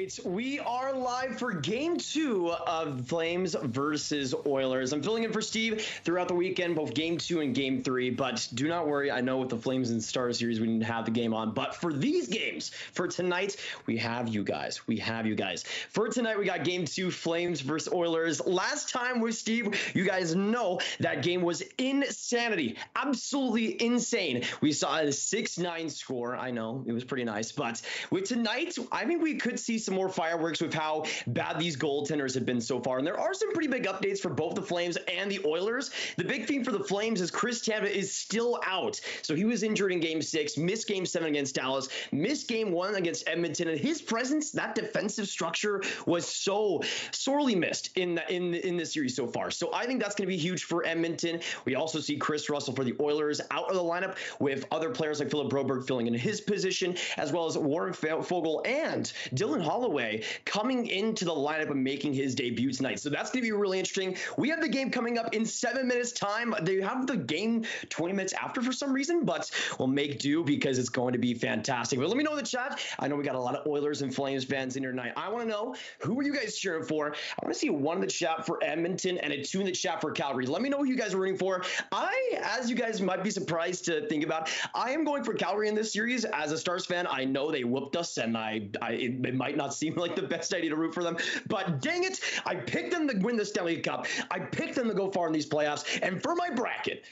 right, we are live for Game 2 of Flames versus Oilers. I'm filling in for Steve throughout the weekend, both Game 2 and Game 3, but do not worry, I know with the Flames and Star Series we didn't have the game on, but for these games, for tonight, we have you guys. For tonight, we got Game 2, Flames versus Oilers. Last time with Steve, you guys know that game was insanity, absolutely insane. We saw a 6-9 score. I know, it was pretty nice, but with tonight, I think we could see some more fireworks with how bad these goaltenders have been so far. And there are some pretty big updates for both the Flames and the Oilers. The big thing for the Flames is Chris Tanev is still out. So he was injured in Game 6, missed Game 7 against Dallas, missed Game 1 against Edmonton. And his presence, that defensive structure, was so sorely missed in this series so far. So I think that's going to be huge for Edmonton. We also see Chris Russell for the Oilers out of the lineup with other players like Philip Broberg filling in his position, as well as Warren Foegele and Dylan Holloway coming into the lineup and making his debut tonight. So that's going to be really interesting. We have the game coming up in 7 minutes time. They have the game 20 minutes after for some reason, but we'll make do because it's going to be fantastic. But let me know in the chat. I know we got a lot of Oilers and Flames fans in here tonight. I want to know, who are you guys cheering for? I want to see 1 in the chat for Edmonton and a 2 in the chat for Calgary. Let me know who you guys are rooting for. As you guys might be surprised to think about, I am going for Calgary in this series. As a Stars fan, I know they whooped us, and it might not seem like the best idea to root for them, but dang it, I picked them to win the Stanley Cup. I picked them to go far in these playoffs, and for my bracket,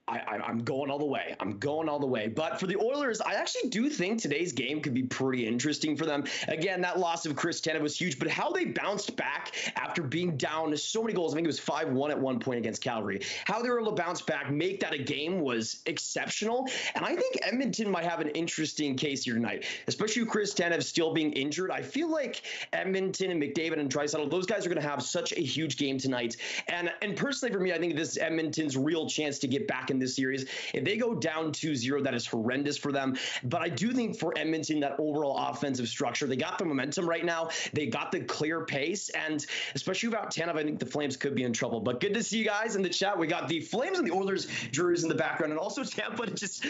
I'm going all the way. But for the Oilers, I actually do think today's game could be pretty interesting for them. Again, that loss of Chris Tanev was huge, but how they bounced back after being down so many goals, I think it was 5-1 at one point against Calgary, how they were able to bounce back, make that a game was exceptional. And I think Edmonton might have an interesting case here tonight, especially with Chris Tanev still being injured. I feel like Edmonton and McDavid and Draisaitl, those guys are going to have such a huge game tonight. And personally for me, I think this is Edmonton's real chance to get back in this series. If they go down 2-0, that is horrendous for them. But I do think for Edmonton, that overall offensive structure, they got the momentum right now. They got the clear pace. And especially without Tanev, I think the Flames could be in trouble. But good to see you guys in the chat. We got the Flames and the Oilers jerseys in the background. And also Tampa, just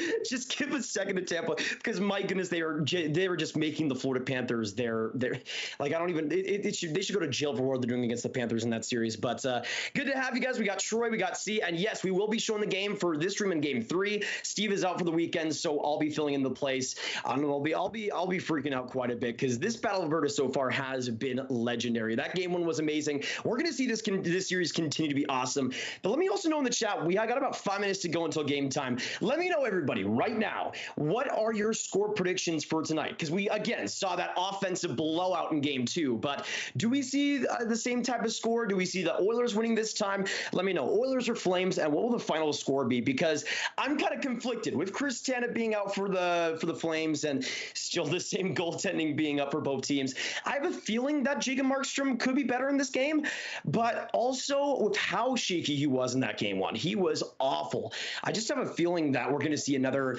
give a second to Tampa, because my goodness, they were just making the Florida Panthers they're like, I don't even, they should go to jail for what they're doing against the Panthers in that series. But good to have you guys. We got Troy, we got C, and yes, we will be showing the game for this stream in Game 3. Steve is out for the weekend, so I'll be filling in the place. I'll be freaking out quite a bit, because this Battle of Alberta so far has been legendary. That Game 1 was amazing. We're going to see this series continue to be awesome. But let me also know in the chat, I got about 5 minutes to go until game time. Let me know, everybody, right now, what are your score predictions for tonight? Because we, again, saw that offensive blowout in Game 2, but do we see the same type of score? Do we see the Oilers winning this time? Let me know, Oilers or Flames, and what will the final score be? Because I'm kind of conflicted with Chris Tanev being out for the Flames and still the same goaltending being up for both teams. I have a feeling that Jacob Markstrom could be better in this game, but also with how shaky he was in that Game 1, he was awful. I just have a feeling that we're going to see another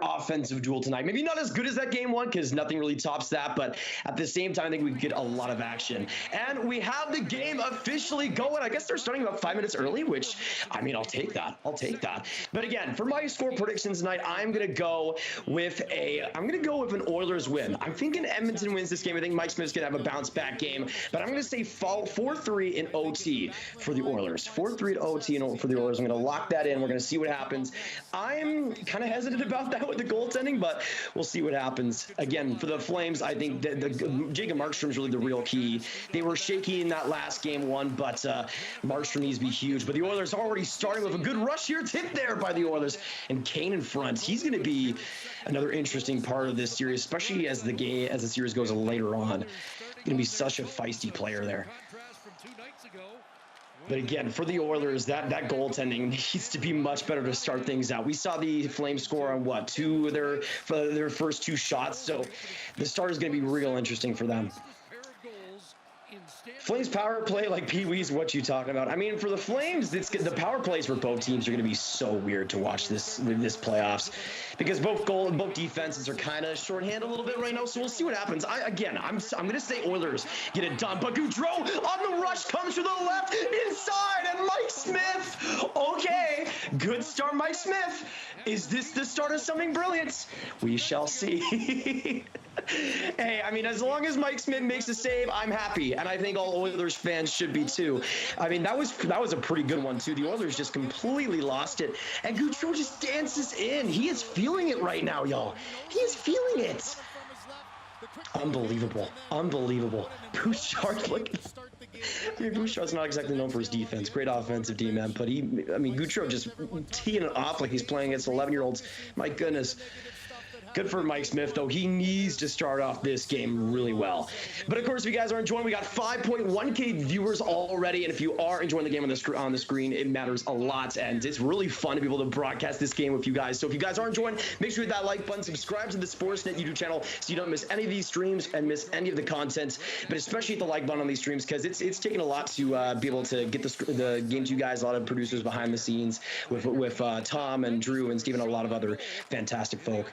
offensive duel tonight. Maybe not as good as that Game 1, because nothing really tops that, but at the same time, I think we get a lot of action. And we have the game officially going. I guess they're starting about 5 minutes early, which, I mean, I'll take that. But again, for my score predictions tonight, I'm going to go with an Oilers win. I'm thinking Edmonton wins this game. I think Mike Smith's going to have a bounce back game, but I'm going to say 4-3 in OT for the Oilers. 4-3 in OT for the Oilers. I'm going to lock that in. We're going to see what happens. I'm kind of hesitant about that with the goaltending, but we'll see what happens. Again, for the Flames, I think Jacob Markstrom is really the real key. They were shaky in that last Game 1, but Markstrom needs to be huge. But the Oilers are already starting with a good rush here. Tip there by the Oilers, and Kane in front. He's going to be another interesting part of this series, especially as the series goes later on. Going to be such a feisty player there. But again, for the Oilers, that goaltending needs to be much better to start things out. We saw the Flames score on their first 2 shots, so the start is going to be real interesting for them. Flames power play like Pee Wee's, what you talking about? I mean, for the Flames, the power plays for both teams are going to be so weird to watch this playoffs, because both defenses are kind of shorthanded a little bit right now. So we'll see what happens. I'm going to say Oilers get it done, but Goudreau on the rush comes to the left inside, and Mike Smith. Okay, good start, Mike Smith. Is this the start of something brilliant? We shall see. Hey, I mean, as long as Mike Smith makes a save, I'm happy, and I think all Oilers fans should be too. I mean, that was a pretty good one too. The Oilers just completely lost it, and Gaudreau just dances in. He is feeling it right now, y'all. He is feeling it. Unbelievable, unbelievable. Bouchard, look. I mean, Bouchard's not exactly known for his defense. Great offensive D man, but Gaudreau just teeing it off like he's playing against 11-year-olds. My goodness. Good for Mike Smith, though. He needs to start off this game really well. But, of course, if you guys are enjoying, we got 5.1K viewers already. And if you are enjoying the game on the screen, it matters a lot. And it's really fun to be able to broadcast this game with you guys. So if you guys are enjoying, make sure you hit that like button. Subscribe to the Sportsnet YouTube channel so you don't miss any of these streams and miss any of the content. But especially hit the like button on these streams because it's taking a lot to be able to get the game to you guys. A lot of producers behind the scenes with Tom and Drew and Steven and a lot of other fantastic folk.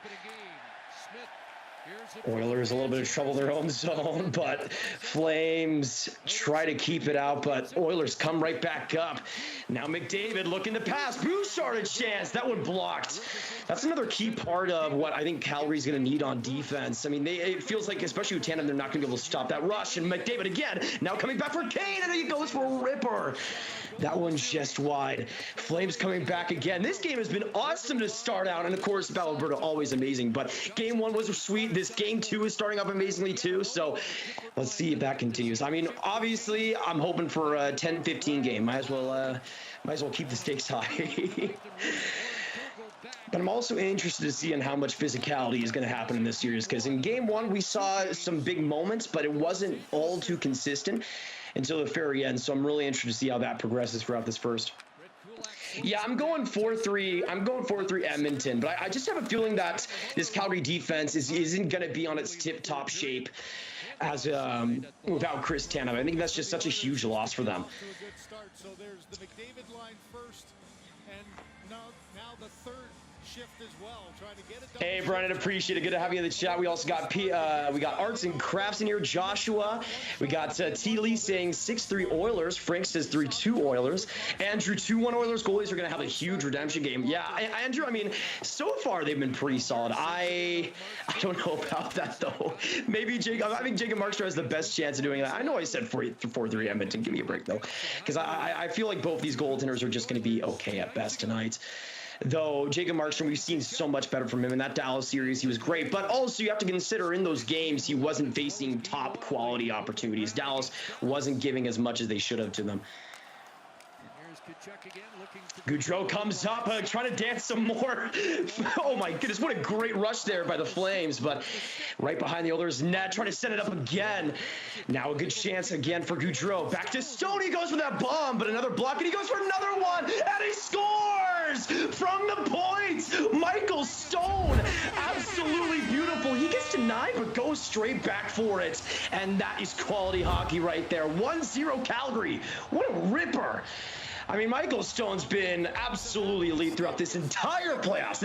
Oilers a little bit of trouble in their own zone, but Flames try to keep it out, but Oilers come right back up. Now McDavid looking to pass. Bouchard a chance. That one blocked. That's another key part of what I think Calgary's going to need on defense. I mean, it feels like, especially with tandem, they're not going to be able to stop that rush. And McDavid again, now coming back for Kane, and he goes for a ripper. That one's just wide. Flames coming back again. This game has been awesome to start out, and of course, Battle Alberta always amazing. But game one was sweet. This game two is starting up amazingly too. So let's see if that continues. I mean, obviously, I'm hoping for a 10-15 game. Might as well keep the stakes high. But I'm also interested to see in how much physicality is going to happen in this series, because in game one we saw some big moments, but it wasn't all too consistent until the very end. So I'm really interested to see how that progresses throughout this first. Yeah, I'm going 4-3. I'm going 4-3 Edmonton, but I just have a feeling that this Calgary defense isn't going to be on its tip-top shape as without Chris Tanev. I think that's just such a huge loss for them. So there's the McDavid line first, and now the third shift as well, trying to get it done. Hey, Brennan, appreciate it. Good to have you in the chat. We also got we got Arts and Crafts in here. Joshua. We got T. Lee saying 6-3 Oilers. Frank says 3-2 Oilers. Andrew, 2-1 Oilers. Goalies are going to have a huge redemption game. Yeah, Andrew, I mean, so far they've been pretty solid. I don't know about that, though. Maybe Jacob. I think Jacob Markstrom has the best chance of doing that. I know I said 4-3 Edmonton. Give me a break, though, because I feel like both these goaltenders are just going to be okay at best tonight. Though Jacob Markstrom, we've seen so much better from him in that Dallas series. He was great, but also you have to consider in those games he wasn't facing top quality opportunities. Dallas wasn't giving as much as they should have to them. Gaudreau comes up, trying to dance some more. Oh my goodness, what a great rush there by the Flames, but right behind the Oilers net, trying to set it up again. Now a good chance again for Gaudreau. Back to Stone, he goes for that bomb, but another block, and he goes for another one, and he scores from the point. Michael Stone, absolutely beautiful. He gets denied, but goes straight back for it, and that is quality hockey right there. 1-0 Calgary. What a ripper. I mean, Michael Stone's been absolutely elite throughout this entire playoffs.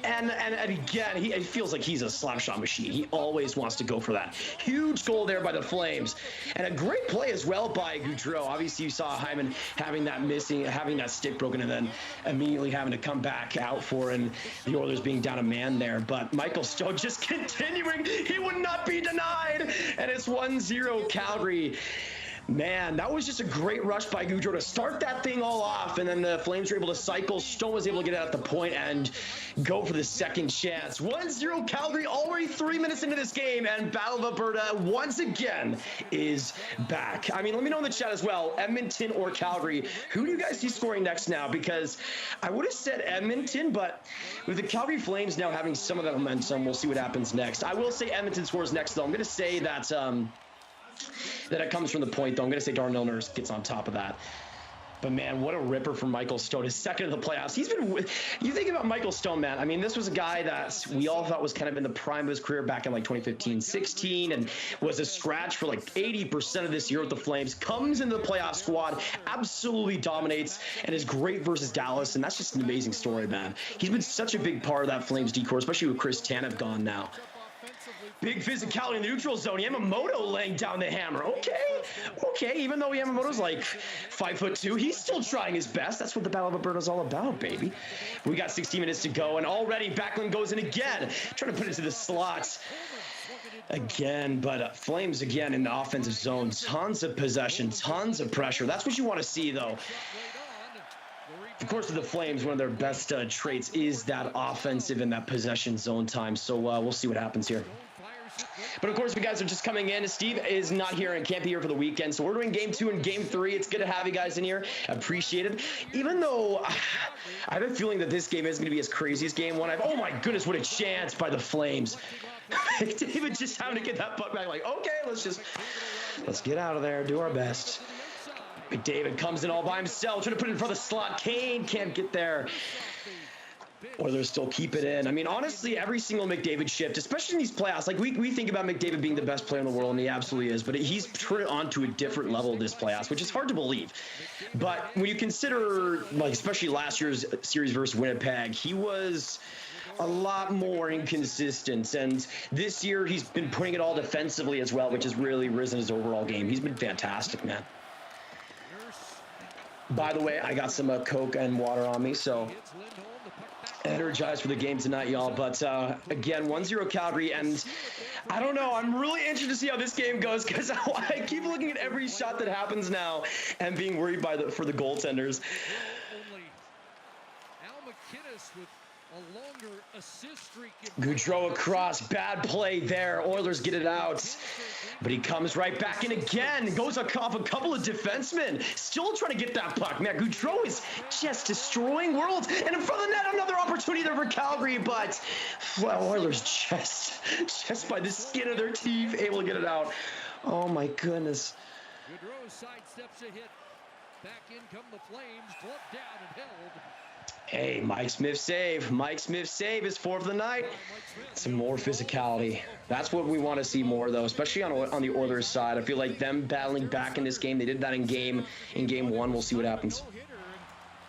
And again, it feels like he's a slap shot machine. He always wants to go for that. Huge goal there by the Flames. And a great play as well by Gaudreau. Obviously, you saw Hyman having that stick broken and then immediately having to come back out for and the Oilers being down a man there. But Michael Stone just continuing. He would not be denied. And it's 1-0 Calgary. Man, that was just a great rush by Gaudreau to start that thing all off, and then the Flames were able to cycle. Stone was able to get out at the point and go for the second chance. 1-0 Calgary, already 3 minutes into this game, and Battle of Alberta once again is back. I mean, let me know in the chat as well, Edmonton or Calgary. Who do you guys see scoring next now? Because I would have said Edmonton, but with the Calgary Flames now having some of that momentum, we'll see what happens next. I will say Edmonton scores next, though. I'm going to say that it comes from the point, though. I'm going to say Darnell Nurse gets on top of that. But, man, what a ripper from Michael Stone. His second of the playoffs. You think about Michael Stone, man. I mean, this was a guy that we all thought was kind of in the prime of his career back in, like, 2015-16 and was a scratch for, like, 80% of this year with the Flames. Comes into the playoff squad, absolutely dominates, and is great versus Dallas. And that's just an amazing story, man. He's been such a big part of that Flames decor, especially with Chris Tanev gone now. Big physicality in the neutral zone. Yamamoto laying down the hammer. Okay. Even though Yamamoto's like 5'2", he's still trying his best. That's what the Battle of Alberta's all about, baby. We got 16 minutes to go, and already Backlund goes in again, trying to put it to the slots again. But Flames again in the offensive zone. Tons of possession, tons of pressure. That's what you want to see, though. Of course, with the Flames, one of their best traits is that offensive and that possession zone time. So we'll see what happens here. But of course, if you guys are just coming in, Steve is not here and can't be here for the weekend. So we're doing game 2 and game 3. It's good to have you guys in here. Appreciate it. Even though I have a feeling that this game isn't going to be as crazy as game 1. Oh my goodness, what a chance by the Flames. David just having to get that puck back. Like, okay, let's get out of there. Do our best. McDavid comes in all by himself, trying to put it in front of the slot. Kane can't get there. Oilers still keep it in. I mean, honestly, every single McDavid shift, especially in these playoffs, like we think about McDavid being the best player in the world, and he absolutely is, but he's turned on to a different level this playoffs, which is hard to believe. But when you consider, like, especially last year's series versus Winnipeg, he was a lot more inconsistent, and this year he's been putting it all defensively as well, which has really risen his overall game. He's been fantastic, man. By the way, I got some Coke and water on me, so energized for the game tonight, y'all. But again, 1-0 Calgary, and I don't know, I'm really interested to see how this game goes, because I keep looking at every shot that happens now and being worried for the goaltenders. Gaudreau across, bad play there. Oilers get it out, but he comes right back in again. Goes off a couple of defensemen, still trying to get that puck. Man, Gaudreau is just destroying worlds. And in front of the net, another opportunity there for Calgary, but Oilers just by the skin of their teeth able to get it out. Oh my goodness. Gaudreau sidesteps a hit. Back in come the Flames, gloved down and held. Hey, Mike Smith save. Mike Smith save is 4th of the night. Some more physicality. That's what we want to see more, though, especially on the Oilers side. I feel like them battling back in this game. They did that in game 1. We'll see what happens.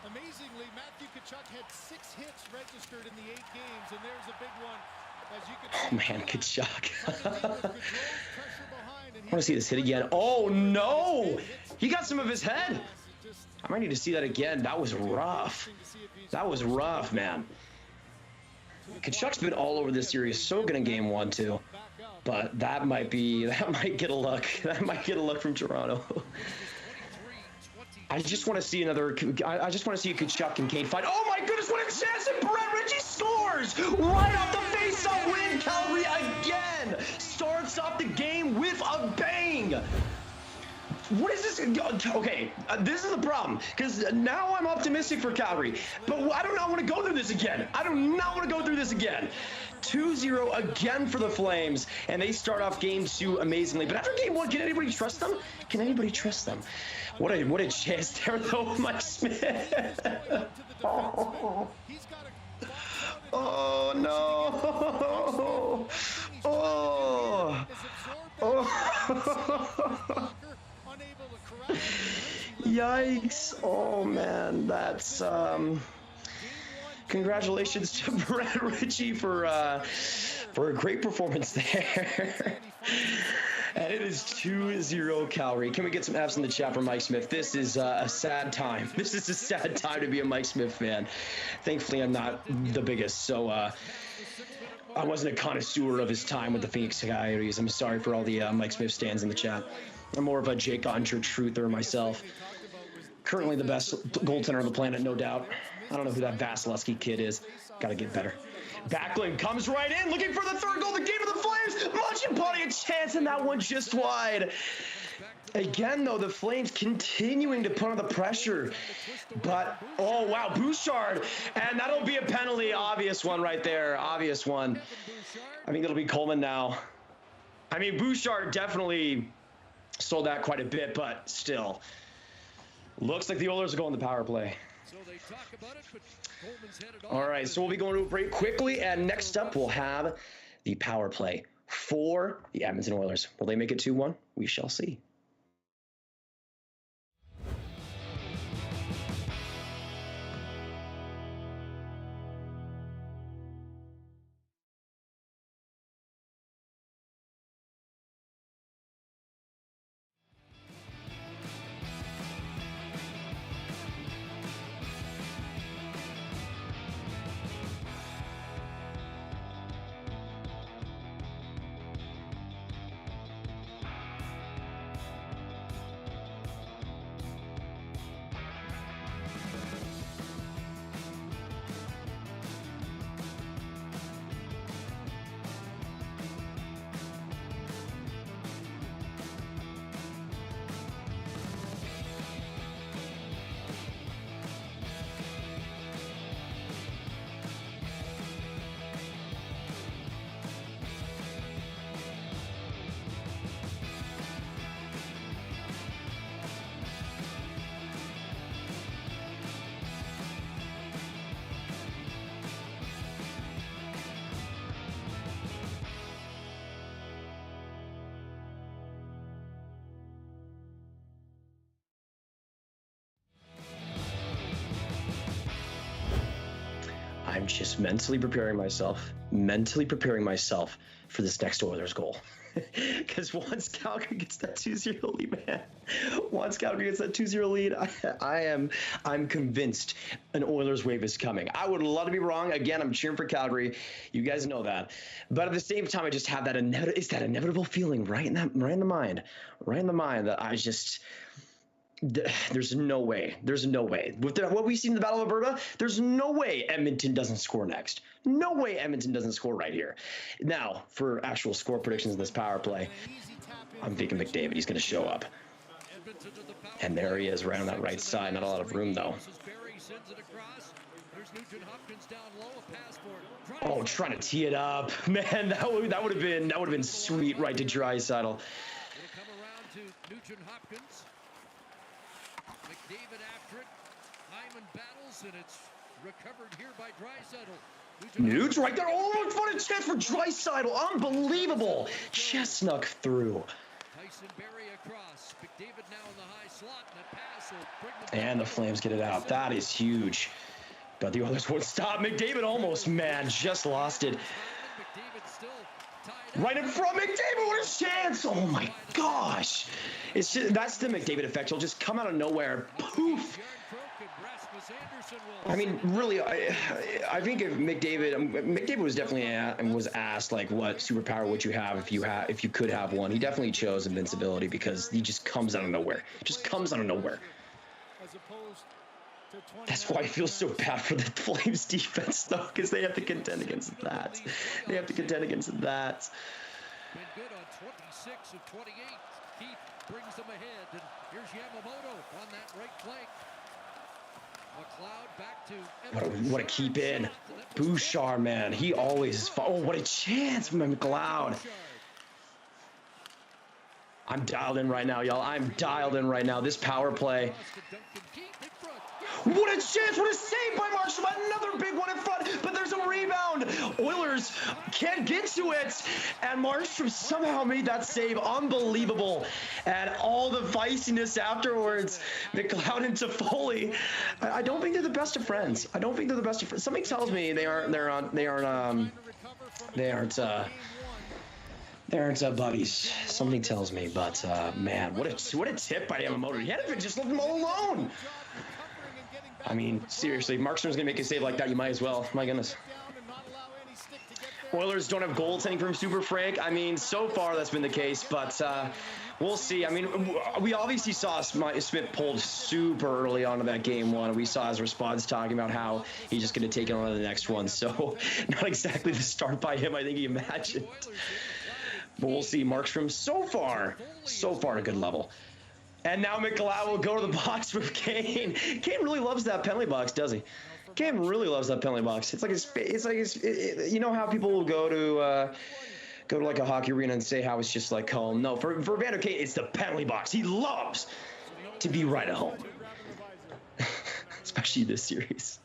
Amazingly, Matthew Tkachuk had 6 hits registered in the 8 games, and there's a big one. As you can see, man, Tkachuk. I want to see this hit again. Oh, no! He got some of his head. I might need to see that again. That was rough. That was rough, man. Tkachuk's been all over this series. So good in game 1 too. But that might get a look. That might get a look from Toronto. I just want to see I just want to see a Tkachuk and Kane fight. Oh my goodness, what a chance! And Brett Ritchie scores right off the face-off win. Calgary again starts off the game with a bang. What is this? Okay, this is the problem, because now I'm optimistic for Calgary, but I do not want to go through this again. 2-0 again for the Flames, and they start off game 2 amazingly. But after game 1, can anybody trust them? What a chance there, though, Mike Smith. Oh no. Yikes. Oh man, that's congratulations to Brett Ritchie for a great performance there. And it is 2-0 Calgary. Can we get some F's in the chat for Mike Smith? This is a sad time. This is a sad time to be a Mike Smith fan. Thankfully, I'm not the biggest, so I wasn't a connoisseur of his time with the Phoenix Coyotes. I'm sorry for all the Mike Smith stands in the chat. I'm more of a Jake Ottinger truther myself. Currently the best goaltender on the planet, no doubt. I don't know who that Vasilevsky kid is. Got to get better. Backlund comes right in, looking for the 3rd goal. The game of the Flames. Mangiapane a chance, and that one just wide. Again, though, the Flames continuing to put on the pressure. But, oh, wow, Bouchard. And that'll be a penalty. Obvious one right there. Obvious one. I think it'll be Coleman now. I mean, Bouchard definitely sold that quite a bit, but still. Looks like the Oilers are going the power play. All right, so we'll be going to a break quickly, and next up we'll have the power play for the Edmonton Oilers. Will they make it 2-1? We shall see. I'm just mentally preparing myself for this next Oilers goal. Because once Calgary gets that 2-0 lead, man, once Calgary gets that 2-0 lead, I'm convinced an Oilers wave is coming. I would love to be wrong. Again, I'm cheering for Calgary. You guys know that. But at the same time, I just have that inevitable feeling right in the mind that I just... There's no way. With what we've seen in the Battle of Alberta, there's no way Edmonton doesn't score next. No way Edmonton doesn't score right here. Now, for actual score predictions in this power play, I'm thinking McDavid. He's going to show up. And there he is, right on that right side. Not a lot of room, though. Oh, trying to tee it up. Man, that would have been sweet right to Draisaitl. McDavid after it. Hyman battles, and it's recovered here by Draisaitl. Nuge right there. Oh, what a chance for Draisaitl. Unbelievable. Just snuck through. Tyson Barrie across. McDavid now in the high slot, and a pass will bring them. And the Flames get it out. That is huge. But the Oilers won't stop. McDavid almost, man, just lost it. Right in front, McDavid, what a chance! Oh my gosh! It's just, that's the McDavid effect. He'll just come out of nowhere, poof. I mean, really, I think if McDavid was definitely was asked like, what superpower would you have if you could have one? He definitely chose invincibility because he just comes out of nowhere. Just comes out of nowhere. That's why I feel so bad for the Flames defense, though, because they have to contend against that. Been good on 26 of 28. Keith brings them ahead, and here's Yamamoto on that right flank. McLeod back to... What a keep in. Bouchard, man. He always is... Oh, what a chance from McLeod. I'm dialed in right now, y'all. I'm dialed in right now. This power play... What a chance! What a save by Markstrom! Another big one in front, but there's a rebound. Oilers can't get to it, and Markstrom somehow made that save. Unbelievable! And all the feistiness afterwards. McLeod and Toffoli. I don't think they're the best of friends. Something tells me they aren't buddies. Something tells me, but man, what a tip by Yamamoto. He had to just left them all alone. I mean, seriously, if Markstrom's going to make a save like that, you might as well. My goodness. Oilers don't have goaltending from Super Frank. I mean, so far that's been the case, but we'll see. I mean, we obviously saw Smith pulled super early on in that game one. We saw his response talking about how he's just going to take it on to the next one. So not exactly the start by him I think he imagined. But we'll see. Markstrom so far a good level. And now McLeod will go to the box with Kane. Kane really loves that penalty box, does he? Kane really loves that penalty box. It's like you know how people will go to like a hockey arena and say how it's just like home. No, for Vander Kane, it's the penalty box. He loves to be right at home, especially this series.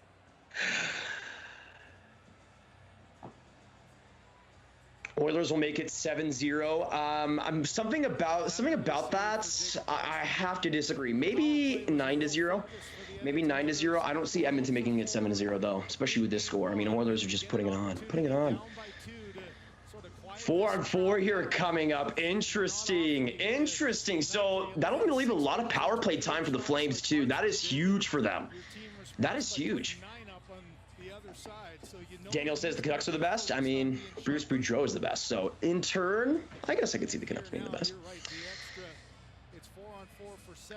Oilers will make it 7-0. Something about that. I have to disagree. Maybe 9-0. Maybe 9-0. I don't see Edmonton making it 7-0 though, especially with this score. I mean, Oilers are just putting it on. 4-on-4 here coming up. Interesting. So that'll leave a lot of power play time for the Flames too. That is huge for them. That is huge. Daniel says the Canucks are the best. I mean, Bruce Boudreau is the best. So, in turn, I guess I could see the Canucks being the best.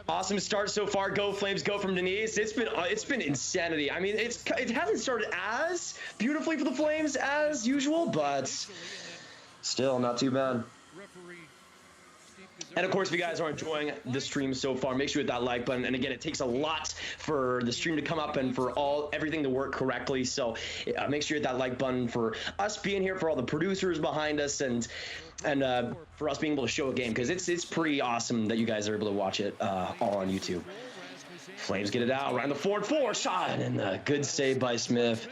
Awesome start so far. Go Flames, go from Denise. It's been insanity. I mean, it hasn't started as beautifully for the Flames as usual, but still not too bad. And of course, if you guys are enjoying the stream so far, make sure you hit that like button. And again, it takes a lot for the stream to come up and for everything to work correctly. So make sure you hit that like button for us being here, for all the producers behind us, and for us being able to show a game, because it's pretty awesome that you guys are able to watch it all on YouTube. Flames get it out, right on the 4-4 shot, and a good save by Smith.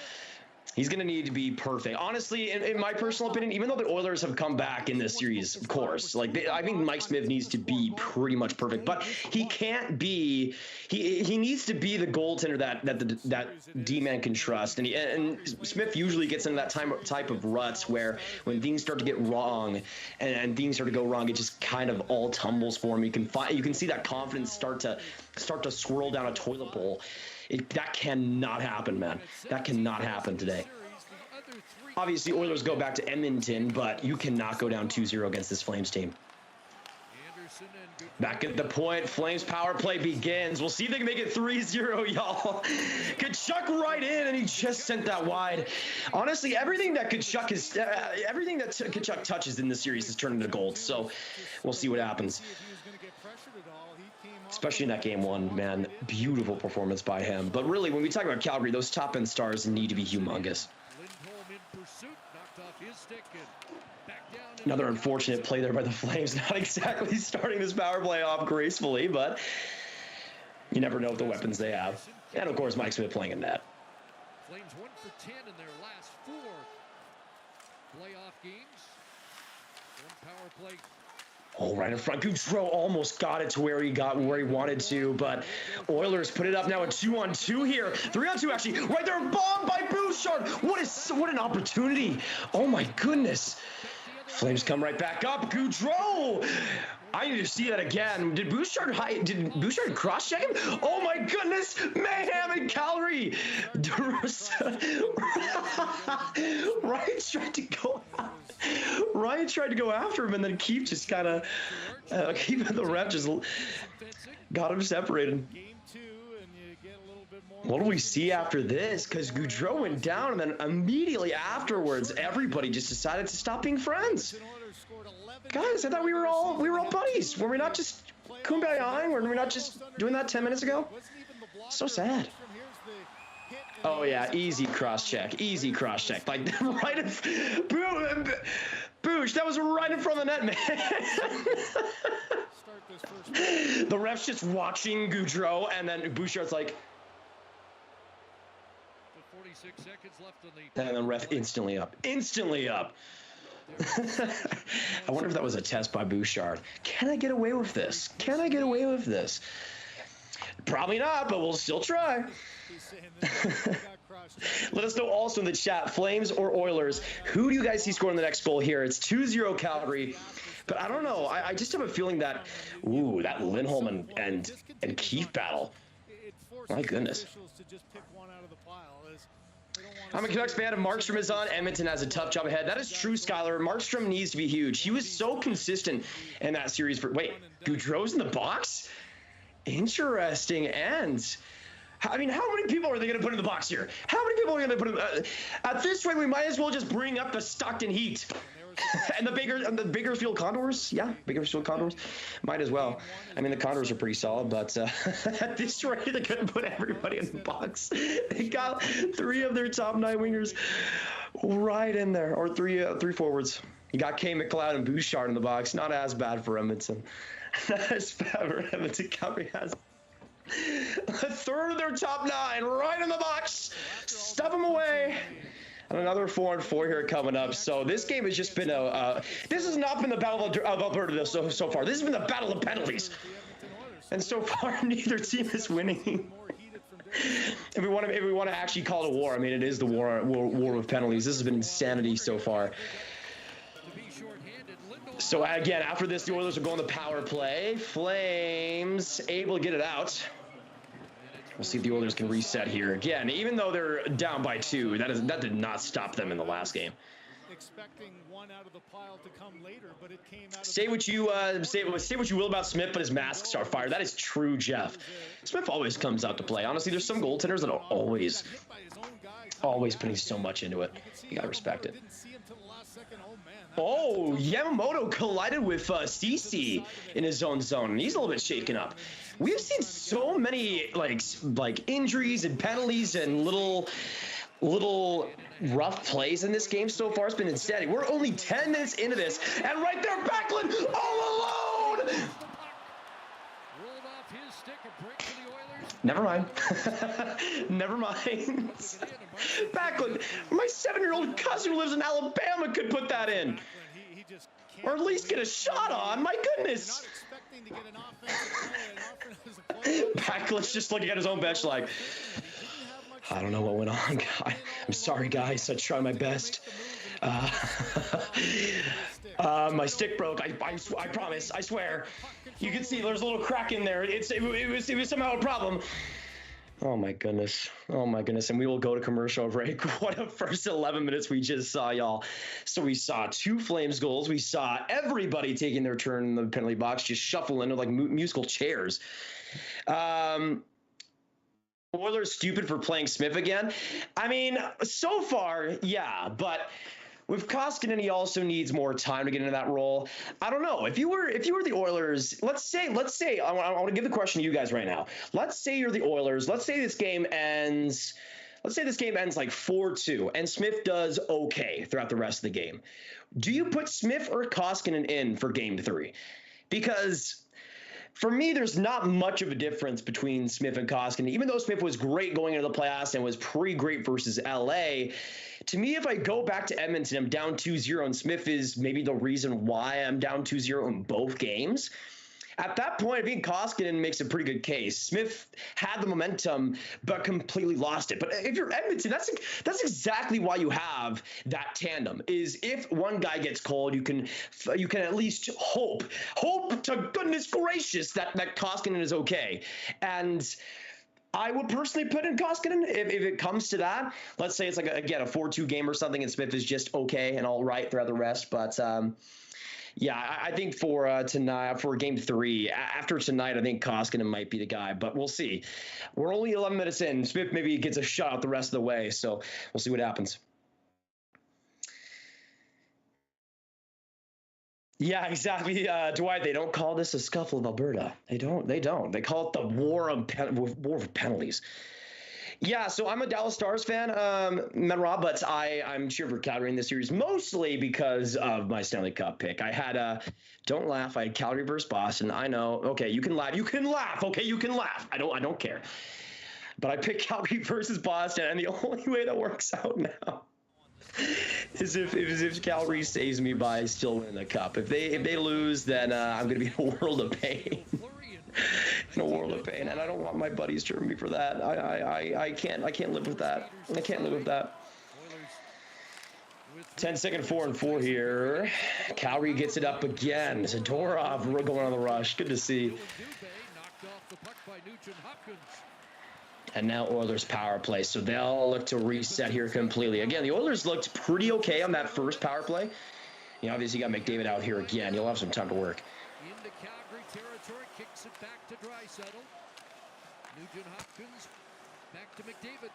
He's going to need to be perfect. Honestly, in my personal opinion, even though the Oilers have come back in this series, of course, like I think Mike Smith needs to be pretty much perfect, but he can't be. He needs to be the goaltender that D-man can trust. And Smith usually gets into that type of ruts where when things start to get wrong and things start to go wrong, it just kind of all tumbles for him. You can see that confidence start to swirl down a toilet bowl. That cannot happen, man. That cannot happen today. Obviously, Oilers go back to Edmonton, but you cannot go down 2-0 against this Flames team. Back at the point, Flames power play begins. We'll see if they can make it 3-0, y'all. Kachuk right in, and he just sent that wide. Honestly, everything that Kachuk touches in this series has turned into gold. So we'll see what happens. Especially in that game one, man. Beautiful performance by him. But really, when we talk about Calgary, those top-end stars need to be humongous. Another unfortunate play there by the Flames. Not exactly starting this power play off gracefully, but you never know what the weapons they have. And, of course, Mike Smith playing in net. Flames 1 for 10 in their last 4 playoff games. One power play. Oh, right in front. Gaudreau almost got it to where he wanted to, but Oilers put it up now a 2-on-2 here. 3-on-2 actually. Right there, bomb by Bouchard. What an opportunity. Oh my goodness. Flames come right back up. Gaudreau. I need to see that again. Did Bouchard cross-check him? Oh my goodness! Mayhem in Calgary! Ryan tried to go after him, and then Keith just kind of the ref just got him separated. What do we see after this? Because Gaudreau went down, and then immediately afterwards, everybody just decided to stop being friends. Guys, I thought we were all buddies. Were we not just kumbayaing? Were we not just doing that 10 minutes ago? So sad. Oh yeah, easy cross-check. Easy cross-check. Like right in Boosh, that was right in front of the net, man. The ref's just watching Gaudreau, and then Bouchard's like, and then ref instantly up. I wonder if that was a test by Bouchard. Can I get away with this? Probably not, but we'll still try. Let us know also in the chat, Flames or Oilers, who do you guys see scoring the next goal here? It's 2-0 Calgary, but I don't know. I just have a feeling that, that Lindholm and Keith battle. My goodness. I'm a Canucks fan, and Markstrom is on. Edmonton has a tough job ahead. That is true, Skylar. Markstrom needs to be huge. He was so consistent in that series. Wait, Gaudreau's in the box? Interesting. And I mean, how many people are they going to put in the box here? How many people are going to put in? At this rate, we might as well just bring up the Stockton Heat. And the Bakersfield Condors? Yeah, Bakersfield Condors. Might as well. I mean, the Condors are pretty solid, but at this rate, they couldn't put everybody in the box. They got 3 of their top 9 wingers right in there, or 3 forwards. You got Kay McLeod and Bouchard in the box. Not as bad for Edmonton. Not as bad for Edmonton. Calgary has a third of their top 9 right in the box. Stuff them away. And another 4-on-4 here coming up. So this game has just been this has not been the battle of Alberta so far. This has been the battle of penalties. And so far, neither team is winning. If we want to actually call it a war, I mean, it is the war of penalties. This has been insanity so far. So again, after this, the Oilers will go on the power play. Flames able to get it out. We'll see if the Oilers can reset here. Again, even though they're down by 2, that did not stop them in the last game. Expecting one out of the pile to come later, but it came out. Say what you will about Smith, but his masks are fired. That is true, Jeff. Smith always comes out to play. Honestly, there's some goaltenders that are always putting so much into it. You gotta respect it. Oh, Yamamoto collided with Cece in his own zone, and he's a little bit shaken up. We've seen so many like injuries and penalties and little rough plays in this game so far. It's been insanity. We're only 10 minutes into this, and right there, Backlund all alone. Never mind. Never mind. Backlund, my 7-year-old cousin who lives in Alabama could put that in. Or at least get a shot on. My goodness. Backlund's just looking at his own bench like, I don't know what went on. I'm sorry, guys. I tried my best. My stick broke. I promise. I swear. You can see there's a little crack in there. It was somehow a problem. Oh my goodness. Oh my goodness. And we will go to commercial break. What a first 11 minutes we just saw, y'all. So we saw 2 Flames goals. We saw everybody taking their turn in the penalty box, just shuffling like musical chairs. Oilers stupid for playing Smith again. I mean, so far, yeah, but with Koskinen, he also needs more time to get into that role. I don't know. If you were the Oilers, let's say I want to give the question to you guys right now. Let's say you're the Oilers. Let's say this game ends like 4-2 and Smith does okay throughout the rest of the game. Do you put Smith or Koskinen in for game 3? Because for me, there's not much of a difference between Smith and Koskinen. Even though Smith was great going into the playoffs and was pretty great versus LA, to me, if I go back to Edmonton, I'm down 2-0, and Smith is maybe the reason why I'm down 2-0 in both games. At that point, I think Koskinen makes a pretty good case. Smith had the momentum, but completely lost it. But if you're Edmonton, that's exactly why you have that tandem. Is if one guy gets cold, you can at least hope to goodness gracious that Koskinen is okay. And I would personally put in Koskinen if it comes to that. Let's say it's like a 4-2 game or something, and Smith is just okay and all right throughout the rest. But yeah, I think for tonight, for game 3, after tonight, I think Koskinen might be the guy, but we'll see. We're only 11 minutes in. Smith maybe gets a shot out the rest of the way, so we'll see what happens. Yeah, exactly. Dwight, they don't call this a scuffle of Alberta. They don't. They call it the war of penalties. Yeah, so I'm a Dallas Stars fan, Rob, but I'm cheering for Calgary in this series, mostly because of my Stanley Cup pick. I had don't laugh. I had Calgary versus Boston. I know. Okay, you can laugh. You can laugh. Okay, you can laugh. I don't care. But I picked Calgary versus Boston, and the only way that works out now is if Calgary saves me by still winning the cup. If they lose, then I'm gonna be in a world of pain. In a world of pain, and I don't want my buddies cheering me for that. I can't live with that. I can't live with that. 10-second 4-and-4 here. Calgary gets it up again. Zadorov going on the rush. Good to see. And now Oilers power play, so they'll look to reset here completely. Again, the Oilers looked pretty okay on that first power play. You know, obviously you got McDavid out here again. You'll have some time to work. Into Calgary territory, kicks it back to Draisaitl. Nugent Hopkins back to McDavid.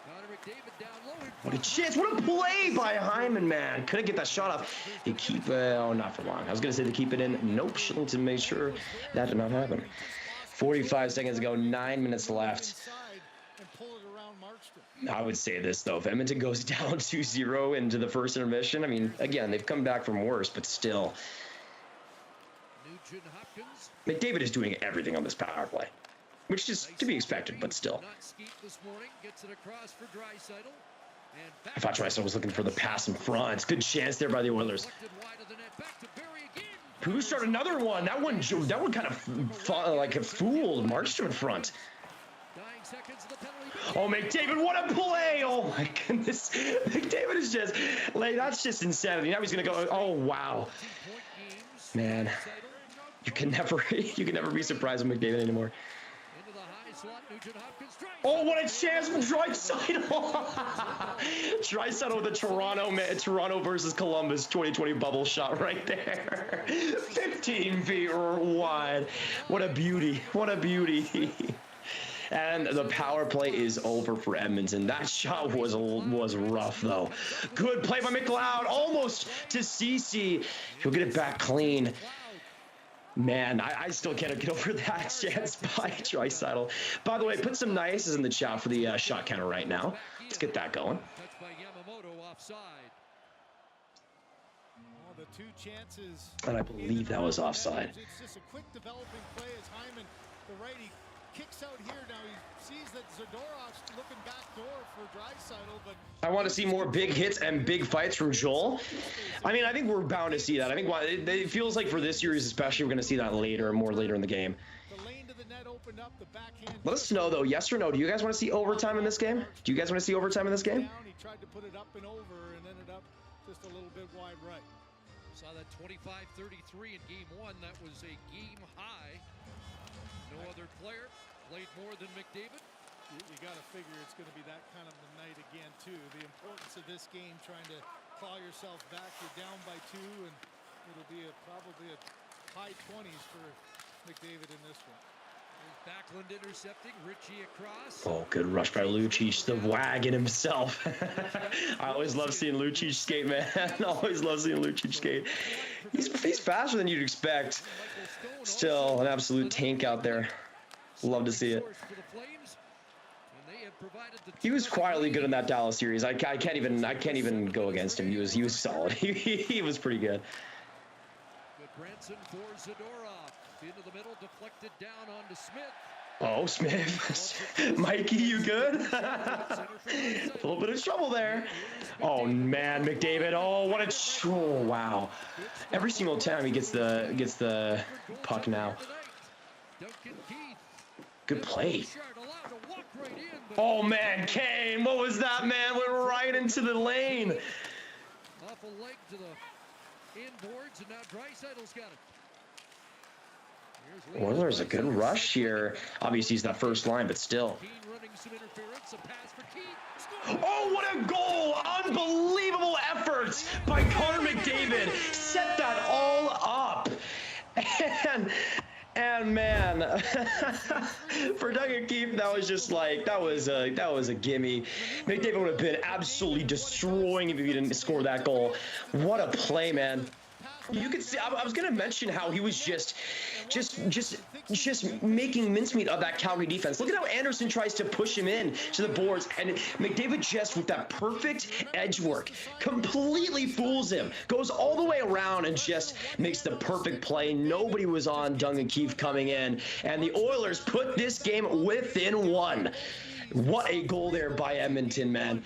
Connor McDavid down low. What a chance! What a play by Hyman, man! Couldn't get that shot off. They keep not for long. I was gonna say they keep it in. Nope. Shillington made sure that did not happen. 45 seconds ago, 9 minutes left. I would say this, though. If Edmonton goes down 2-0 into the first intermission, I mean, again, they've come back from worse, but still. McDavid is doing everything on this power play, which is to be expected, but still. I thought Draisaitl was looking for the pass in front. Good chance there by the Oilers. Who started another one? That one kind of like fooled Markstrom in front. Oh, McDavid, what a play! Oh my goodness, McDavid is just like, that's just insanity. Now he's gonna go. Oh wow, man, you can never be surprised with McDavid anymore. Oh, what a chance for Draisaitl! Draisaitl with the Toronto versus Columbus 2020 bubble shot right there. 15 feet wide. What a beauty. What a beauty. And the power play is over for Edmonton. That shot was rough, though. Good play by McLeod. Almost to CC. He'll get it back clean. Man, I still can't get over that chance by Draisaitl. By the way, put some nices in the chat for the shot counter right now. Let's get that going. And I believe that was offside. It's just a quick developing play as Hyman, the righty, kicks out here. Now he sees that Zadorov's looking back door for Draisaitl, but I want to see more big hits and big fights from Joel. I mean, I think we're bound to see that. I think it feels like for this series especially, we're going to see that later, more later in the game. the lane to the net opened up, the backhand. Let us know, though, yes or no. Do you guys want to see overtime in this game? Do you guys want to see overtime in this game? He tried to put it up and over and ended up just a little bit wide right. Saw that 25-33 in game 1. That was a game high. No other player played more than McDavid. You got to figure it's going to be that kind of the night again, too. The importance of this game, trying to claw yourself back. You're down by 2, and it'll be probably a high 20s for McDavid in this one. There's Backlund intercepting, Ritchie across. Oh, good rush by Lucic, the wagon himself. I always love seeing Lucic skate, man. Always love seeing Lucic skate. He's faster than you'd expect. Still an absolute tank out there. Love to see it. He was quietly good in that Dallas series. I can't even go against him. He was solid. He was pretty good. Branson for Zadorov into the middle, deflected down onto Smith. Oh, Smith. Mikey, you good? A little bit of trouble there. Oh man, McDavid. Oh, what a wow. Every single time he gets the puck now. Good play. Oh man, Kane, what was that, man? Went right into the lane. Off a leg to the inboards, and now Draisaitl's got it. Oilers a good rush here. Obviously, he's that first line, but still. Oh, what a goal! Unbelievable efforts by Connor McDavid. Set that all up. And man, for Duncan Keith, that was just like that was a gimme. McDavid would have been absolutely destroying if he didn't score that goal. What a play, man. You could see. I was gonna mention how he was just making mincemeat of that Calgary defense. Look at how Anderson tries to push him in to the boards, and McDavid just with that perfect edge work completely fools him. Goes all the way around and just makes the perfect play. Nobody was on Duncan Keith coming in, and the Oilers put this game within 1. What a goal there by Edmonton, man.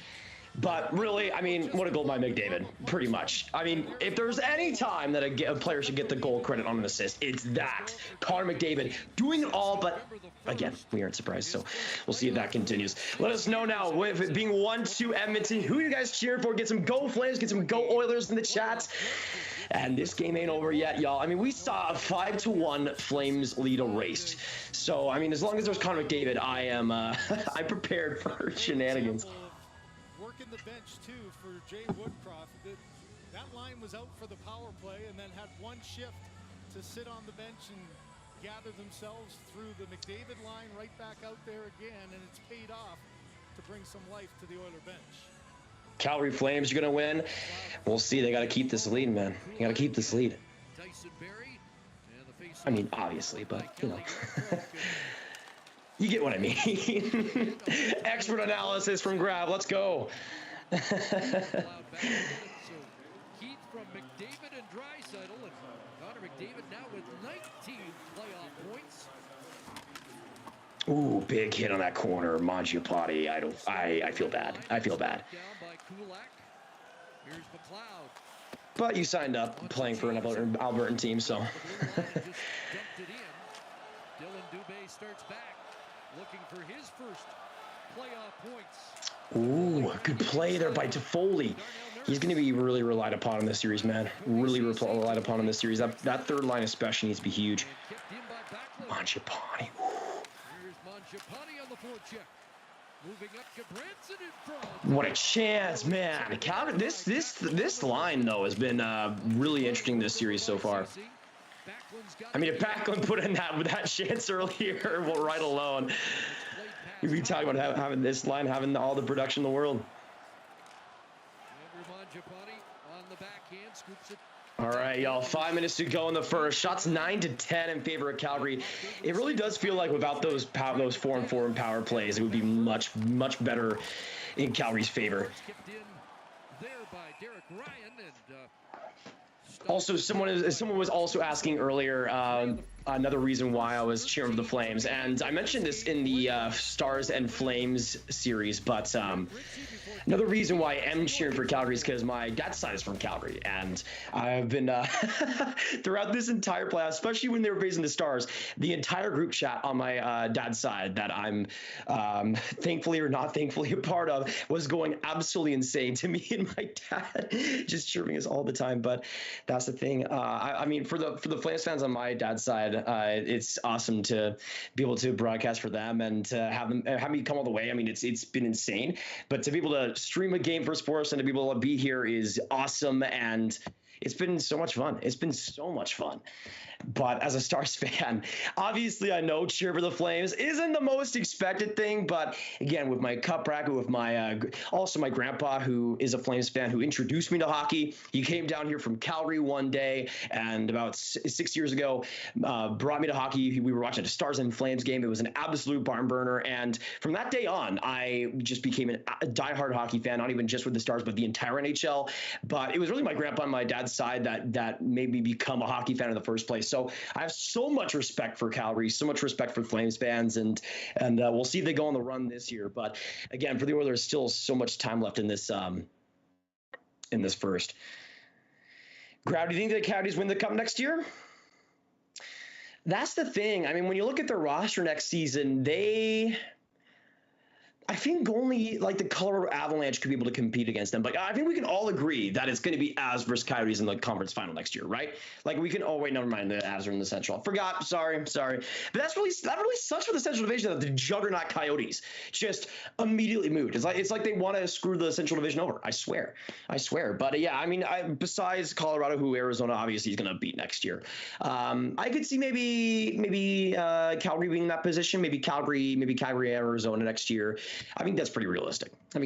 But really, I mean, what a goal by McDavid, pretty much. I mean, if there's any time that a player should get the goal credit on an assist, it's that. Connor McDavid doing it all, but again, we aren't surprised, so we'll see if that continues. Let us know now, with it being 1-2 Edmonton, who you guys cheering for? Get some Go Flames, get some Go Oilers in the chats. And this game ain't over yet, y'all. I mean, we saw a 5-1 Flames lead erased. So, I mean, as long as there's Connor McDavid, I am I'm prepared for shenanigans. Working the bench too for Jay Woodcroft. That line was out for the power play and then had one shift to sit on the bench and gather themselves through the McDavid line right back out there again, and it's paid off to bring some life to the Oiler bench. Calgary Flames are gonna win. We'll see. They got to keep this lead, man. You got to keep this lead. I mean, obviously, but you know. You get what I mean. Expert analysis from Grav. Let's go. Keith from McDavid and Draisaitl, and Connor McDavid now with 19 playoff points. Ooh, big hit on that corner, Mangiapati. I feel bad. I feel bad. Here's McLeod. But you signed up playing for an Albertan team, so. Dylan Dubé starts back. Looking for his first playoff points. Ooh, good play there by Toffoli. He's going to be really relied upon in this series, man. Really relied upon in this series. That third line especially needs to be huge. Mangiapane. Here's Mangiapane on the forecheck. Moving up to Branson in front. What a chance, man. This line, though, has been really interesting this series so far. I mean, if Backlund put in that chance earlier, well, right alone, we'd be talking about having this line having all the production in the world. All right, y'all. 5 minutes to go in the first. Shots 9-10 in favor of Calgary. It really does feel like without those 4-on-4 and power plays, it would be much better in Calgary's favor. Also, someone was also asking earlier another reason why I was cheering for the Flames, and I mentioned this in the Stars and Flames series, but another reason why I am cheering for Calgary is because my dad's side is from Calgary, and I've been throughout this entire playoff, especially when they were facing the Stars, the entire group chat on my dad's side that I'm thankfully or not thankfully a part of was going absolutely insane to me and my dad, just cheering us all the time. But that's the thing. I mean, for the Flames fans on my dad's side, it's awesome to be able to broadcast for them and to have me come all the way. I mean, it's been insane, but to be able to stream a game for sports and to be able to be here is awesome, and it's been so much fun. It's been so much fun. But as a Stars fan, obviously I know cheer for the Flames isn't the most expected thing, but again, with my cup bracket, with my also my grandpa, who is a Flames fan, who introduced me to hockey. He came down here from Calgary one day, and about 6 years ago, brought me to hockey. We were watching a Stars and Flames game. It was an absolute barn burner, and from that day on, I just became a diehard hockey fan, not even just with the Stars, but the entire NHL. But it was really my grandpa on my dad's side that made me become a hockey fan in the first place. So I have so much respect for Calgary, so much respect for Flames fans, and we'll see if they go on the run this year. But again, for the Oilers, still so much time left in this first. Grav, do you think the Coyotes win the Cup next year? That's the thing. I mean, when you look at their roster next season, I think only like the Colorado Avalanche could be able to compete against them. But I think we can all agree that it's going to be Avs versus Coyotes in the conference final next year, right? Like we can. Oh wait, never mind. The Avs are in the Central. Forgot. Sorry. But that really sucks for the Central Division that the juggernaut Coyotes just immediately moved. It's like they want to screw the Central Division over. I swear. But yeah, I mean, besides Colorado, who Arizona obviously is going to beat next year, I could see maybe Calgary being in that position. Maybe Calgary, Arizona next year. I think that's pretty realistic. Do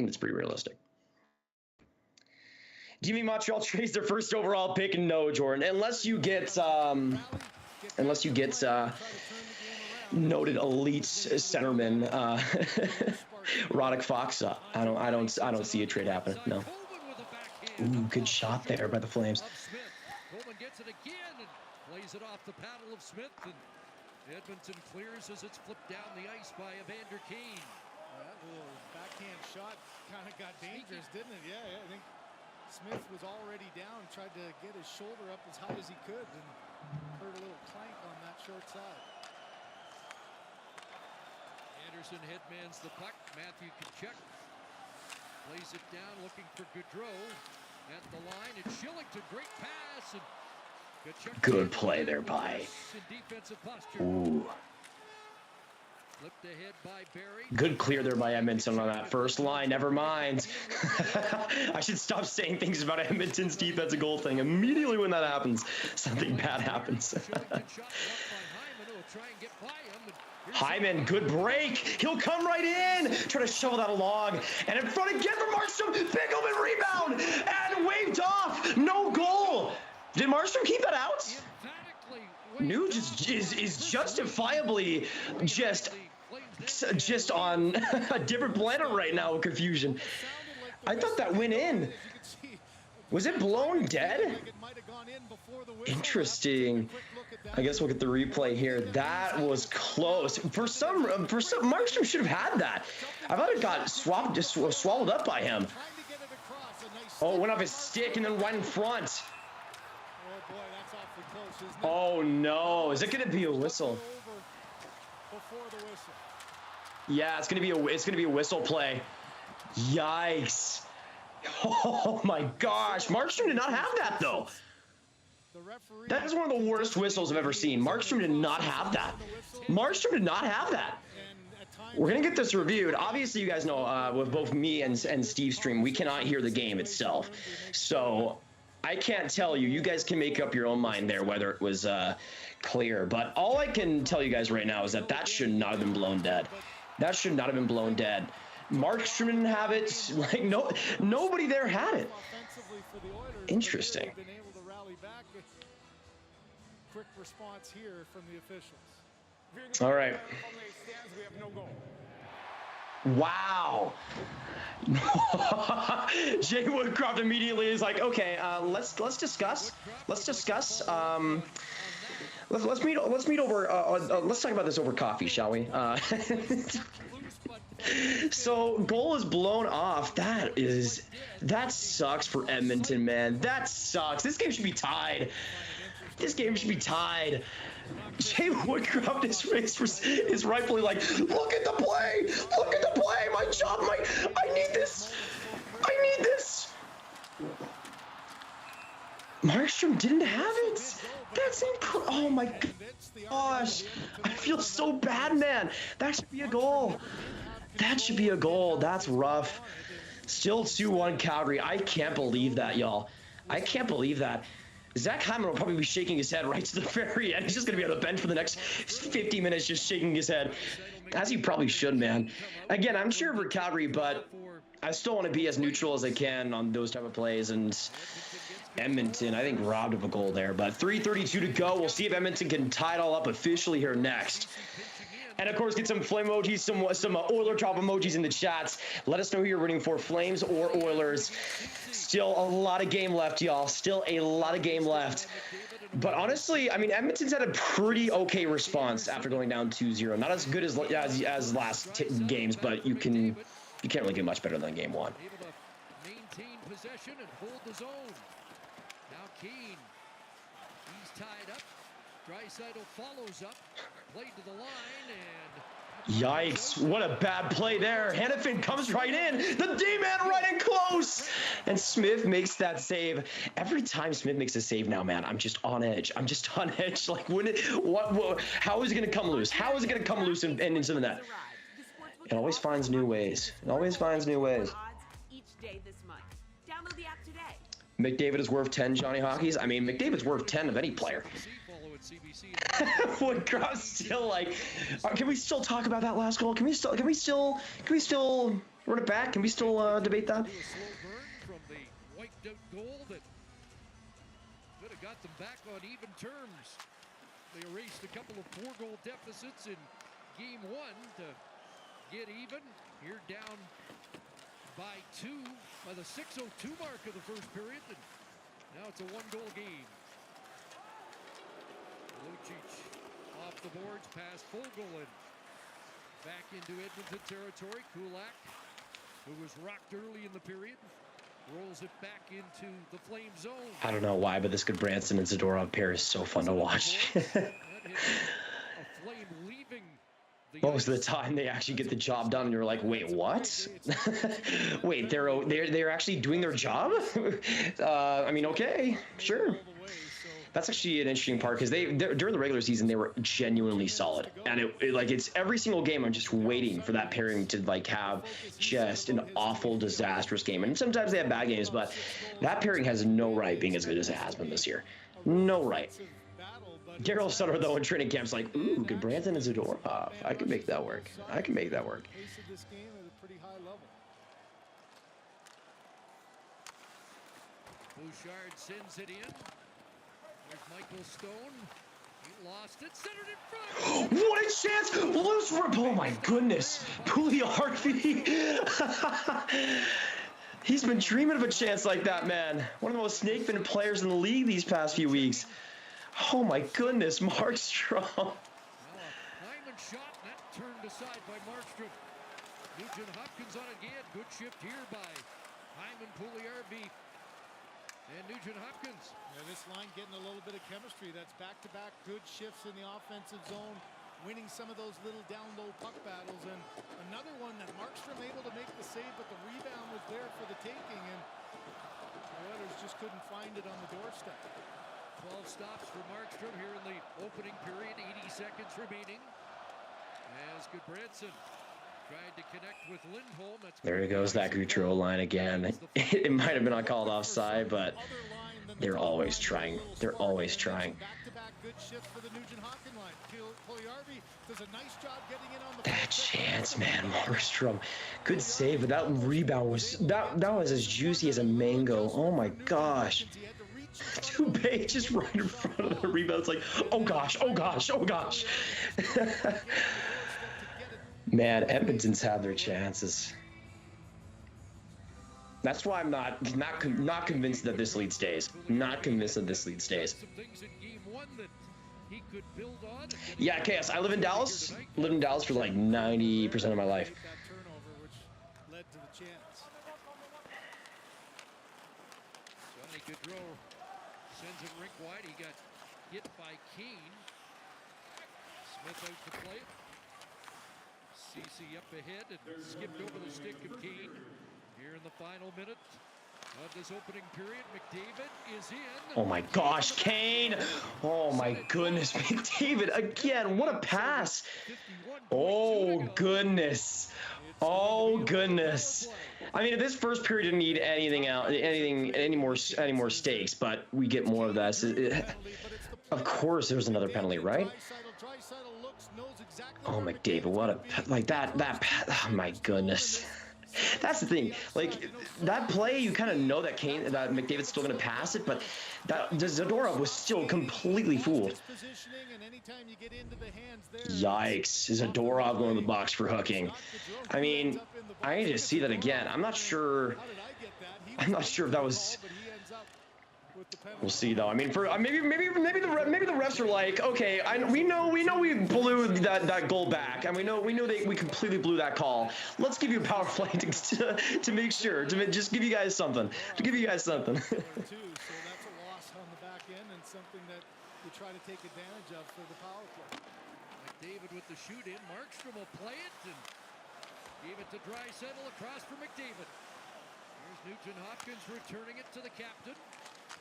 you mean Montreal trades their first overall pick? No, Jordan. Unless you get noted elite centerman Roddick Fox. I don't see a trade happening. No. Ooh, good shot there by the Flames. Coleman gets it again and plays it off the paddle of Smith, and Edmonton clears as it's flipped down the ice by Evander Kane. That little backhand shot kind of got dangerous, didn't it? Yeah, I think Smith was already down, tried to get his shoulder up as high as he could, and heard a little clank on that short side. Anderson headmans the puck. Matthew Tkachuk plays it down, looking for Gaudreau at the line. And Shillington, great pass, and Tkachuk. Good play there by. Ooh. Flipped ahead by Barry. Good clear there by Edmonton on that first line. Never mind. I should stop saying things about Edmonton's defensive goal thing. Immediately when that happens, something bad happens. Hyman, good break. He'll come right in. Try to shovel that along. And in front again for Markstrom. Bigelman rebound. And waved off. No goal. Did Markstrom keep that out? Nuge is justifiably just on a different planet right now with confusion. I thought that went in. Was it blown dead? Interesting. I guess we'll get the replay here. That was close. For some, Markstrom should have had that. I thought it got swallowed up by him. Oh, it went off his stick and then right in front. Oh no! Is it going to be a whistle? Yeah, it's going to be a whistle play. Yikes! Oh my gosh! Markstrom did not have that though. That is one of the worst whistles I've ever seen. Markstrom did not have that. We're going to get this reviewed. Obviously, you guys know with both me and Steve stream, we cannot hear the game itself. So I can't tell you. You guys can make up your own mind there whether it was clear. But all I can tell you guys right now is that should not have been blown dead. That should not have been blown dead. Markstrom didn't have it. Like nobody there had it. Interesting. Quick response here from the officials. All right. Wow. Jay Woodcroft immediately is like, okay, let's discuss. Let's discuss. Let's meet over. Let's talk about this over coffee, shall we? So goal is blown off. That sucks for Edmonton, man. That sucks. This game should be tied. This game should be tied. Jay Woodcroft is rightfully like, look at the play. Look at the play. My job. I need this. I need this. Markstrom didn't have it. That's incredible. Oh my gosh. I feel so bad, man. That should be a goal. That should be a goal. That's rough. Still 2-1 Calgary. I can't believe that, y'all. I can't believe that. Zach Hyman will probably be shaking his head right to the very end. He's just going to be on the bench for the next 50 minutes just shaking his head. As he probably should, man. Again, I'm cheering for Calgary, but I still want to be as neutral as I can on those type of plays. And Edmonton, I think, robbed of a goal there. But 3:32 to go. We'll see if Edmonton can tie it all up officially here next. And, of course, get some flame emojis, some Oiler top emojis in the chats. Let us know who you're rooting for, Flames or Oilers. Still a lot of game left, y'all. Still a lot of game left. But honestly, I mean, Edmonton's had a pretty okay response after going down 2-0. Not as good as last games, but you can't really get much better than game one. Able to maintain possession and hold the zone. Now Keane. He's tied up. Draisaitl follows up. Played to the line and yikes, what a bad play there. Hannafin comes right in. The D-man right in close. And Smith makes that save. Every time Smith makes a save now, man, I'm just on edge. I'm just on edge. Like, how is it going to come loose? How is it going to come loose and into the net? It always finds new ways. It always finds new ways. McDavid is worth 10 Johnny Hockeys. I mean, McDavid's worth 10 of any player. Woodcroft's still like, can we still talk about that last goal? Can we still run it back? Can we still debate that? From the wiped out goal that could have got them back on even terms. They erased a couple of 4-goal deficits in game one to get even. Here down by 2 by the 6:02 mark of the first period. And now it's a 1-goal game. Lucic off the boards, past Fogelin. Back into Edmonton territory. Kulak, who was rocked early in the period, rolls it back into the flame zone. I don't know why, but this Goodbranson and Zadorov pair is so fun to watch. Most of the time, they actually get the job done, and you're like, "Wait, what? Wait, they're actually doing their job?" I mean, okay, sure. That's actually an interesting part because during the regular season they were genuinely solid, and it's every single game I'm just waiting for that pairing to have just an awful, disastrous game. And sometimes they have bad games, but that pairing has no right being as good as it has been this year. No right. Daryl Sutter, though, in training camp's like, ooh, Goodbranson and Zadorov. I can make that work. I can make that work. Bouchard sends it in. There's Michael Stone. He lost it. Centered in front. What a chance! Loose rip. Oh my goodness. Puliarvi. He's been dreaming of a chance like that, man. One of the most snake-bitten players in the league these past few weeks. Oh my goodness, Markstrom. Hyman shot, and that turned aside by Markstrom. Nugent Hopkins on again. Good shift here by Hyman, Puliarvi, and Nugent Hopkins. Yeah, this line getting a little bit of chemistry. That's back-to-back good shifts in the offensive zone, winning some of those little down-low puck battles. And another one that Markstrom able to make the save, but the rebound was there for the taking, and the Oilers just couldn't find it on the doorstep. 12 stops for Markstrom here in the opening period. 80 seconds remaining. As Goodbranson tried to connect with Lindholm. There goes that Gautreau line again. It might have been on called offside, but they're always trying. They're always trying. That chance, man, Markstrom. Good save, but that rebound was that was as juicy as a mango. Oh my gosh. Dubé just right in front of the rebound. It's like, oh gosh, oh gosh, oh gosh. Man, Edmonton's had their chances. That's why I'm not convinced that this lead stays. Not convinced that this lead stays. Yeah, Chaos. I live in Dallas. Lived in Dallas for like 90% of my life. Johnny Gaudreau sends it rink wide. He got hit by Kane. Smith out to play it. CC up ahead and skipped over the stick of Kane. Here in the final minute of this opening period, McDavid is in. Oh my gosh, Kane! Oh my goodness, McDavid again! What a pass! Oh goodness! Oh goodness! I mean, this first period didn't need any more stakes, but we get more of this. Of course, there's another penalty, right? Oh, McDavid, what a oh my goodness. That's the thing. Like, that play, you kind of know that McDavid's still going to pass it, but that Zadorov was still completely fooled. Yikes. Zadorov going to the box for hooking. I mean, I need to see that again. I'm not sure if that was... We'll see though. I mean, for maybe the refs are like, okay, we know we blew that goal back, and we know we completely blew that call. Let's give you a power play to make sure to just give you guys something. So that's a loss on the back end and something that you try to take advantage of for the power play. McDavid with the shoot in. Markstrom will play it and gave it to Draisaitl across for McDavid. Here's Nugent Hopkins returning it to the captain.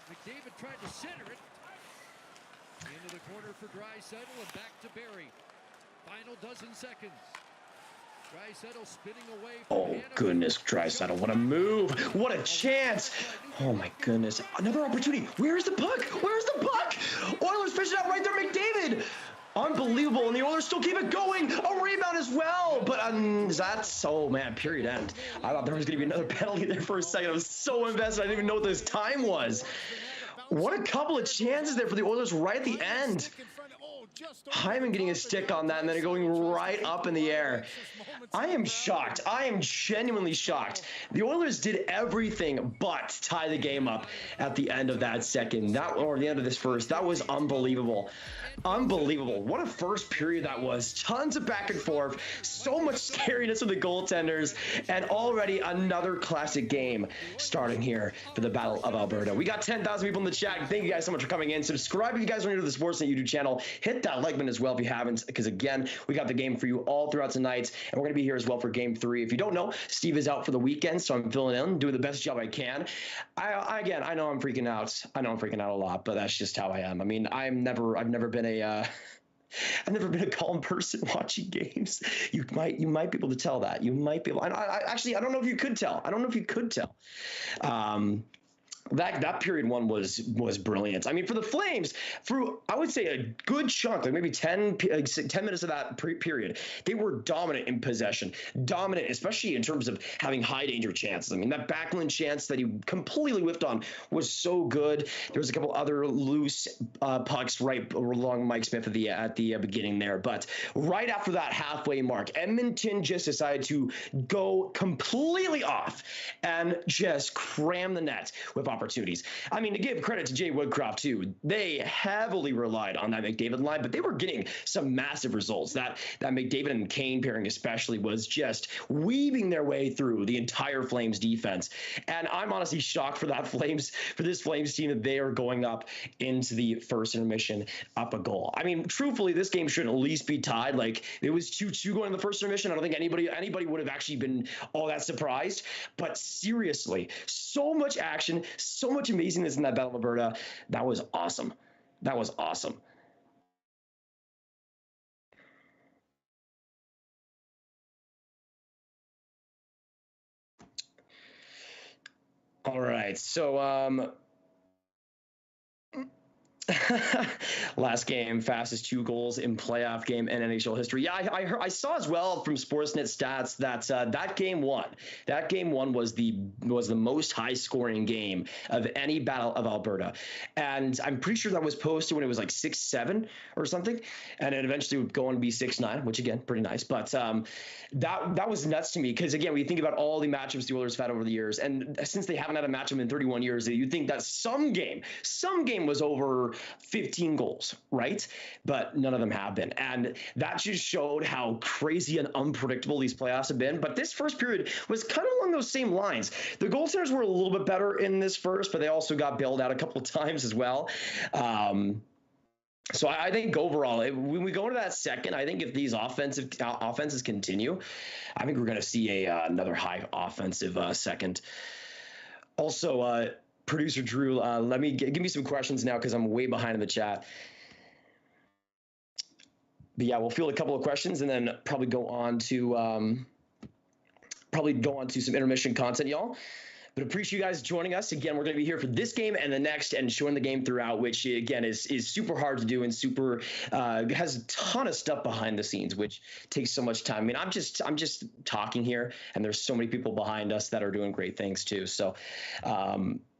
McDavid tried to center it. Into the corner for Draisaitl and back to Barrie. Final dozen seconds. Draisaitl spinning away. Oh goodness, Draisaitl, what a move. What a chance. Oh my goodness. Another opportunity. Where's the puck? Where's the puck? Oilers fish it out right there, McDavid. Unbelievable, and the Oilers still keep it going. A rebound as well, but that's, oh man, period end. I thought there was going to be another penalty there for a second. I was so invested, I didn't even know what this time was. What a couple of chances there for the Oilers right at the end. Hyman getting a stick on that and then going right up in the air. I am shocked. I am genuinely shocked. The Oilers did everything but tie the game up at the end of that second, or the end of this first. That was unbelievable. Unbelievable. What a first period that was. Tons of back and forth. So much scariness with the goaltenders. And already another classic game starting here for the Battle of Alberta. We got 10,000 people in the chat. Thank you guys so much for coming in. Subscribe if you guys are new to the Sportsnet YouTube channel. Hit that like button as well if you haven't, because again, we got the game for you all throughout tonight. And we're going to be here as well for Game 3. If you don't know, Steve is out for the weekend, so I'm filling in, doing the best job I can. I know I'm freaking out. I know I'm freaking out a lot, but that's just how I am. I mean, I've never been a calm person watching games. You might be able to tell that. You might be able. Actually, I don't know if you could tell. I don't know if you could tell. That period one was brilliant. I mean, for the Flames, through I would say a good chunk, like maybe 10 minutes of that period, they were dominant in possession, dominant, especially in terms of having high danger chances. I mean, that Backlund chance that he completely whiffed on was so good. There was a couple other loose pucks right along Mike Smith at the beginning there, but right after that halfway mark, Edmonton just decided to go completely off and just cram the net with opportunities. I mean, to give credit to Jay Woodcroft too, they heavily relied on that McDavid line, but they were getting some massive results. That McDavid and Kane pairing especially was just weaving their way through the entire Flames defense. And I'm honestly shocked for this Flames team that they are going up into the first intermission up a goal. I mean, truthfully, this game should at least be tied. Like, it was 2-2 going in the first intermission. I don't think anybody would have actually been all that surprised. But seriously, so much action, so much amazingness in that Battle of Alberta. That was awesome. That was awesome. All right. So, Last game, fastest 2 goals in playoff game in NHL history. Yeah, I saw as well from Sportsnet stats that that game one was the most high scoring game of any Battle of Alberta, and I'm pretty sure that was posted when it was like 6-7 or something, and it eventually would go on to be 6-9, which again pretty nice. But that was nuts to me because again, we think about all the matchups the Oilers have had over the years, and since they haven't had a matchup in 31 years, you'd think that some game was over 15 goals, right? But none of them have been. And that just showed how crazy and unpredictable these playoffs have been. But this first period was kind of along those same lines. The goaltenders were a little bit better in this first, but they also got bailed out a couple of times as well. So I think overall, when we go into that second, I think if these offenses continue, I think we're going to see another high offensive second. Also, producer Drew, let me give me some questions now because I'm way behind in the chat. But yeah, we'll field a couple of questions and then probably go on to some intermission content, y'all. But appreciate you guys joining us. Again, we're going to be here for this game and the next and showing the game throughout, which again is super hard to do and super has a ton of stuff behind the scenes, which takes so much time. I mean, I'm just talking here, and there's so many people behind us that are doing great things too. So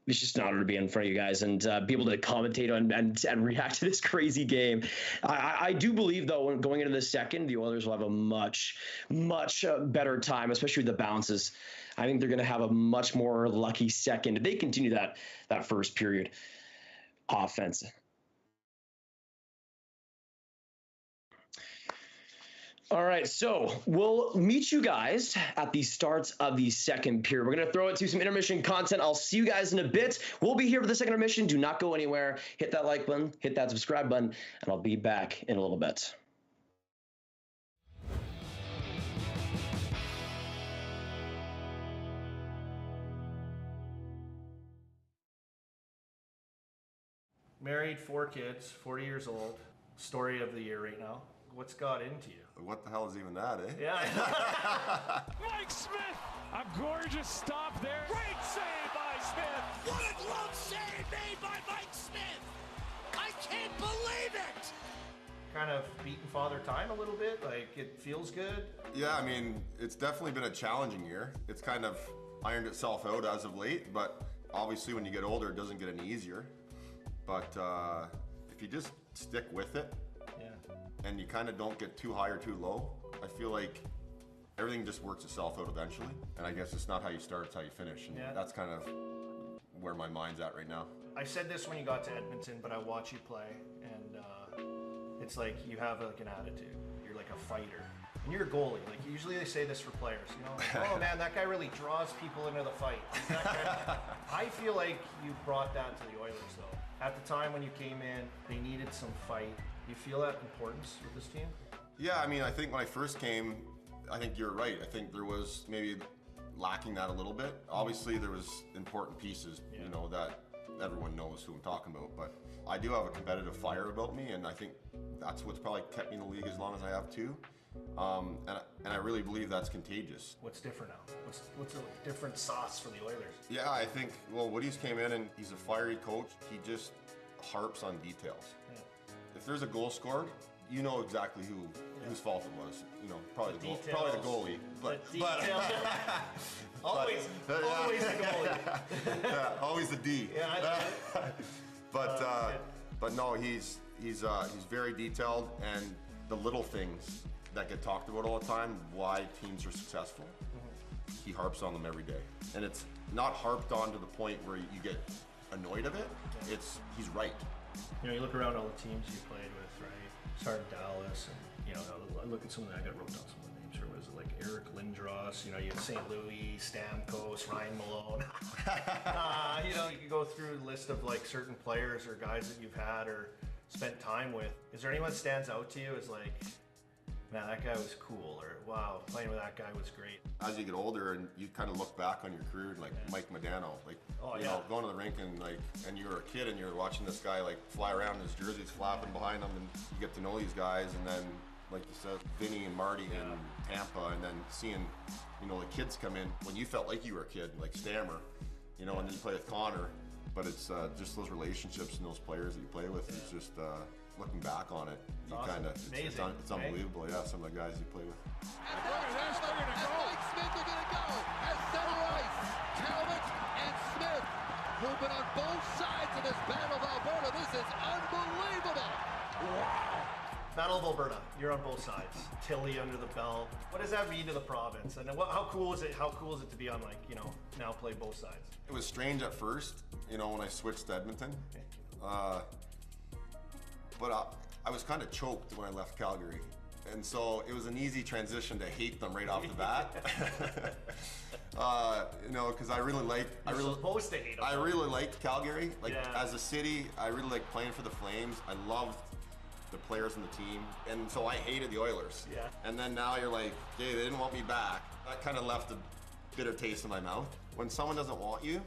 it's just an honor to be in front of you guys and be able to commentate on and react to this crazy game. I do believe, though, when going into the second, the Oilers will have a much better time, especially with the bounces. I think they're going to have a much more lucky second if they continue that first period offense. All right, so we'll meet you guys at the start of the second period. We're going to throw it to some intermission content. I'll see you guys in a bit. We'll be here for the second intermission. Do not go anywhere. Hit that like button, hit that subscribe button, and I'll be back in a little bit. Married, 4 kids, 40 years old. Story of the year right now. What's got into you? What the hell is even that, eh? Yeah. Mike Smith! A gorgeous stop there. Great save by Smith! What a glove save made by Mike Smith! I can't believe it! Kind of beating father time a little bit, like it feels good. Yeah, I mean, it's definitely been a challenging year. It's kind of ironed itself out as of late, but obviously when you get older, it doesn't get any easier. But if you just stick with it, and you kind of don't get too high or too low, I feel like everything just works itself out eventually. And I guess it's not how you start, it's how you finish. And that's kind of where my mind's at right now. I said this when you got to Edmonton, but I watch you play, and it's like you have like an attitude. You're like a fighter. And you're a goalie. Like usually they say this for players, you know, like, oh man, that guy really draws people into the fight. I feel like you brought that to the Oilers though. At the time when you came in, they needed some fight. Do you feel that importance with this team? Yeah, I mean, I think when I first came, I think you're right. I think there was maybe lacking that a little bit. Obviously, there was important pieces, you know, that everyone knows who I'm talking about. But I do have a competitive fire about me, and I think that's what's probably kept me in the league as long as I have too. And I really believe that's contagious. What's different now? What's a different sauce for the Oilers? Yeah, I think, well, Woody's came in and he's a fiery coach. He just harps on details. Yeah. If there's a goal scored, you know exactly whose fault it was. You know, probably the goalie. But always the goalie. Yeah, always the D. Yeah, but no, he's very detailed, and the little things that get talked about all the time, why teams are successful, he harps on them every day. And it's not harped on to the point where you get annoyed of it. He's right. You know, you look around all the teams you played with, right? Started Dallas, and you know, I look at some of the, I got wrote down some of the names. Or was it like Eric Lindros? You know, you had St. Louis, Stamkos, Ryan Malone. You know, you could go through a list of like certain players or guys that you've had or spent time with. Is there anyone that stands out to you as like, man, that guy was cool, or wow, playing with that guy was great? As you get older and you kind of look back on your career, like Mike Modano, like you know, going to the rink and you were a kid and you're watching this guy like fly around, his jersey's flapping behind him, and you get to know these guys, and then like you said, Vinny and Marty in Tampa, and then seeing, you know, the kids come in when you felt like you were a kid, like Stammer, you know, and then you play with Connor, But it's just those relationships and those players that you play with. It's just looking back on it, you awesome. it's unbelievable. Yeah, some of the guys you play with. And Mike Smith are going to go at center ice. Talbot and Smith moving on both sides of this Battle of Alberta. This is unbelievable. Wow. Battle of Alberta, you're on both sides. Tilly under the belt. What does that mean to the province? And how cool is it? How cool is it to be on, like, you know, now play both sides? It was strange at first, you know, when I switched to Edmonton. But I was kind of choked when I left Calgary. And so it was an easy transition to hate them right off the bat. You know, because I really liked Calgary. Like, as a city, I really liked playing for the Flames. I loved the players on the team. And so I hated the Oilers. Yeah. And then now you're like, hey, they didn't want me back. That kind of left a bitter taste in my mouth. When someone doesn't want you,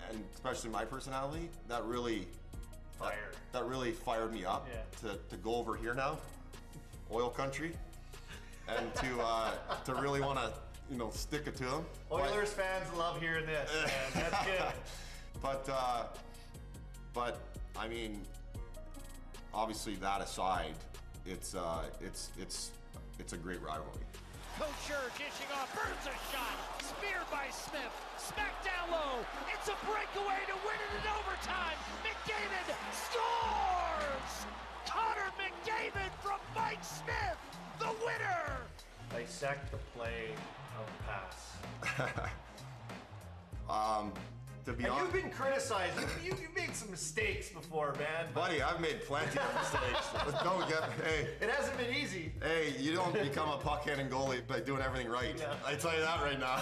and especially my personality, that really fired me up to go over here now, oil country, and to really want to, you know, stick it to them. Oilers fans love hearing this, man. That's good. But I mean, obviously that aside, it's a great rivalry. Couture dishing off, burns a shot, speared by Smith, smacked down low, it's a breakaway to win it in overtime, McDavid scores! Connor McDavid from Mike Smith, the winner! Dissect the play of the pass. To be honest, you've been criticized. You've made some mistakes before, man. Buddy, I've made plenty of mistakes. Hey. It hasn't been easy. Hey, you don't become a puck-handing goalie by doing everything right. Yeah. I tell you that right now.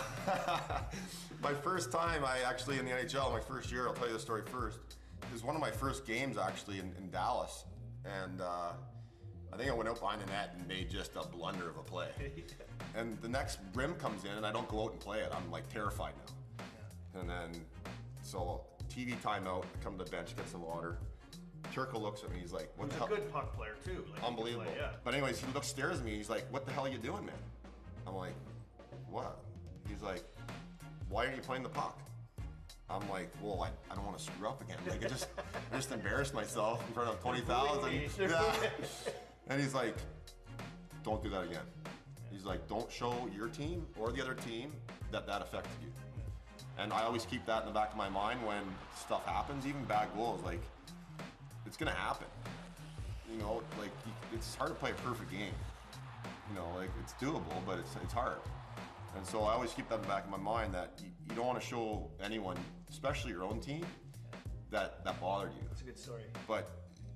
My first time, in the NHL, my first year, I'll tell you the story first. It was one of my first games, actually, in Dallas. And I think I went out behind the net and made just a blunder of a play. And the next rim comes in, and I don't go out and play it. I'm, like, terrified now. Yeah. And then, so TV timeout, I come to the bench, get some water. Turco looks at me, he's like, what the hell? He's a good puck player too. Like, unbelievable. Play, yeah. But anyways, he stares at me, he's like, what the hell are you doing, man? I'm like, what? He's like, why aren't you playing the puck? I'm like, well, I don't want to screw up again. Like, I just embarrassed myself in front of 20,000. Yeah. And he's like, don't do that again. He's like, don't show your team or the other team that affected you. And I always keep that in the back of my mind when stuff happens, even bad goals. Like, it's gonna happen. You know, like, it's hard to play a perfect game. You know, like, it's doable, but it's hard. And so I always keep that in the back of my mind that you don't want to show anyone, especially your own team, that bothered you. That's a good story. But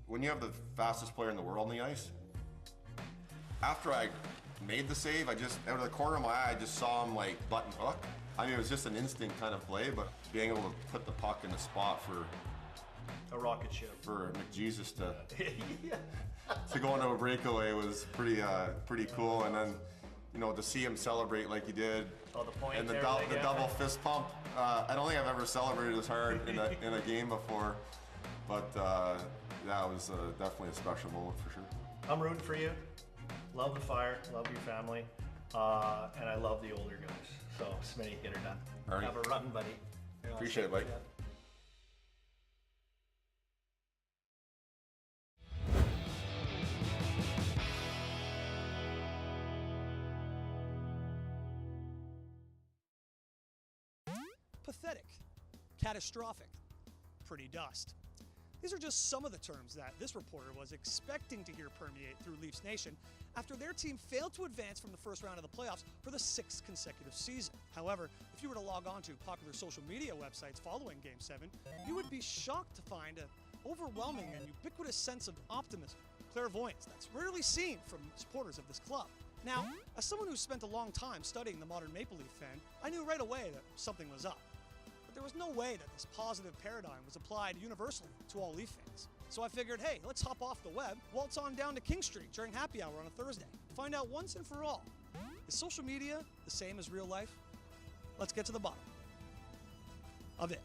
when you have the fastest player in the world on the ice, after I made the save, I just, out of the corner of my eye, I just saw him, like, button hook. I mean, it was just an instinct kind of play, but being able to put the puck in the spot for a rocket ship, for McJesus to go into a breakaway was pretty cool. And then, you know, to see him celebrate like he did, the point and the double fist pump. I don't think I've ever celebrated as hard in a game before, but yeah, it was definitely a special moment for sure. I'm rooting for you. Love the Fire, love your family, and I love the older guys. So, Smitty, get her done. All right. Have a run, buddy. Appreciate it, Mike. Pathetic, catastrophic, pretty dust. These are just some of the terms that this reporter was expecting to hear permeate through Leafs Nation after their team failed to advance from the first round of the playoffs for the 6th consecutive season. However, if you were to log on to popular social media websites following Game 7, you would be shocked to find an overwhelming and ubiquitous sense of optimism, clairvoyance that's rarely seen from supporters of this club. Now, as someone who spent a long time studying the modern Maple Leaf fan, I knew right away that something was up. But there was no way that this positive paradigm was applied universally to all Leaf fans. So I figured, hey, let's hop off the web, waltz on down to King Street during happy hour on a Thursday, find out once and for all, is social media the same as real life? Let's get to the bottom of it.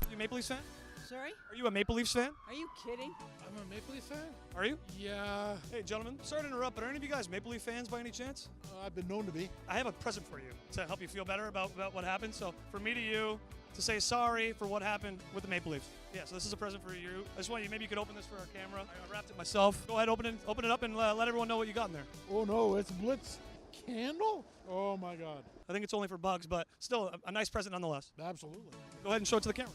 You a Maple Leafs fan? Sorry? Are you a Maple Leafs fan? Are you kidding? I'm a Maple Leafs fan? Are you? Yeah. Hey, gentlemen, sorry to interrupt, but are any of you guys Maple Leaf fans by any chance? I've been known to be. I have a present for you to help you feel better about what happened. So, from me to you, to say sorry for what happened with the Maple Leafs. Yeah, so this is a present for you. I just want you, maybe you could open this for our camera. I wrapped it myself. Go ahead, open it up and let everyone know what you got in there. Oh no, it's a Blitz candle? Oh my God. I think it's only for bugs, but still a nice present nonetheless. Absolutely. Go ahead and show it to the camera.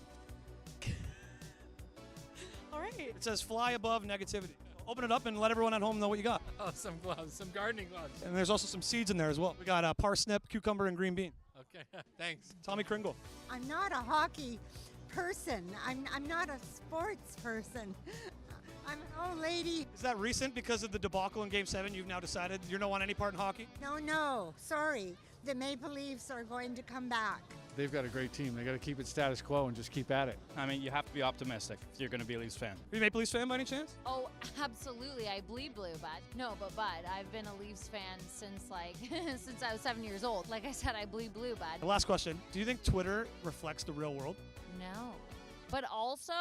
All right. It says fly above negativity. Open it up and let everyone at home know what you got. Oh, some gloves, some gardening gloves. And there's also some seeds in there as well. We got parsnip, cucumber, and green bean. Okay, thanks. Tommy Kringle. I'm not a hockey person. I'm not a sports person. I'm an old lady. Is that recent because of the debacle in Game 7? You've now decided you don't want any part in hockey? No, sorry. The Maple Leafs are going to come back. They've got a great team. They got to keep it status quo and just keep at it. I mean, you have to be optimistic if you're going to be a Leafs fan. Are you a Maple Leafs fan by any chance? Oh, absolutely. I bleed blue, bud. No, but bud, I've been a Leafs fan since since I was 7 years old. Like I said, I bleed blue, bud. The last question. Do you think Twitter reflects the real world? No. But also...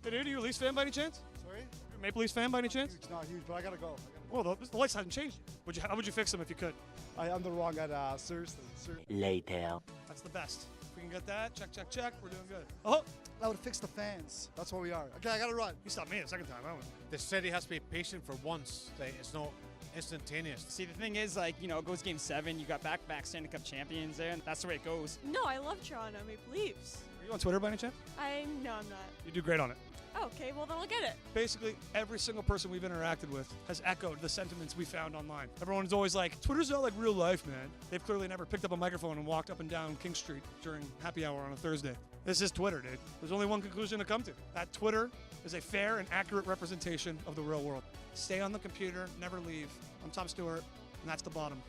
Hey, dude, are you a Leafs fan by any chance? Sorry? You're a Maple Leafs fan by any chance? It's not huge, but I got to go. Well, the lights haven't changed. How would you fix them if you could? I'm the wrong guy, seriously. Later. That's the best. If we can get that, check. We're doing good. Oh, I would fix the fans. That's what we are. Okay, I got to run. you stopped me the second time, haven't we? The city has to be patient for once. It's not instantaneous. See, the thing is, it goes Game 7. You got back-to-back Stanley Cup champions there, and that's the way it goes. No, I love Toronto Maple Leafs. Are you on Twitter by any chance? No, I'm not. You do great on it. Oh, okay, well then I'll get it. Basically, every single person we've interacted with has echoed the sentiments we found online. Everyone's always like, Twitter's not like real life, man. They've clearly never picked up a microphone and walked up and down King Street during happy hour on a Thursday. This is Twitter, dude. There's only one conclusion to come to. That Twitter is a fair and accurate representation of the real world. Stay on the computer, never leave. I'm Tom Stewart, and that's the bottom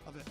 of it.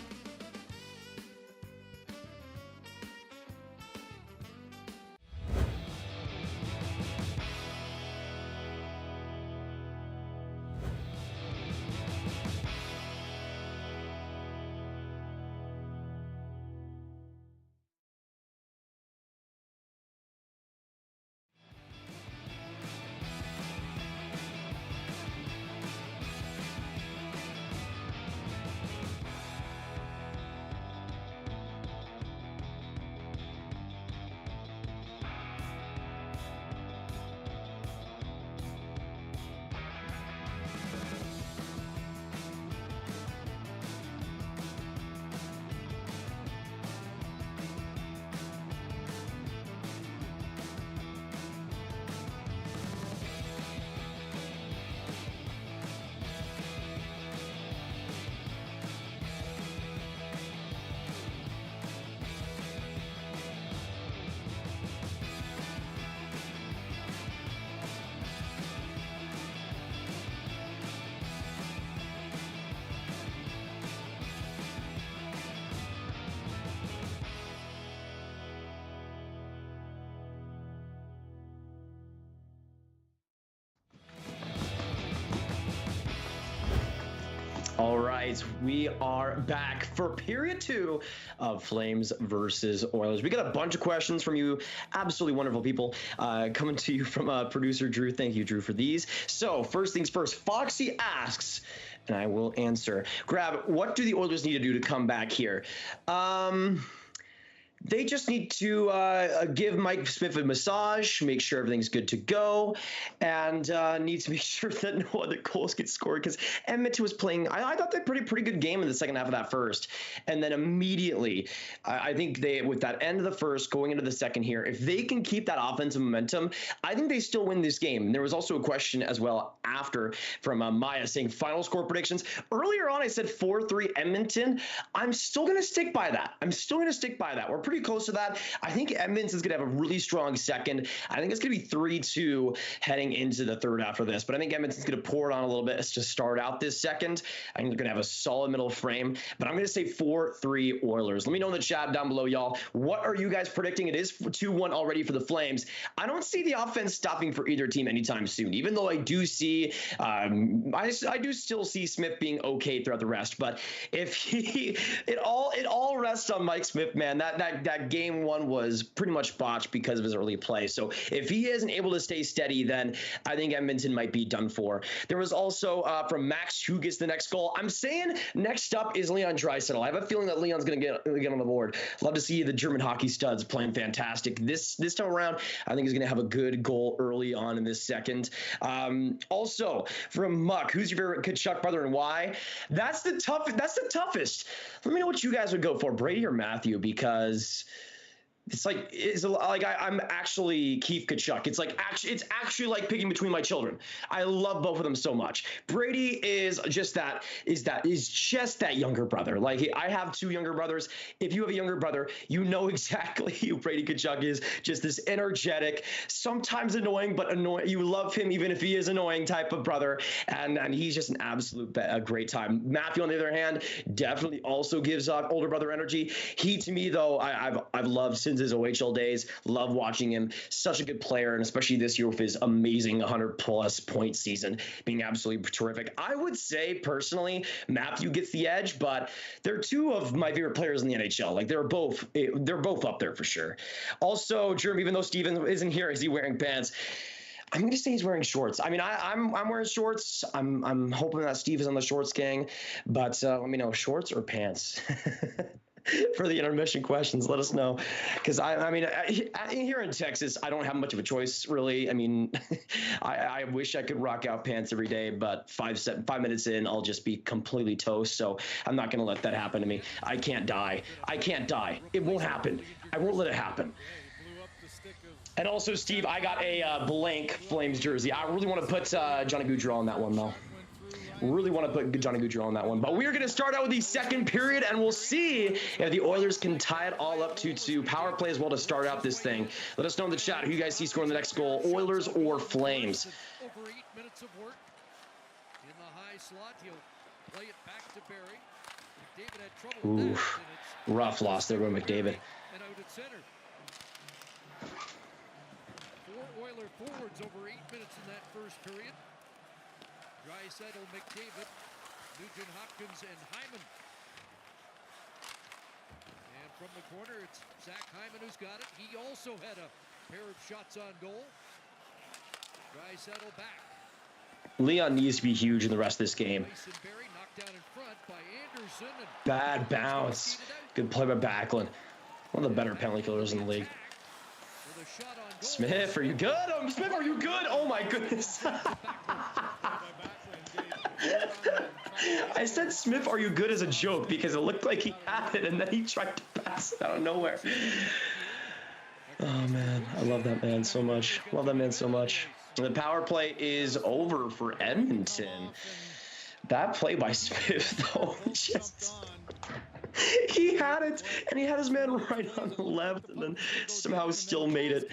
All right, we are back for period 2 of Flames versus Oilers. We got a bunch of questions from you, absolutely wonderful people, coming to you from producer Drew. Thank you, Drew, for these. So first things first, Foxy asks, and I will answer. Grav, what do the Oilers need to do to come back here? They just need to give Mike Smith a massage, make sure everything's good to go, and need to make sure that no other goals get scored, because Edmonton was playing, I thought they played a pretty good game in the second half of that first. And then immediately, I think they, with that end of the first, going into the second here, if they can keep that offensive momentum, I think they still win this game. And there was also a question as well after from Maya saying final score predictions. Earlier on, I said 4-3 Edmonton. I'm still going to stick by that. We're pretty close to that. I think Edmonton's going to have a really strong second. I think it's going to be 3-2 heading into the third after this, but I think Edmonton's going to pour it on a little bit to start out this second. I think they're going to have a solid middle frame, but I'm going to say 4-3 Oilers. Let me know in the chat down below, y'all. What are you guys predicting? It is 2-1 already for the Flames. I don't see the offense stopping for either team anytime soon, even though I do see, I do still see Smith being okay throughout the rest, but if it all rests on Mike Smith, man, that that game one was pretty much botched because of his early play. So if he isn't able to stay steady, then I think Edmonton might be done for. There was also from Max who gets the next goal. I'm saying next up is Leon Draisaitl. I have a feeling that Leon's going to get on the board. Love to see the German hockey studs playing fantastic. This time around, I think he's going to have a good goal early on in this second. Also from Muck, who's your favorite Tkachuk brother and why? That's the toughest. Let me know what you guys would go for, Brady or Matthew, because I'm actually Keith Tkachuk. It's actually like picking between my children. I love both of them so much. Brady is just that younger brother. Like, I have two younger brothers. If you have a younger brother, you know exactly who Brady Tkachuk is. Just this energetic, sometimes annoying, but annoying. You love him even if he is annoying type of brother. And he's just an absolute a great time. Matthew, on the other hand, definitely also gives off older brother energy. He, to me, though, I've loved since his OHL days. Love watching him. Such a good player, and especially this year with his amazing 100-plus point season, being absolutely terrific. I would say personally, Matthew gets the edge, but they're two of my favorite players in the NHL. Like, they're both up there for sure. Also, Jeremy, even though Steven isn't here, is he wearing pants? I'm going to say he's wearing shorts. I mean, I'm wearing shorts. I'm hoping that Steve is on the shorts gang, but let me know, shorts or pants? For the intermission questions, let us know. Because I mean, here in Texas, I don't have much of a choice, really. I mean, I wish I could rock out pants every day, but 5 minutes in, I'll just be completely toast. So I'm not going to let that happen to me. I can't die. It won't happen. I won't let it happen. And also, Steve, I got a blank Flames jersey. I really want to put Johnny Gaudreau on that one, though. Really want to put Johnny Gaudreau on that one. But we're going to start out with the second period, and we'll see if the Oilers can tie it all up to power play as well to start out this thing. Let us know in the chat who you guys see scoring the next goal, Oilers or Flames. Over 8 minutes of work. In the high slot, he'll play it back to Barry. McDavid had trouble with that, and it's Rough loss there by McDavid. And out at center. 4 Oiler forwards over 8 minutes in that first period. Draisaitl, McDavid, Nugent Hopkins, and Hyman. And from the corner, it's Zach Hyman who's got it. He also had a pair of shots on goal. Draisaitl back. Leon needs to be huge in the rest of this game. Barry knocked down in front by Anderson. And bad bounce. Good play by Backlund. One of the better penalty killers in the league. Smith, are you good? Oh, Smith, are you good? Oh my goodness. I said, Smith, are you good as a joke because it looked like he had it and then he tried to pass it out of nowhere. Oh man, I love that man so much. Love that man so much. The power play is over for Edmonton. That play by Smith, though, just... He had it, and he had his man right on the left, and then somehow still made it.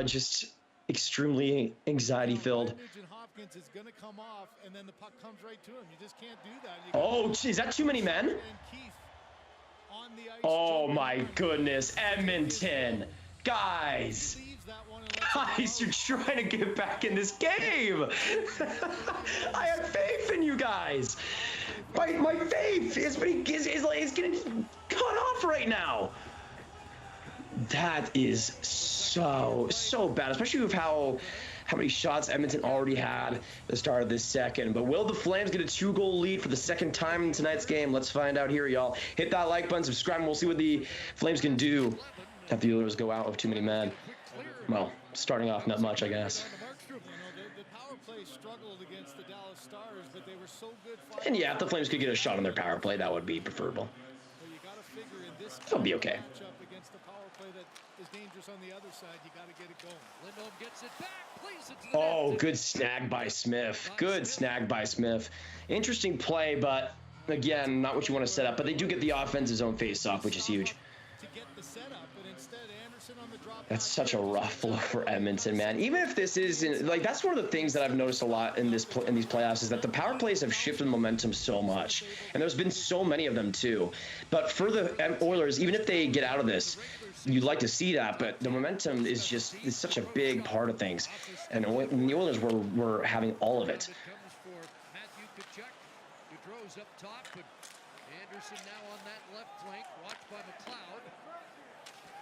Just extremely anxiety-filled. Hopkins is going to come off, and then the puck comes right to him. You just can't do that. Oh, is that too many men? Oh my goodness, Edmonton. Guys, you're trying to get back in this game. I have faith in you guys. My faith is getting cut off right now. That is so bad, especially with how many shots Edmonton already had at the start of this second. But will the Flames get a 2-goal lead for the second time in tonight's game? Let's find out here, y'all. Hit that like button, subscribe, and we'll see what the Flames can do if the Oilers go out with too many men. Well, starting off not much, I guess. And yeah, if the Flames could get a shot on their power play, that would be preferable. It'll be okay. Oh, good snag by Smith. Good snag by Smith. Interesting play, but again, not what you want to set up. But they do get the offensive zone face-off, which is huge. That's such a rough blow for Edmonton, man. Even if this is like, that's one of the things that I've noticed a lot in these playoffs is that the power plays have shifted momentum so much, and there's been so many of them too. But for the Oilers, even if they get out of this, you'd like to see that, but the momentum is such a big part of things, and the Oilers were having all of it. Anderson now on that left flank, watched by McLeod.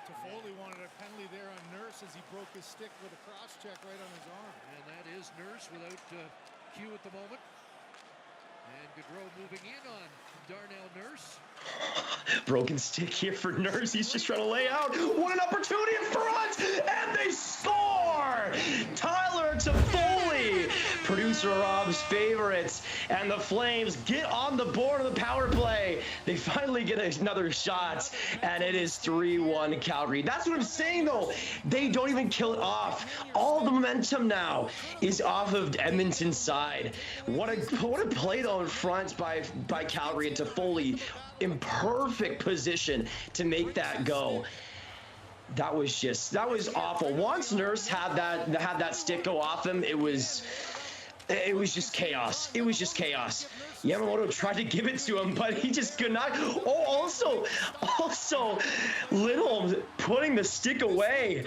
Toffoli wanted a penalty there on Nurse as he broke his stick with a cross check right on his arm. And that is Nurse without Q at the moment. And Gaudreau moving in on Darnell Nurse. Broken stick here for Nurse. He's just trying to lay out. What an opportunity in front! And they score! Tyler Toffoli, producer Rob's favorites. And the Flames get on the board of the power play. They finally get another shot. And it is 3-1 Calgary. That's what I'm saying, though. They don't even kill it off. All the momentum now is off of Edmonton's side. What a play, though, in front by Calgary and Toffoli. In perfect position to make that go. That was awful. Once Nurse had that stick go off him, it was just chaos. It was just chaos. Yamamoto tried to give it to him, but he just could not. Oh, also Lindholm putting the stick away.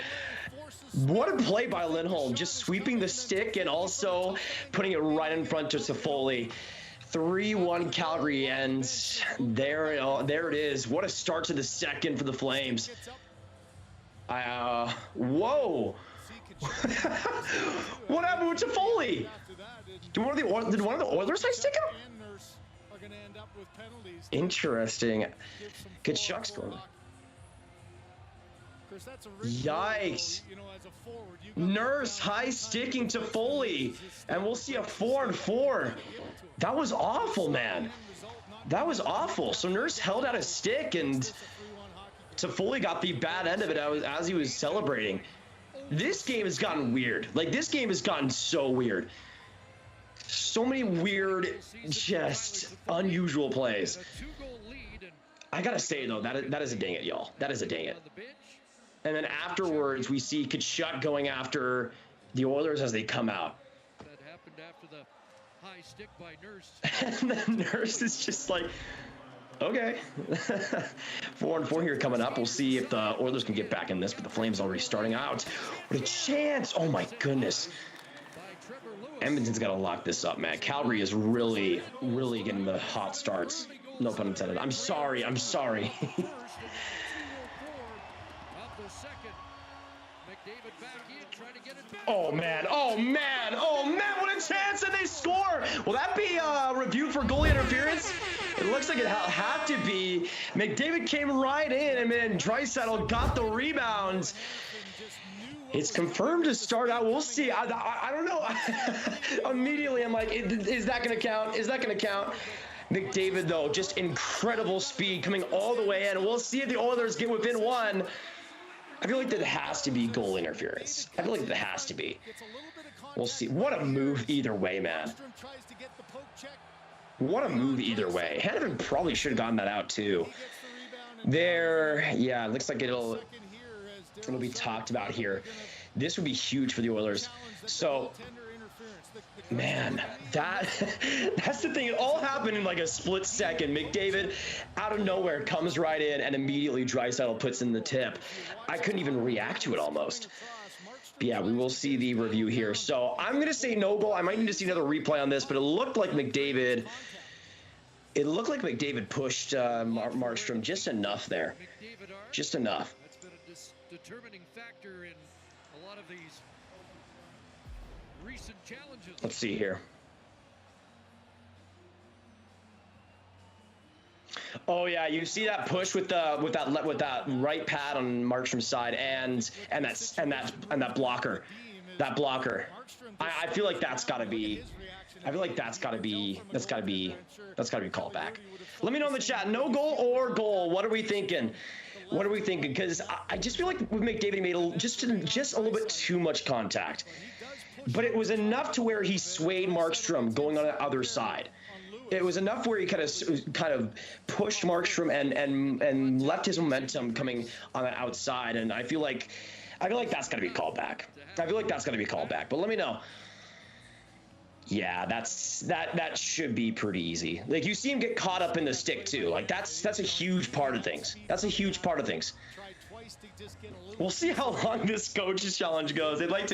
What a play by Lindholm, just sweeping the stick and also putting it right in front of Toffoli. 3-1 Calgary, and there it is. What a start to the second for the Flames. Whoa. What happened with Toffoli? Did one of the Oilers stick him? Interesting. Good shucks going. Yikes. Nurse high sticking Toffoli, and we'll see a 4-4. That was awful, man. That was awful. So Nurse held out his stick, and Toffoli got the bad end of it as he was celebrating. This game has gotten weird. Like, this game has gotten so weird. So many weird, just unusual plays. I gotta say, though, that is a dang it, y'all. That is a dang it. And then afterwards, we see Tkachuk going after the Oilers as they come out. That happened after the high stick by Nurse. And then Nurse is just like, okay. 4-4 here coming up. We'll see if the Oilers can get back in this, but the Flames already starting out. What a chance. Oh, my goodness. Edmonton's got to lock this up, man. Calgary is really, really getting the hot starts. No pun intended. I'm sorry. Oh man, what a chance, and they score! Will that be reviewed for goalie interference? It looks like it had to be. McDavid came right in, and then Draisaitl got the rebounds. It's confirmed to start out. We'll see. I don't know. Immediately, I'm like, is that going to count? Is that going to count? McDavid, though, just incredible speed coming all the way in. We'll see if the Oilers get within one. I feel like that has to be goal interference. I feel like that has to be. We'll see. What a move either way, man. What a move either way. Hanifin probably should have gotten that out, too. There, yeah, it looks like it'll be talked about here. This would be huge for the Oilers. So, man, that's the thing. It all happened in like a split second. McDavid, out of nowhere, comes right in, and immediately Draisaitl puts in the tip. I couldn't even react to it almost. But yeah, we will see the review here. So I'm going to say no goal. I might need to see another replay on this, but it looked like McDavid pushed Markstrom just enough there. Just enough. That's been a determining factor in a lot of these recent challenges. Let's see here. Oh yeah, you see that push with that right pad on Markstrom's side and that blocker. That blocker. I feel like that's got to be called back. Let me know in the chat. No goal or goal. What are we thinking? Because I just feel like with McDavid made just a little bit too much contact. But it was enough to where he swayed Markstrom going on the other side. It was enough where he kind of pushed Markstrom and left his momentum coming on the outside. And I feel like that's got to be called back. But let me know. Yeah, that should be pretty easy. Like, you see him get caught up in the stick too. Like, that's a huge part of things. We'll see how long this coach's challenge goes. They like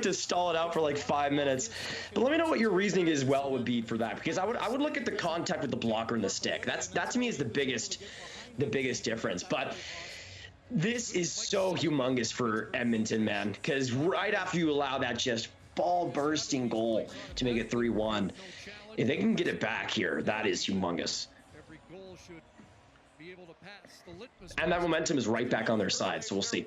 to stall it out for like 5 minutes. But let me know what your reasoning as well would be for that, because I would look at the contact with the blocker and the stick. That to me is the biggest difference. But this is so humongous for Edmonton, man, because right after you allow that just ball bursting goal to make it 3-1, if they can get it back here, that is humongous. And that momentum is right back on their side, so we'll see.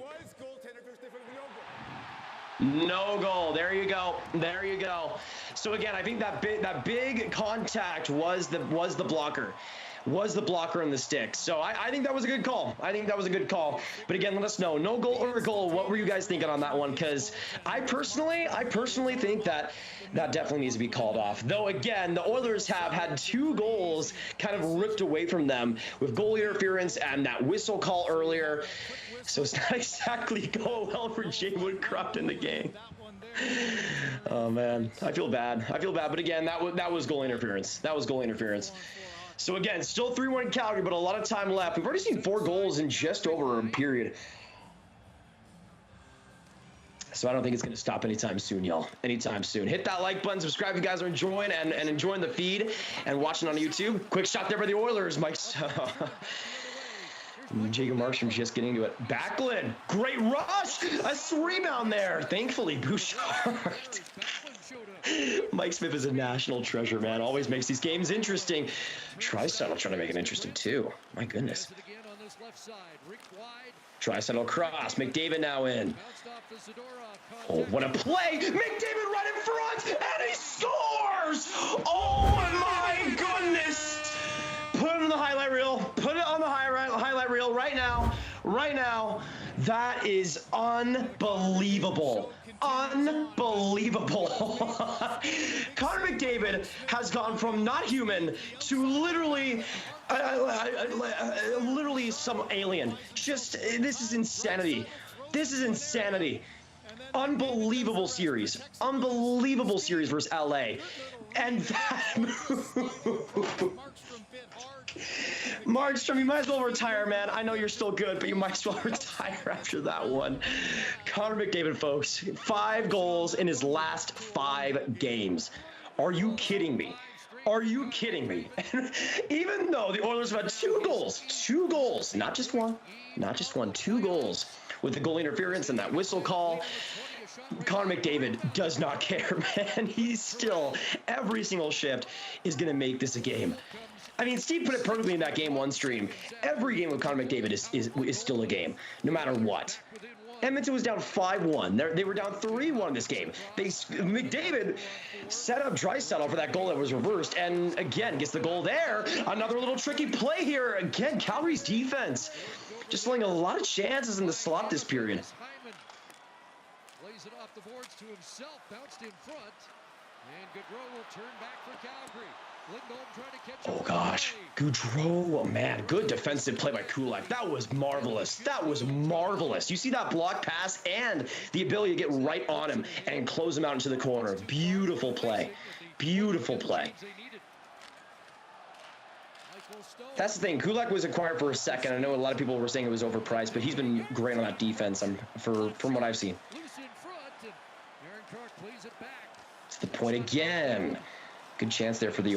No goal. There you go. There you go. So again, I think that big contact was the blocker. Was the blocker in the stick. So I think that was a good call. I think that was a good call. But again, let us know. No goal or a goal. What were you guys thinking on that one? Because I personally think that definitely needs to be called off. Though again, the Oilers have had 2 goals kind of ripped away from them with goal interference and that whistle call earlier. So it's not exactly going well for Jay Woodcroft in the game. Oh man, I feel bad. But again, that was goal interference. That was goal interference. So again, still 3-1 Calgary, but a lot of time left. We've already seen 4 goals in just over a period. So I don't think it's going to stop anytime soon, y'all. Anytime soon. Hit that like button, subscribe if you guys are enjoying and enjoying the feed and watching on YouTube. Quick shot there by the Oilers, Mike. Jacob Markstrom just getting to it. Backlund, great rush, a rebound there. Thankfully, Bouchard. Mike Smith is a national treasure, man. Always makes these games interesting. Tri-Saddle trying to make it interesting too. My goodness. Tri-Saddle cross. McDavid now in. Oh, what a play! McDavid right in front, and he scores! Oh my goodness! Put it on the highlight reel. Put it on the highlight reel right now. Right now. That is unbelievable. Unbelievable. Connor McDavid has gone from not human to literally some alien. Just, this is insanity. This is insanity. Unbelievable series. Unbelievable series versus LA. And that move. Markstrom, you might as well retire, man. I know you're still good, but you might as well retire after that one. Connor McDavid, folks, 5 goals in his last 5 games. Are you kidding me? Are you kidding me? Even though the Oilers have had 2 goals, not just one, 2 goals with the goal interference and that whistle call, Connor McDavid does not care, man. He's still, every single shift is going to make this a game. I mean, Steve put it perfectly in that Game 1 stream. Every game with Connor McDavid is still a game, no matter what. Edmonton was down 5-1. They were down 3-1 in this game. McDavid set up Draisaitl for that goal that was reversed, and again, gets the goal there. Another little tricky play here. Again, Calgary's defense just laying a lot of chances in the slot this period. Lays it off the boards to himself, bounced in front, and Gaudreau will turn back for Calgary. Oh gosh, Gaudreau, oh man, good defensive play by Kulak. That was marvelous. That was marvelous. You see that block pass and the ability to get right on him and close him out into the corner. Beautiful play. Beautiful play. That's the thing. Kulak was acquired for a second. I know a lot of people were saying it was overpriced, but he's been great on that defense from what I've seen. It's the point again. Good chance there for the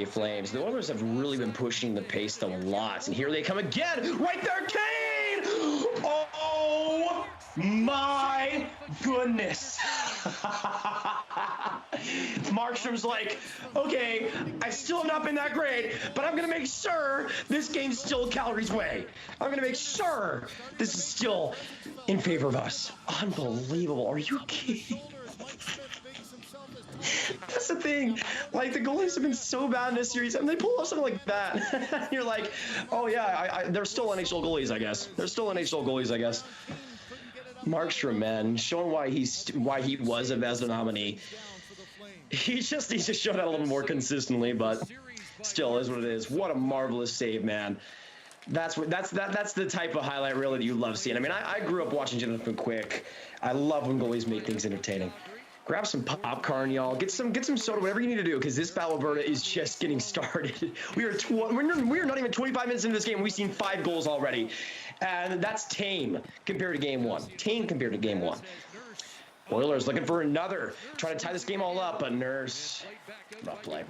Flames. The Oilers have really been pushing the pace a lot. And here they come again. Right there, Kane! Oh my goodness. Markstrom's like, okay, I still have not been that great, but I'm going to make sure this game's still Calgary's way. I'm going to make sure this is still in favor of us. Unbelievable. Are you kidding? That's the thing. Like, the goalies have been so bad in this series, and they pull off something like that. You're like, oh yeah, they're still NHL goalies, I guess. They're still NHL goalies, I guess. Markstrom, man, showing why he was a Vezina nominee. He just needs to show that a little more consistently, but still is what it is. What a marvelous save, man. That's the type of highlight reel that you love seeing. I mean, I grew up watching Jonathan Quick. I love when goalies make things entertaining. Grab some popcorn, y'all. Get some soda, whatever you need to do, because this Battle Alberta is just getting started. We are not even 25 minutes into this game. We've seen 5 goals already, and that's tame compared to game 1. Tame compared to game 1. Oilers looking for another, trying to tie this game all up, but Nurse, rough play. Hit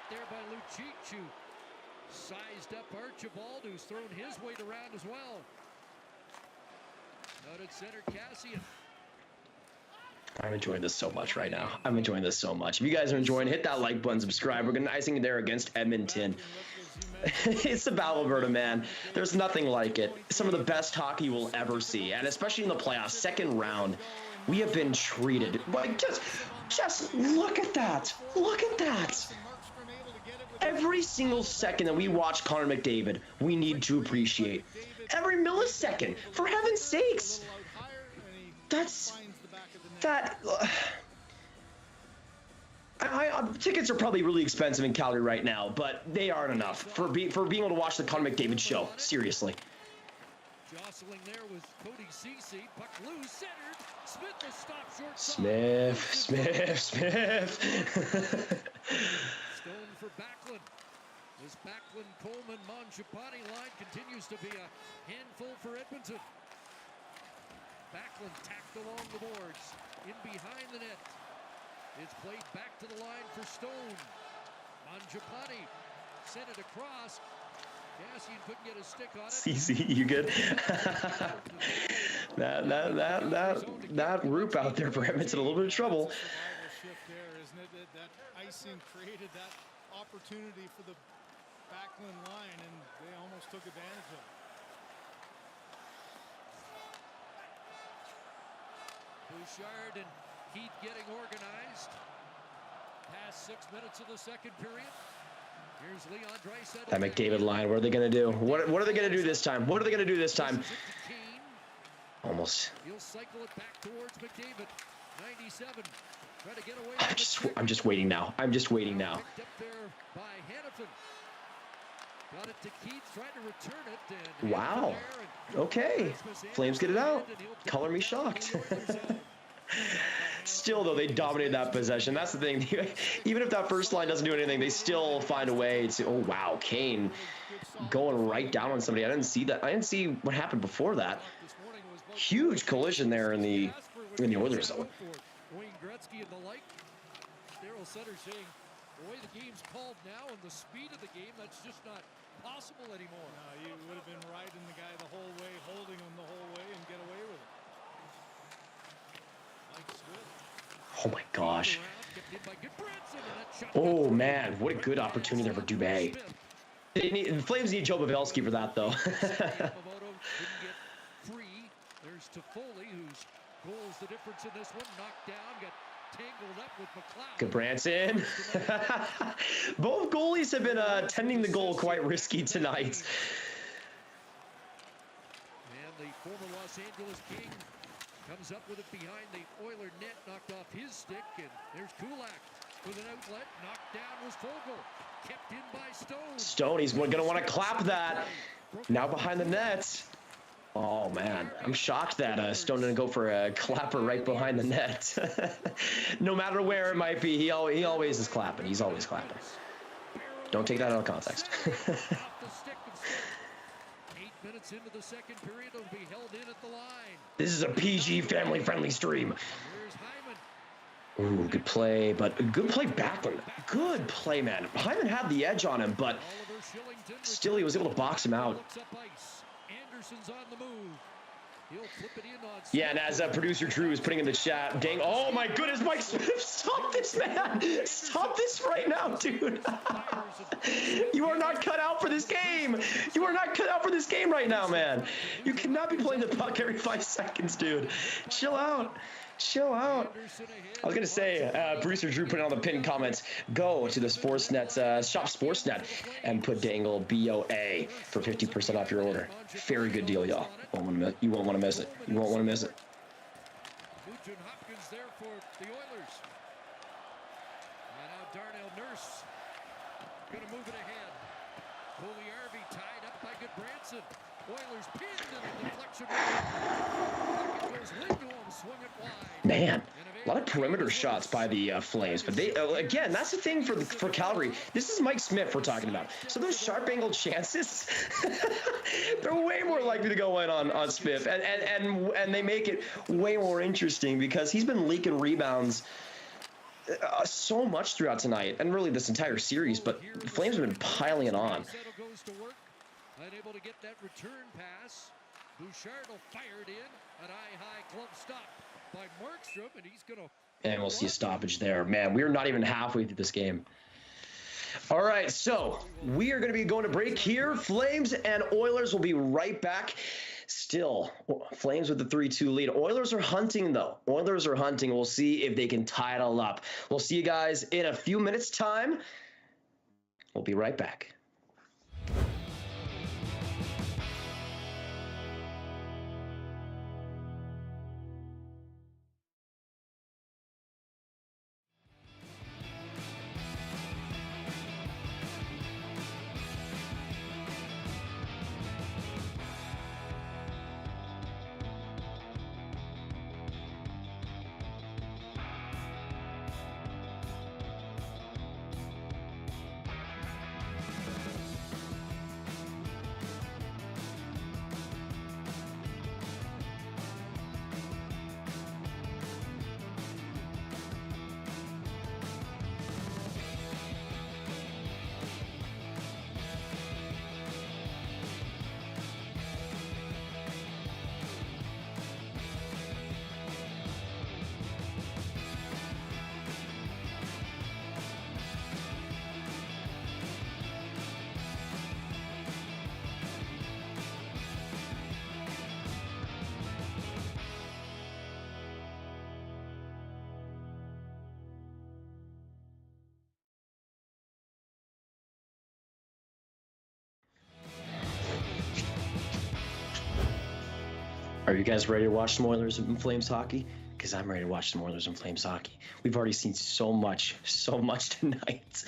there by Lucic, who sized up Archibald, who's thrown his weight around as well. Out at center, Cassian. I'm enjoying this so much right now. I'm enjoying this so much. If you guys are enjoying, hit that like button, subscribe. We're getting icing there against Edmonton. It's the Battle Alberta, man. There's nothing like it. Some of the best hockey you will ever see, and especially in the playoffs, second round, we have been treated. Like, just look at that. Look at that. Every single second that we watch Connor McDavid, we need to appreciate. Every millisecond, for heaven's sakes. Tickets are probably really expensive in Calgary right now, but they aren't enough for being able to watch the Connor McDavid show. Seriously. Jostling there with Cody Ceci, puck loose, centered. Smith will stop short. Smith. Stone for Backlund. This Backlund, Coleman, Mangiapane line continues to be a handful for Edmonton. Backlund tacked along the boards, in behind the net. It's played back to the line for Stone. Mangiapane sent it across. Cassian couldn't get a stick on it. CC, you good? that Roop out there for Edmonton, a little bit of trouble. That icing created that opportunity for the Backlund line, and they almost took advantage of it. Bouchard and Heat getting organized. Past 6 minutes of the second period. Here's Leon Draisaitl. That McDavid line, what are they going to do? What are they going to do this time? What are they going to do this time? Almost. He'll cycle it back towards McDavid. 97. Try to get away. I'm just waiting now. I'm just waiting now. Picked up there by Hannafin. Got it to Keith, trying to return it. And wow. Okay. Flames get it out. Color me shocked. Still, though, they dominated that possession. That's the thing. Even if that first line doesn't do anything, they still find a way to. Oh wow, Kane going right down on somebody. I didn't see that. I didn't see what happened before that. Huge collision there in the Oilers zone. Wayne Gretzky and the like. Daryl Sutter saying, "Boy, the game's called now, and the speed of the game, that's just not possible anymore." No, you would have been riding the guy the whole way, holding him the whole way, and get away with it. Oh my gosh. Oh man, what a good opportunity there for Dubé. The Flames need Joe Pavelski for that, though. There's Toffoli, whose goal's the difference in this one. Knocked down, got tangled up with McLeod. Goodbranson. Both goalies have been tending the goal quite risky tonight. And the former Los Angeles King comes up with it behind the Oiler net, knocked off his stick, and there's Kulak with an outlet. Knocked down was Fogle. Kept in by Stone. Stone, he's going to want to clap that. Now behind the net. Oh, man. I'm shocked that Stone didn't go for a clapper right behind the net. No matter where it might be, he always is clapping. He's always clapping. Don't take that out of context. 8 minutes into the second period, it'll be held in at the line. This is a PG family-friendly stream. Ooh, good play, but good play Backlund. Good play, man. Hyman had the edge on him, but still he was able to box him out. Anderson's on the move. He'll flip it in on. Yeah, and as producer Drew is putting in the chat, dang, oh my goodness, Mike Smith, stop this, man. Stop this right now, dude. You are not cut out for this game. You are not cut out for this game right now, man. You cannot be playing the puck every 5 seconds, dude. Chill out. Chill out. I was going to say, producer Drew put it on the pinned comments, go to the Sportsnet, shop Sportsnet, and put Dangle BOA for 50% off your order. Very good deal, y'all. You won't want to miss it. You won't want to miss it. Nugent Hopkins there for the Oilers. And now Darnell Nurse going to move it ahead. Pugliarvi tied up by Goodbranson. Oilers pinned and a deflection. Goes Lindholm, swung it wide. Man, A lot of perimeter shots by the Flames, but they again, that's the thing for Calgary. This is Mike Smith we're talking about. So those sharp angle chances, they're way more likely to go in on Smith, and they make it way more interesting because he's been leaking rebounds so much throughout tonight and really this entire series. But the Flames have been piling it on. Unable to get that return pass. Bouchard will fire it in. An eye-high glove stop by Markstrom, and he's going to... And we'll see a stoppage there. Man, we're not even halfway through this game. All right, so we are going to be going to break here. Flames and Oilers will be right back. Still, Flames with the 3-2 lead. Oilers are hunting, though. Oilers are hunting. We'll see if they can tie it all up. We'll see you guys in a few minutes' time. We'll be right back. Are you guys ready to watch some Oilers and Flames hockey? Because I'm ready to watch some Oilers and Flames hockey. We've already seen so much tonight.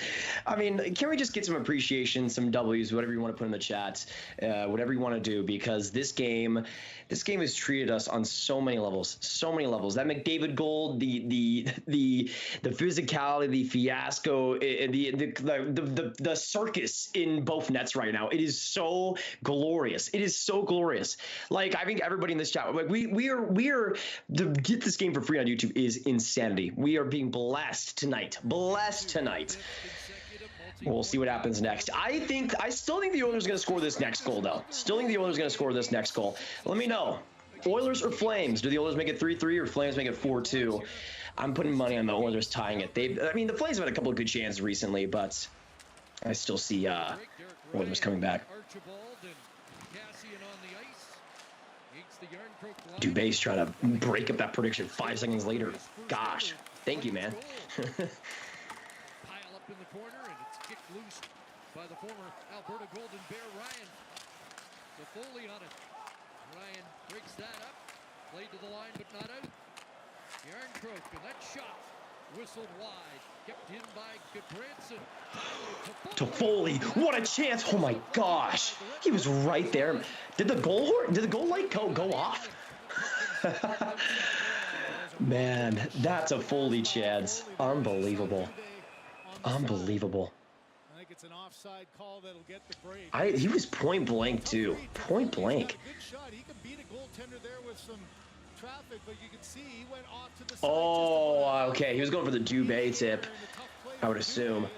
I mean, can we just get some appreciation, some W's, whatever you want to put in the chat, whatever you want to do, because this game has treated us on so many levels. That McDavid goal, the physicality, the fiasco, the circus in both nets right now. It is so glorious. Like, I think everybody in this chat, like we are to get this game for free on YouTube is insanity. We are being blessed tonight. We'll see what happens next. I still think the Oilers are going to score this next goal, though. Let me know. Oilers or Flames? Do the Oilers make it 3-3 or Flames make it 4-2? I'm putting money on the Oilers tying it. The Flames have had a couple of good chances recently, but I still see Oilers coming back. Dubé's trying to break up that prediction 5 seconds later. Gosh, thank you, man. Pile up in the corner, and it's kicked loose by the former Alberta Golden Bear, Ryan. The Foley on it. Ryan breaks that up. Played to the line, but not out. Yarncroke, and that shot whistled wide. Kept in by Goodbranson. Toffoli, what a chance! Oh my gosh, he was right there. Did the goal light go off? Man, that's a Foley chance. Unbelievable. I think it's an offside call that'll get the break. He was point blank too. Point blank. Good shot. He could beat a goaltender there with some traffic, but you can see he went off to the side. Oh, okay. He was going for the Dubé tip, I would assume.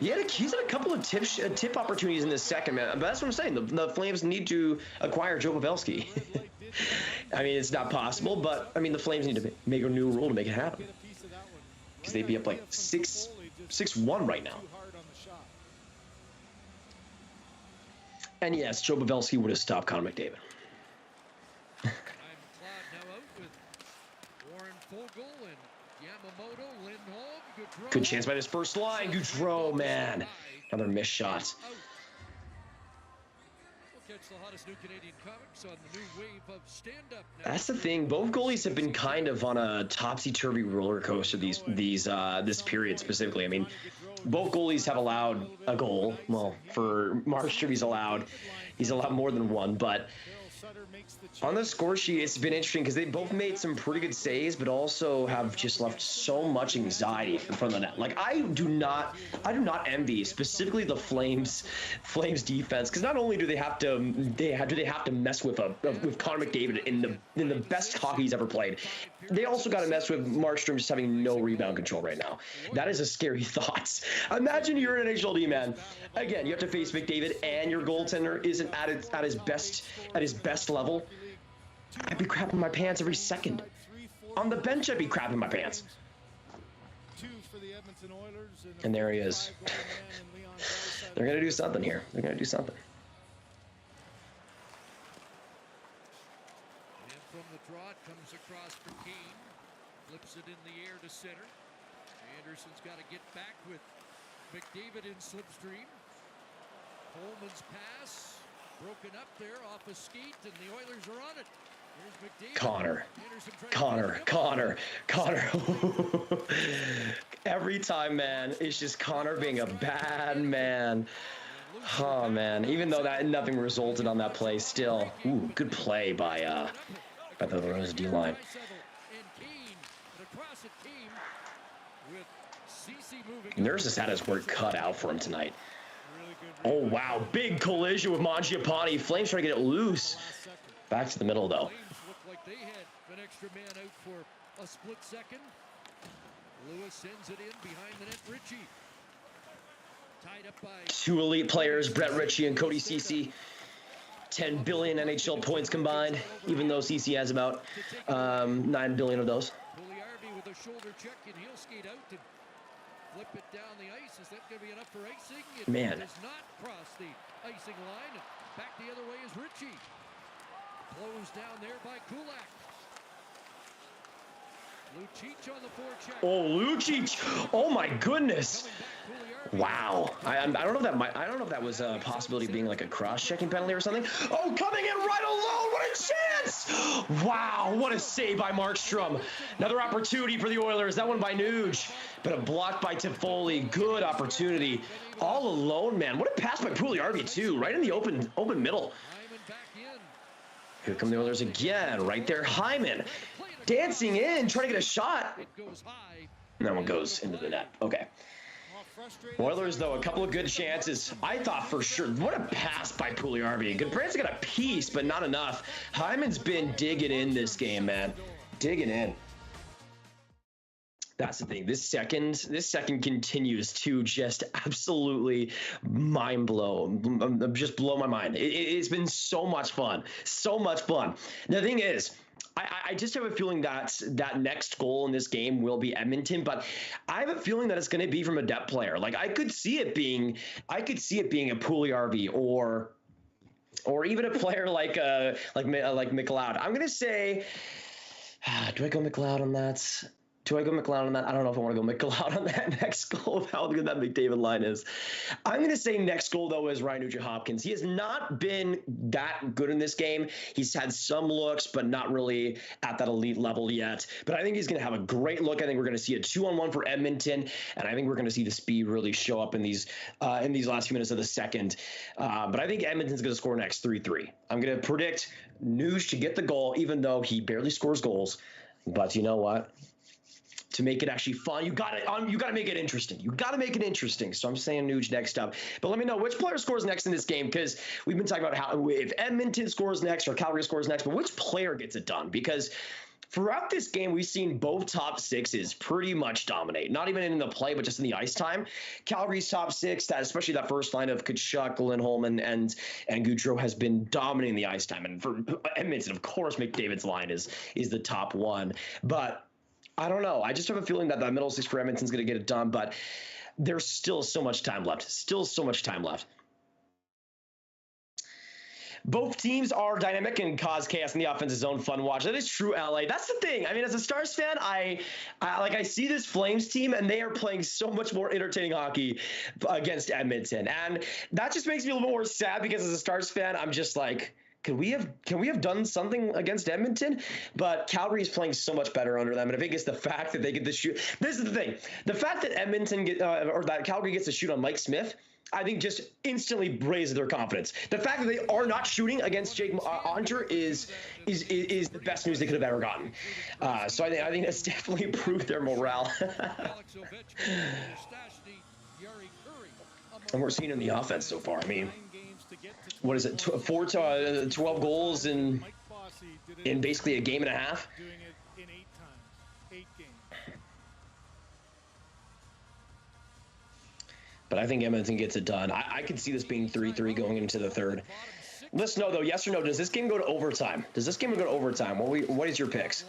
He's had a couple of tip opportunities in this second, man. But that's what I'm saying. The Flames need to acquire Joe Pavelski. I mean, it's not possible, but I mean, the Flames need to make a new rule to make it happen. Because they'd be up like 6-1 right now. And yes, Joe Pavelski would have stopped Connor McDavid. Good chance by this first line. Goudreau, man. Another missed shot. That's the thing. Both goalies have been kind of on a topsy-turvy roller coaster this period specifically. I mean, both goalies have allowed a goal. Well, for Markstrom, he's allowed more than one, but On the score sheet, it's been interesting because they both made some pretty good saves, but also have just left so much anxiety in front of the net. Like I do not envy specifically the Flames defense, because not only do they have to mess with Connor McDavid in the best hockey he's ever played, they also got to mess with Markstrom just having no rebound control right now. That is a scary thought. Imagine you're an NHL D man. Again, you have to face McDavid and your goaltender isn't at his best level. I'd be crapping my pants every second. On the bench, I'd be crapping my pants. And there he is. They're going to do something here. They're going to do something. And from the draw, it comes across for Kane. Flips it in the air to center. Anderson's got to get back with McDavid in slipstream. Coleman's pass. Broken up there off a skate, and the Oilers are on it. Connor. Every time, man, it's just Connor being a bad man. Oh, man. Even though nothing resulted on that play, still. Ooh, good play by the Oilers D-line. Nurse has had his work cut out for him tonight. Oh, wow. Big collision with Mangiapane. Flames trying to get it loose. Back to the middle, though. Looked like they had an extra man out for a split second. Lewis sends it in behind the net. Ritchie. Tied up by... Two elite players, Brett Ritchie and Cody Ceci. 10 billion NHL points combined, even though Ceci has about 9 billion of those. Puliarvi with a shoulder check, and he'll skate out and flip it down the ice. Is that going to be enough for icing? It does not cross the icing line. Back the other way is Ritchie. Closed down there by Kulak. Lucic on the forecheck. Oh, Lucic! Oh my goodness! Wow. I don't know if that was a possibility of being like a cross-checking penalty or something. Oh, coming in right alone! What a chance! Wow, what a save by Markstrom. Another opportunity for the Oilers. That one by Nuge, but a block by Toffoli. Good opportunity. All alone, man. What a pass by Puliarvi too, right in the open middle. Here come the Oilers again, right there. Hyman dancing in, trying to get a shot. And that one goes into the net. Okay. Oilers, though, a couple of good chances. I thought for sure. What a pass by Puliarvi. Goodbrand's got a piece, but not enough. Hyman's been digging in this game, man. Digging in. That's the thing. This second continues to just absolutely mind blow, just blow my mind. It's been so much fun, so much fun. Now, the thing is, I just have a feeling that next goal in this game will be Edmonton, but I have a feeling that it's going to be from a depth player. Like I could see it being a Puliarvi or even a player like McLeod. I'm going to say, do I go McLeod on that? I don't know if I want to go McLeod on that next goal of how good that McDavid line is. I'm going to say next goal, though, is Ryan Nugent-Hopkins. He has not been that good in this game. He's had some looks, but not really at that elite level yet. But I think he's going to have a great look. I think we're going to see a 2-on-1 for Edmonton, and I think we're going to see the speed really show up in these last few minutes of the second. But I think Edmonton's going to score next 3-3. I'm going to predict Nuge to get the goal, even though he barely scores goals. But you know what? To make it actually fun, you got to make it interesting. You got to make it interesting. So I'm saying Nuge next up. But let me know which player scores next in this game, because we've been talking about how if Edmonton scores next or Calgary scores next, but which player gets it done? Because throughout this game, we've seen both top sixes pretty much dominate. Not even in the play, but just in the ice time. Calgary's top six, especially that first line of Tkachuk, Lindholm, and Gaudreau has been dominating the ice time. And for Edmonton, of course, McDavid's line is the top one. But I don't know. I just have a feeling that the middle six for Edmonton's going to get it done, but there's still so much time left. Both teams are dynamic and cause chaos in the offensive zone. Fun watch. That is true, LA. That's the thing. I mean, as a Stars fan, I see this Flames team, and they are playing so much more entertaining hockey against Edmonton, and that just makes me a little more sad because as a Stars fan, I'm just like, can we have done something against Edmonton? But Calgary is playing so much better under them, and I think it's the fact that they get to shoot. This is the thing: the fact that or that Calgary gets to shoot on Mike Smith, I think just instantly raises their confidence. The fact that they are not shooting against Jake Onter is the best news they could have ever gotten. So I think that's definitely improved their morale. And we're seeing in the offense so far. I mean, what is it? 12 goals in basically a game and a half. Doing it in 8 games. But I think Edmonton gets it done. I could see this being 3-3 going into the third. Let's know, though, yes or no, does this game go to overtime? What is your picks?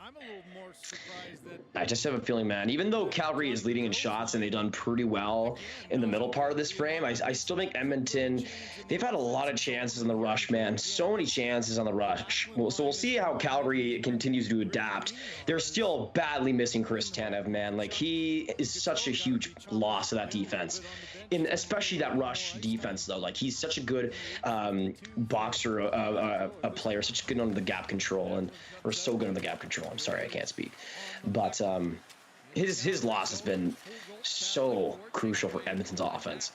I'm a little more surprised that I just have a feeling, man, even though Calgary is leading in shots and they've done pretty well in the middle part of this frame, I still think Edmonton, they've had a lot of chances in the rush, man. So many chances on the rush. So we'll see how Calgary continues to adapt. They're still badly missing Chris Tanev, man. Like, he is such a huge loss to that defense. Especially that rush defense, though. Like, he's such a good boxer, a player, such good under the gap control, or so good under the gap control. I'm sorry, I can't speak. But his loss has been so crucial for Edmonton's offense.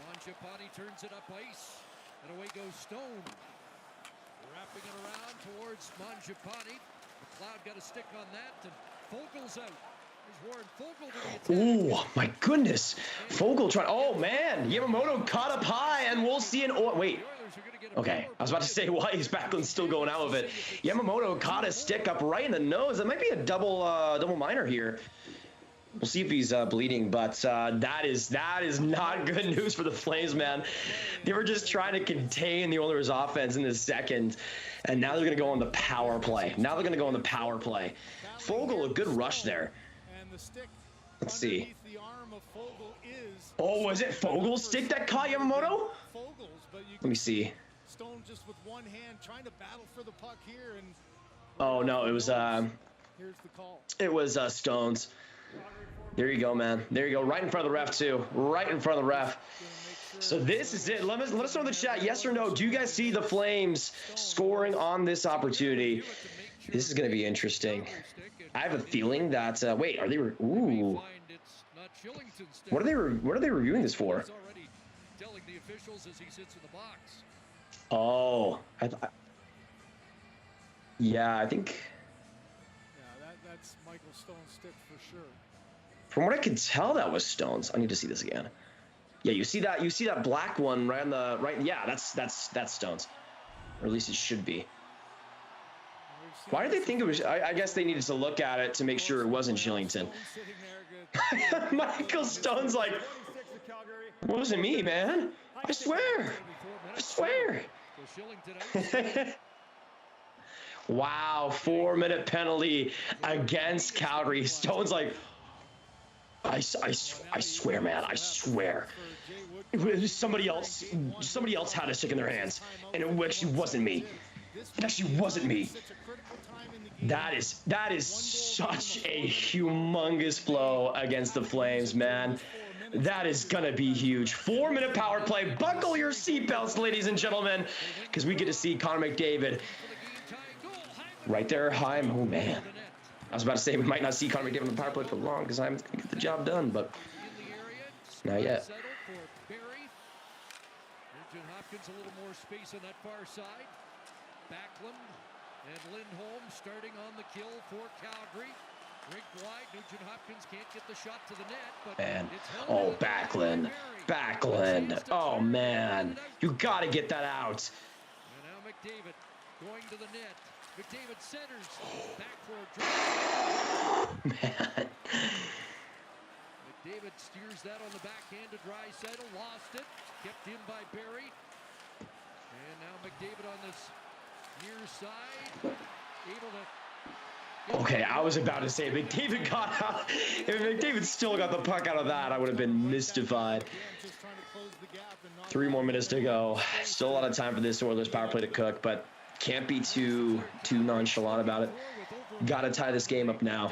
Mangiapane turns it up ice, and away goes Stone. Wrapping it around towards Mangiapane. McLeod got a stick on that, and Fogel's out. Oh my goodness, Fogel trying. Oh man, Yamamoto caught up high, and we'll see an. Wait, okay, I was about to say why is Backlund's still going out of it. Yamamoto caught a stick up right in the nose. That might be a double minor here. We'll see if he's bleeding, but that is not good news for the Flames, man. They were just trying to contain the Oilers' offense in the second, and now they're going to go on the power play. Fogel, a good rush there. Let's see. Oh, was it Fogel's stick that caught Yamamoto? Let me see. Stone just with one hand trying to battle for the puck here, and oh no, it was here's the call. It was Stones. There you go, man. There you go. Right in front of the ref too. Right in front of the ref. So this is it. Let us know in the chat, yes or no. Do you guys see the Flames scoring on this opportunity? This is going to be interesting. I have a feeling that wait, are they ooh. What are they reviewing this for? Oh, yeah, I think. Yeah, that's Michael Stone's stick for sure. From what I could tell, that was Stone's. I need to see this again. Yeah, you see that black one right on the right. Yeah, that's Stone's, or at least it should be. Why did they think it was? I guess they needed to look at it to make sure it wasn't Shillington. Michael Stone's like, it wasn't me, man. I swear. Wow, 4-minute penalty against Calgary. Stone's like, I swear, man. I swear. Somebody else had a stick in their hands, and it actually wasn't me. That is such a humongous blow against the Flames, man. That is gonna be huge. 4-minute power play. Buckle your seatbelts, ladies and gentlemen, because we get to see Connor McDavid right there. Oh man, I was about to say we might not see Connor McDavid on the power play for long because I'm gonna get the job done, but not yet. Nugent Hopkins a little more space on that far side. Backlund and Lindholm starting on the kill for Calgary. Rink wide, Nugent Hopkins can't get the shot to the net, but oh, Backlund. Oh man, you gotta get that out. And now McDavid going to the net. McDavid centers back for a drive. Man. McDavid steers that on the backhand to Draisaitl, lost it, kept in by Barrie. And now McDavid on this near side, able to. Okay, I was about to say McDavid got out. If McDavid still got the puck out of that, I would have been mystified. 3 more minutes to go. Still a lot of time for this Oilers power play to cook, but can't be too nonchalant about it. Got to tie this game up now.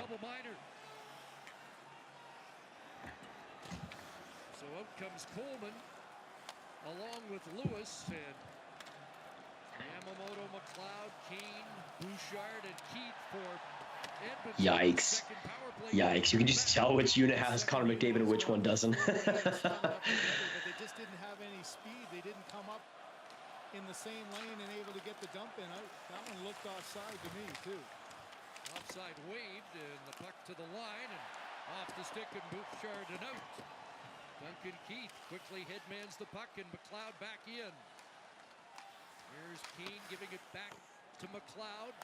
So out comes Coleman. along with Lewis and Yamamoto, McLeod, Kane, Bouchard, and Keith for Edmonton. Yikes. Yikes. You can just tell which unit has Connor McDavid and which one doesn't. But they just didn't have any speed. They didn't come up in the same lane and able to get the dump in. That one looked offside to me, too. Offside waved, and the puck to the line, and off the stick, and Bouchard and out. Duncan Keith quickly headmans the puck, and McLeod back in. Here's Keane giving it back to McLeod.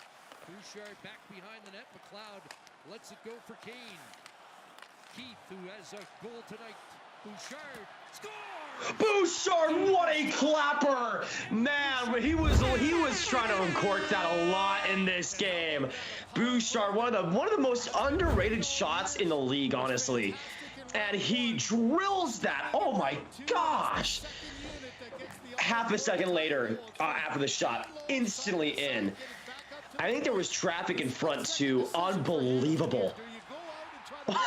Bouchard back behind the net. McLeod lets it go for Kane. Keith, who has a goal tonight. Bouchard scores! Bouchard, what a clapper! Man, he was trying to uncork that a lot in this game. Bouchard, one of the most underrated shots in the league, honestly. And he drills that. Oh my gosh! Half a second later, after the shot, instantly in. I think there was traffic in front too. Unbelievable.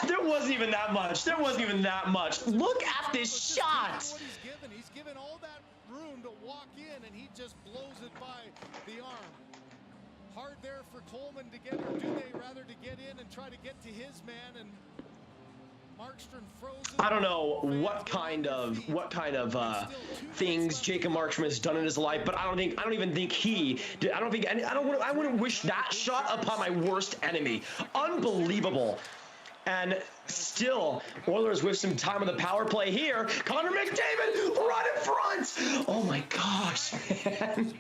There wasn't even that much. There wasn't even that much. Look at this shot. He's given all that room to walk in, and he just blows it by the arm. Hard there for Coleman to get, or do they rather to get in and try to get to his man, and Markstrom frozen. I don't know what kind of things Jacob Markstrom has done in his life, but I wouldn't wish that shot upon my worst enemy. Unbelievable. And still, Oilers with some time on the power play here. Connor McDavid right in front. Oh my gosh, man.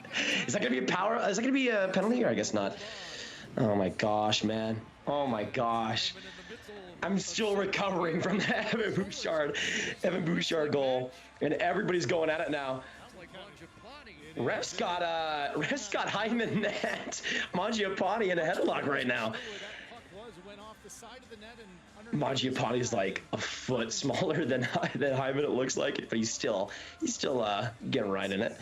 Is that gonna be a penalty, or I guess not? Oh my gosh, man. Oh my gosh. I'm still recovering from that Evan Bouchard goal, and everybody's going at it now. Ref's got Hyman net. Mangiapane in a headlock right now. Mangiapane's like a foot smaller than Hyman, it looks like, but he's still getting right in it.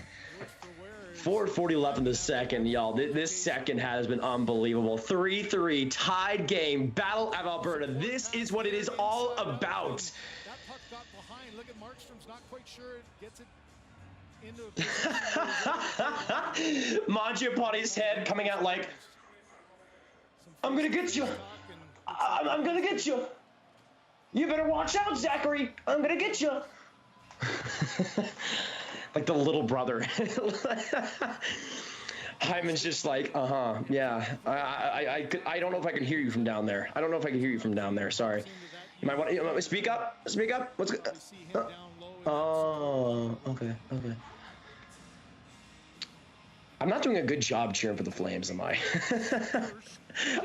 4:40 left in the second, y'all. This second has been unbelievable. 3-3 tied game, battle of Alberta. This is what it is all about. That puck got behind. Look at Markstrom's not quite sure it gets it into Mangiapane's head coming out like, I'm gonna get you. I'm gonna get you. You better watch out, Zachary. I'm gonna get you. Like the little brother. Hyman's just like, yeah. I don't know if I can hear you from down there. Sorry. You might want to speak up. Speak up. What's good? Oh, okay. I'm not doing a good job cheering for the Flames, am I?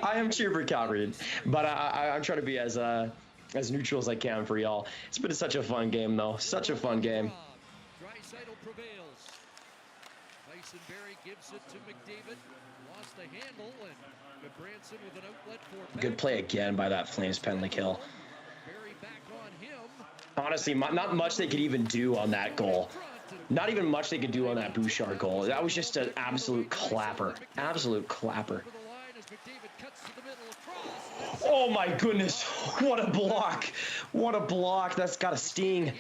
I am cheering for Calgary, but I'm trying to be as neutral as I can for y'all. It's been such a fun game, though. Such a fun game. Gives it to McDavid. Lost the handle, and Branson with an outlet for good play again by that Flames penalty kill. Honestly, not much they could even do on that goal. Not even much they could do on that Bouchard goal. That was just an absolute clapper. Absolute clapper. Oh my goodness. What a block. What a block. That's got a sting.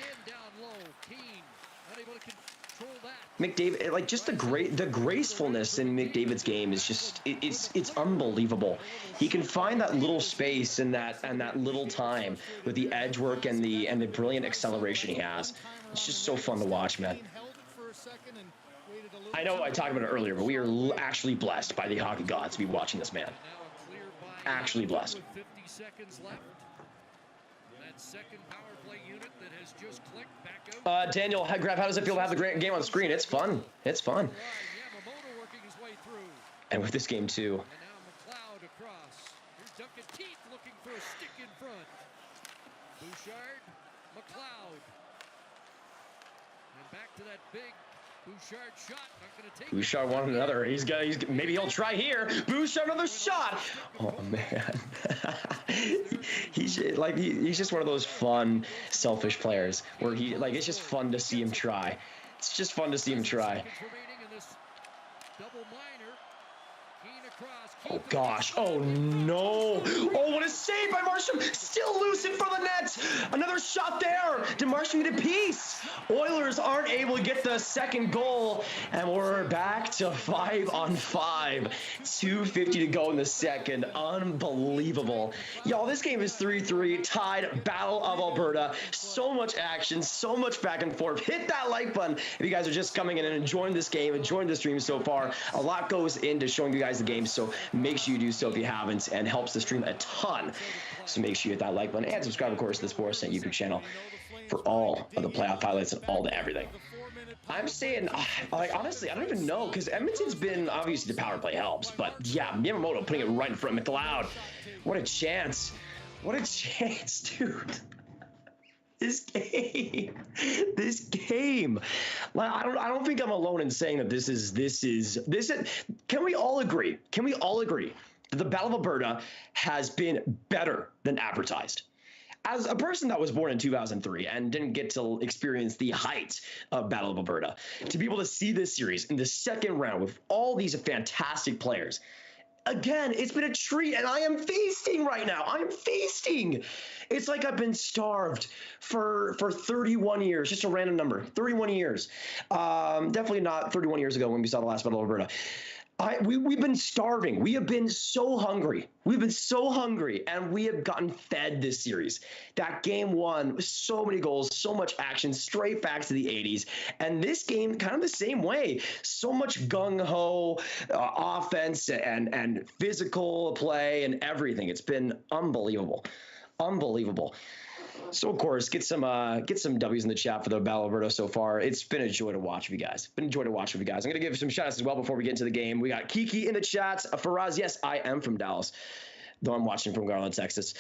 McDavid, like, just the gracefulness in McDavid's game is just it's unbelievable. He can find that little space and that little time with the edge work and the brilliant acceleration he has. It's just so fun to watch, man. I know I talked about it earlier, but we are actually blessed by the hockey gods to be watching this man. Actually blessed. 50 seconds left. That second power play unit that has just clicked back out. Daniel, Grav, how does it feel to have the game on the screen? It's fun. It's fun. Yamamoto working his way through. And with this game too. And now McLeod across. Here's Duncan Keith looking for a stick in front. Bouchard, McLeod. And back to that big Bouchard shot. Not going to take Bouchard wanted another. Maybe he'll try here. Bouchard another shot. Oh man. He's just one of those fun, selfish players where it's just fun to see him try. It's just fun to see him try. Double minor. Keane across. Oh gosh, oh no. Oh, what a save by Markstrom. Still loose in front of the net. Another shot there. Did Markstrom get a piece? Oilers aren't able to get the second goal, and we're back to 5-on-5. 2:50 to go in the second. Unbelievable. Y'all, this game is 3-3, tied, Battle of Alberta. So much action, so much back and forth. Hit that like button if you guys are just coming in and enjoying this game, enjoying the stream so far. A lot goes into showing you guys the game, so make sure you do so if you haven't, and helps the stream a ton. So make sure you hit that like button and subscribe, of course, to the Sportsnet YouTube channel for all of the playoff highlights and all the everything. I'm saying, like, honestly, I don't even know, because Edmonton's been, obviously, the power play helps, but yeah, Yamamoto putting it right in front of McLeod. What a chance. What a chance, dude. This game. Like, I don't think I'm alone in saying that this is. Can we all agree? Can we all agree that the Battle of Alberta has been better than advertised? As a person that was born in 2003 and didn't get to experience the height of Battle of Alberta, to be able to see this series in the second round with all these fantastic players, again, it's been a treat, and I am feasting right now. I am feasting. It's like I've been starved for 31 years, just a random number, 31 years. Definitely not 31 years ago when we saw the last Battle of Alberta. We've been starving. We have been so hungry. We've been so hungry, and we have gotten fed this series. That game one, so many goals, so much action, straight back to the 80s. And this game, kind of the same way. So much gung-ho offense and physical play and everything. It's been unbelievable. Unbelievable. So, of course, get some W's in the chat for the Battle of Alberta so far. It's been a joy to watch with you guys. I'm going to give some shout-outs as well before we get into the game. We got Kiki in the chat. Faraz, yes, I am from Dallas, though I'm watching from Garland, Texas.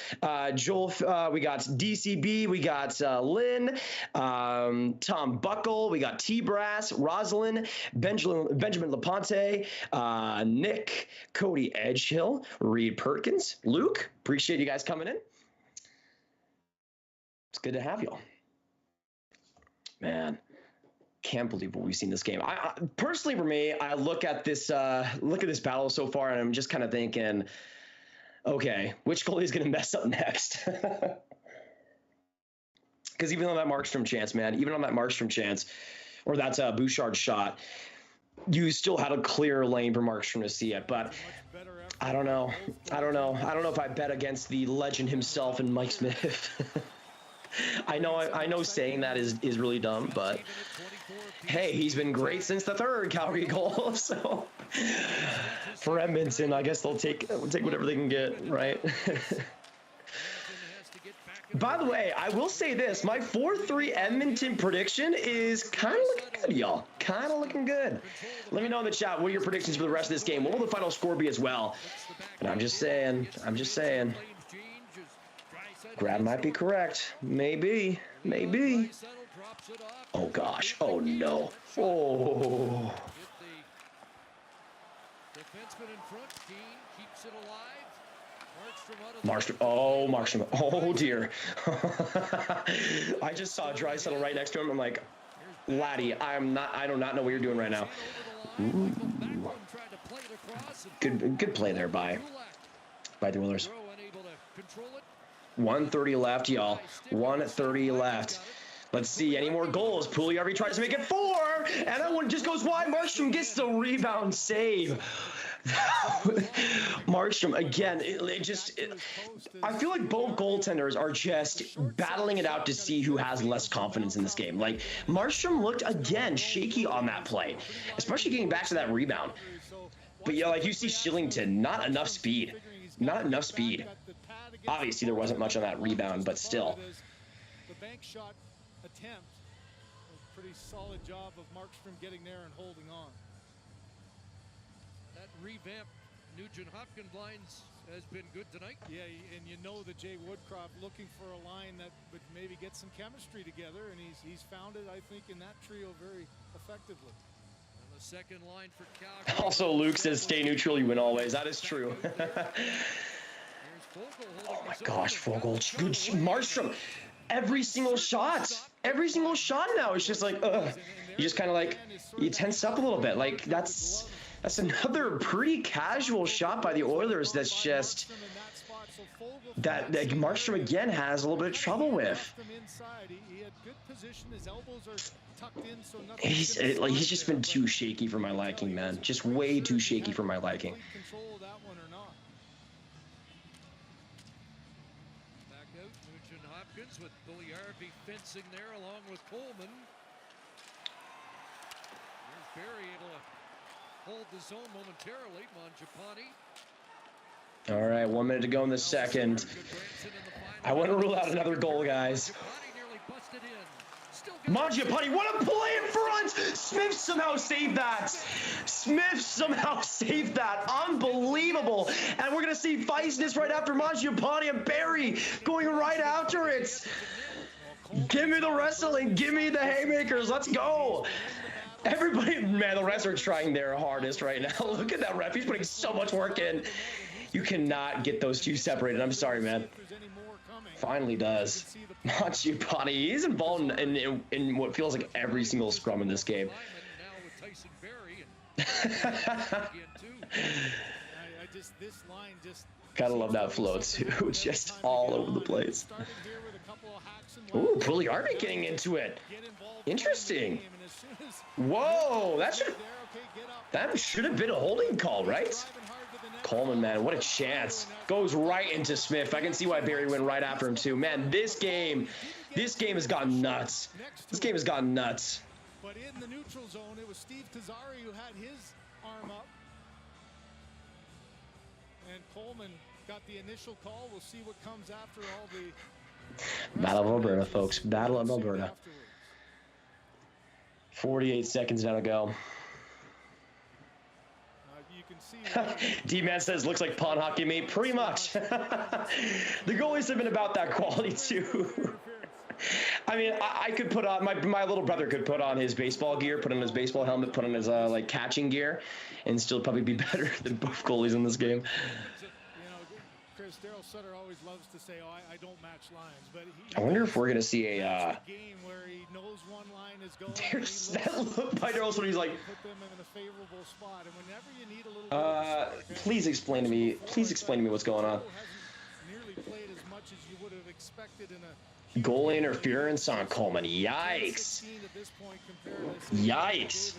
Joel, we got DCB. We got Lynn, Tom Buckle. We got T-Brass, Rosalind, Benjamin LaPonte, Nick, Cody Edgehill, Reed Perkins, Luke. Appreciate you guys coming in. It's good to have y'all. Man, can't believe what we've seen this game. I personally, for me, I look at this battle so far, and I'm just kind of thinking, okay, which goalie is going to mess up next? Because even on that Markstrom chance, or that's a Bouchard shot, you still had a clear lane for Markstrom to see it. But I don't know. I don't know if I bet against the legend himself and Mike Smith. I know saying that is really dumb, but hey, he's been great since the third Calgary goal. So for Edmonton, I guess they'll take whatever they can get, right? By the way, I will say this, my 4-3 Edmonton prediction is kind of looking good, y'all. Kind of looking good. Let me know in the chat, what are your predictions for the rest of this game? What will the final score be as well? And I'm just saying. Grav might be correct. Maybe. Oh, gosh. Oh, no. Oh. Markstrom. Oh, dear. I just saw Draisaitl right next to him. I'm like, laddie, I do not know what you're doing right now. Ooh. Good play there by the Oilers. 1:30 left, y'all. 1:30 left. Let's see, any more goals? Puljujärvi tries to make it 4, and that one just goes wide. Markstrom gets the rebound save. Markstrom, again, I feel like both goaltenders are just battling it out to see who has less confidence in this game. Like, Markstrom looked, again, shaky on that play, especially getting back to that rebound. But, yeah, like you see Shillington, not enough speed. Obviously, there wasn't much on that rebound, but still. The bank shot attempt, a pretty solid job of Markstrom getting there and holding on. That revamped Nugent-Hopkins lines has been good tonight. Yeah, and you know that Jay Woodcroft looking for a line that would maybe get some chemistry together, and he's found it, I think, in that trio very effectively. And the second line for Calgary. Also, Luke says, stay neutral, you win always. That is true. Oh my gosh, Fogle. Good Markstrom. Every single shot now, it's just like, ugh. You just kind of like, you tense up a little bit. Like, that's That's another pretty casual shot by the Oilers that's just that Markstrom again has a little bit of trouble with. He's just been too shaky for my liking, man. Just way too shaky for my liking. Back out, Nugent Hopkins with Goliarvi fencing there along with Coleman. Here's Barry able to hold the zone momentarily. Mangiapane. All right, 1 minute to go in the second. I want to rule out another goal, guys. Mangiapane, what a play in front! Smith somehow saved that. Smith somehow saved that. Unbelievable. And we're going to see feistiness right after Mangiapane and Barry going right after it. Give me the wrestling. Give me the haymakers. Let's go. Everybody, man, the refs are trying their hardest right now. Look at that ref. He's putting so much work in. You cannot get those two separated. I'm sorry, man. Finally does. Mangiapane, he's involved in what feels like every single scrum in this game. Gotta love that flow too. Just all over the place. Ooh, Puliarvi getting into it. Interesting. Whoa, that should have been a holding call, right? Coleman, man, what a chance. Goes right into Smith. I can see why Barry went right after him too. Man, this game has gone nuts. This game has gone nuts. But in the neutral zone, it was Steve Tazzari who had his arm up. And Coleman got the initial call. We'll see what comes after all the... Battle of Alberta, folks. Battle of Alberta. 48 seconds now to go. D-Man says, looks like pond hockey, mate. Pretty much. The goalies have been about that quality, too. I mean, I could put on, my little brother could put on his baseball gear, put on his baseball helmet, put on his, like, catching gear, and still probably be better than both goalies in this game. Daryl Sutter always loves to say, "Oh, I don't match lines," but I wonder if we're gonna see a game where he knows one line is going. There's that look by Daryl Sutter. He's like, put them in a favorable spot, and whenever you need a little please explain to me. Please explain to me what's going on. Nearly played as much as you would have expected in a goal interference on Coleman. Yikes! Yikes!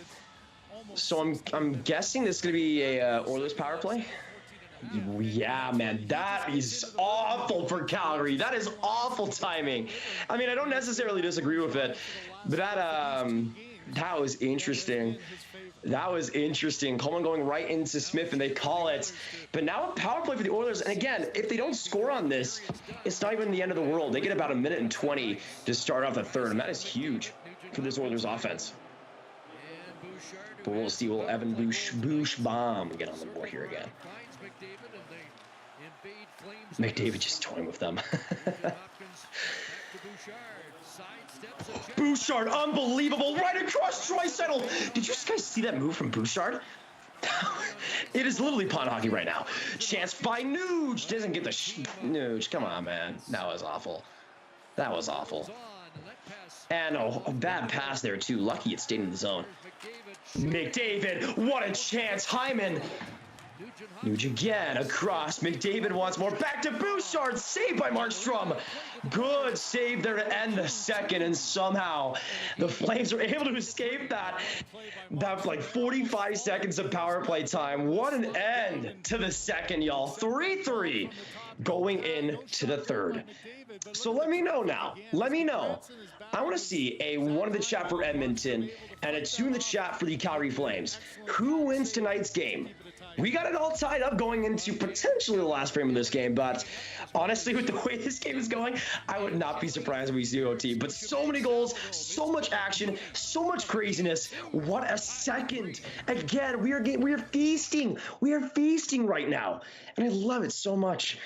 So I'm guessing this is gonna be a Oilers power play. Yeah, man, that is awful for Calgary. That is awful timing. I mean, I don't necessarily disagree with it, but that was interesting. That was interesting. Coleman going right into Smith, and they call it. But now a power play for the Oilers. And again, if they don't score on this, it's not even the end of the world. They get about 1 minute and 20 to start off the third, and that is huge for this Oilers offense. But we'll see. Will Evan Bushbaum get on the board here again? McDavid just toying with them. Bouchard, unbelievable, right across Draisaitl. Did you guys see that move from Bouchard? It is literally pond hockey right now. Chance by Nuge. Doesn't get the Nuge. Come on, man. That was awful. That was awful. And a bad pass there, too. Lucky it stayed in the zone. McDavid, what a chance. Hyman. Nuge again across. McDavid wants more. Back to Bouchard. Saved by Markstrom. Good save there to end the second, and somehow the Flames were able to escape that. That like 45 seconds of power play time. What an end to the second, y'all. 3-3 going into the third. So let me know now. Let me know. I want to see a 1 in the chat for Edmonton and a 2 in the chat for the Calgary Flames. Who wins tonight's game? We got it all tied up going into potentially the last frame of this game, but honestly, with the way this game is going, I would not be surprised if we see OT. But so many goals, so much action, so much craziness. What a second. Again, we are feasting. We are feasting right now, and I love it so much.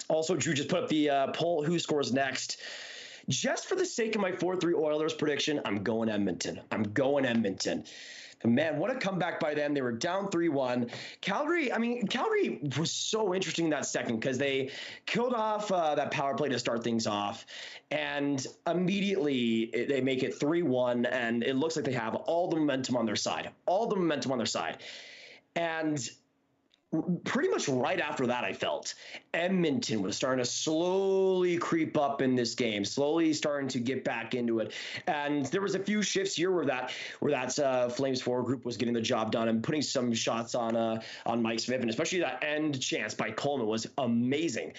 Also, Drew just put up the poll, who scores next. Just for the sake of my 4-3 Oilers prediction, I'm going Edmonton. I'm going Edmonton. Man, what a comeback by them. They were down 3-1. Calgary was so interesting in that second because they killed off that power play to start things off. And immediately they make it 3-1, and it looks like they have all the momentum on their side. All the momentum on their side. And pretty much right after that, I felt Edmonton was starting to slowly creep up in this game, slowly starting to get back into it. And there was a few shifts here where that Flames forward group was getting the job done and putting some shots on Mike Smith, and especially that end chance by Coleman was amazing.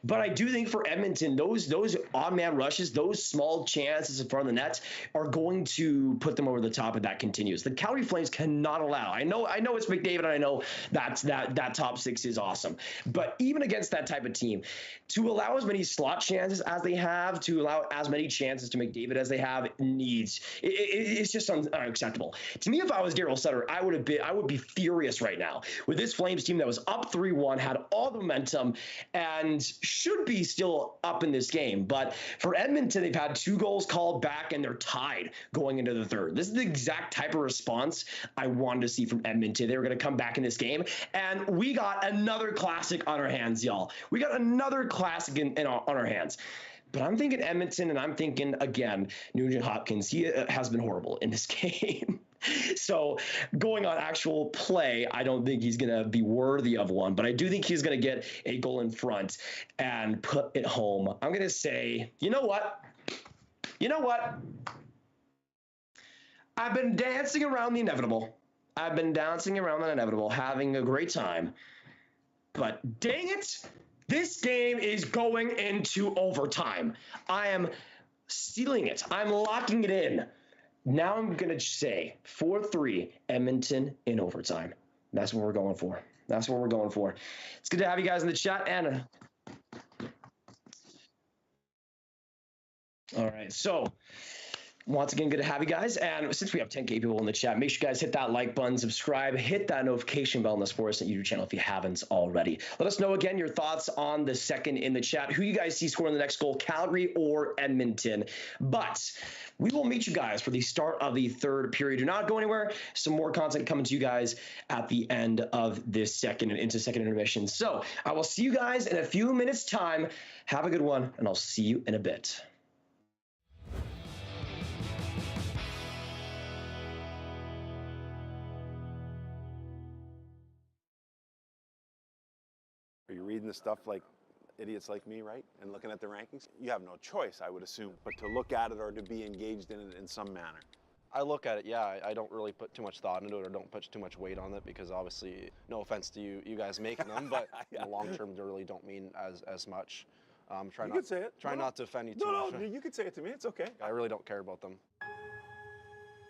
But I do think for Edmonton, those odd man rushes, those small chances in front of the net are going to put them over the top if that continues. The Calgary Flames cannot allow. I know it's McDavid, and I know that top six is awesome. But even against that type of team, to allow as many slot chances as they have, to allow as many chances to McDavid as they have, it's just unacceptable. To me, if I was Darryl Sutter, I would be furious right now with this Flames team that was up 3-1, had all the momentum, and should be still up in this game. But for Edmonton, they've had 2 goals called back and they're tied going into the third. This is the exact type of response I wanted to see from Edmonton. They were going to come back in this game, and we got another classic on our hands, y'all. We got another classic on our hands. But I'm thinking Edmonton, and I'm thinking, again, Nugent Hopkins. He has been horrible in this game. So going on actual play, I don't think he's going to be worthy of one, but I do think he's going to get a goal in front and put it home. I'm going to say, you know what? I've been dancing around the inevitable. Having a great time. But dang it, this game is going into overtime. I am sealing it. I'm locking it in. Now I'm going to say 4-3 Edmonton in overtime. That's what we're going for. It's good to have you guys in the chat. And all right, so once again, good to have you guys. And since we have 10K people in the chat, make sure you guys hit that like button, subscribe, hit that notification bell on the Sportsnet YouTube channel if you haven't already. Let us know again your thoughts on the second in the chat. Who you guys see scoring the next goal, Calgary or Edmonton? But we will meet you guys for the start of the third period. Do not go anywhere. Some more content coming to you guys at the end of this second and into second intermission. So I will see you guys in a few minutes' time. Have a good one, and I'll see you in a bit. Are you reading the stuff like idiots like me, right? And looking at the rankings? You have no choice, I would assume, but to look at it or to be engaged in it in some manner. I look at it, yeah. I don't really put too much thought into it or don't put too much weight on it because obviously, no offense to you guys making them, but in the long term, they really don't mean as much. You could say it. Try not to offend you too much. No, you could say it to me. It's okay. I really don't care about them.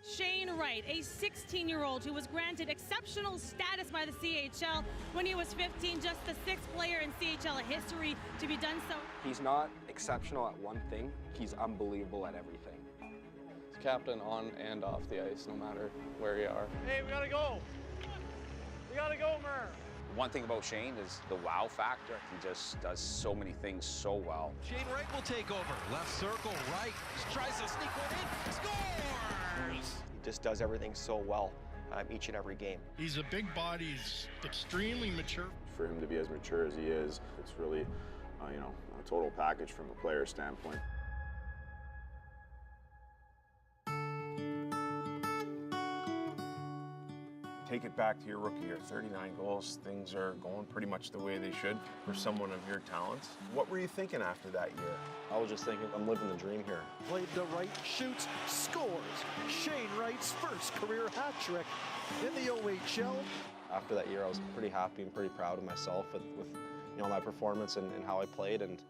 Shane Wright, a 16-year-old who was granted exceptional status by the CHL when he was 15, just the 6th player in CHL history to be done so. He's not exceptional at one thing, he's unbelievable at everything. He's captain on and off the ice, no matter where you are. Hey, we gotta go. Mer. One thing about Shane is the wow factor. He just does so many things so well. Shane Wright will take over. Left circle, right. Tries to sneak one in. Scores! He just does everything so well each and every game. He's a big body. He's extremely mature. For him to be as mature as he is, it's really, a total package from a player standpoint. Take it back to your rookie year, 39 goals. Things are going pretty much the way they should for someone of your talents. What were you thinking after that year? I was just thinking, I'm living the dream here. Played to right, shoots, scores. Shane Wright's first career hat trick in the OHL. After that year, I was pretty happy and pretty proud of myself with my performance and how I played and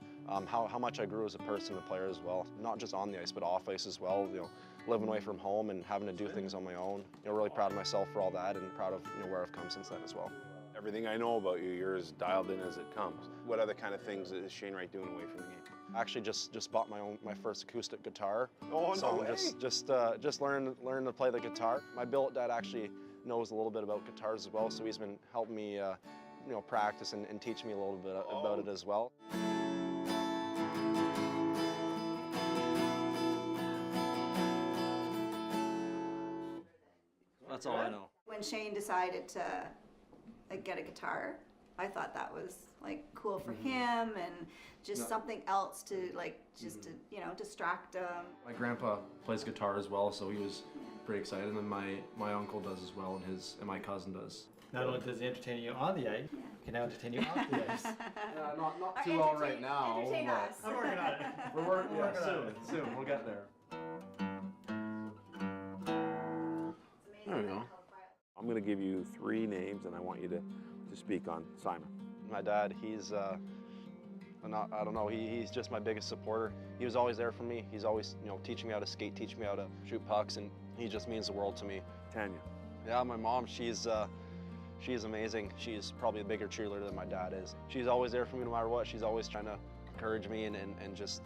how much I grew as a person and player as well. Not just on the ice, but off ice as well. Living away from home and having to do things on my own. Really proud of myself for all that and proud of where I've come since then as well. Everything I know about you, you're as dialed in as it comes. What other kind of things is Shane Wright doing away from the game? I actually just bought my first acoustic guitar. Oh, so no way. Just learning to play the guitar. My billet dad actually knows a little bit about guitars as well, so he's been helping me practice and teach me a little bit about it as well. That's all I know. When Shane decided to get a guitar, I thought that was cool for him and just something else to to distract him. My grandpa plays guitar as well, so he was pretty excited, and then my uncle does as well, and my cousin does. Not only does he entertain you on the ice, he can now entertain you off the ice. Not too well right now. Entertain but us. I'm working on it. We're working Yeah, on it. soon. We'll get there. There we go. I'm going to give you 3 names, and I want you to speak on Simon. My dad, he's I don't know, he's just my biggest supporter. He was always there for me. He's always, teaching me how to skate, teaching me how to shoot pucks, and he just means the world to me. Tanya. Yeah, my mom, she's amazing. She's probably a bigger cheerleader than my dad is. She's always there for me no matter what. She's always trying to encourage me and just,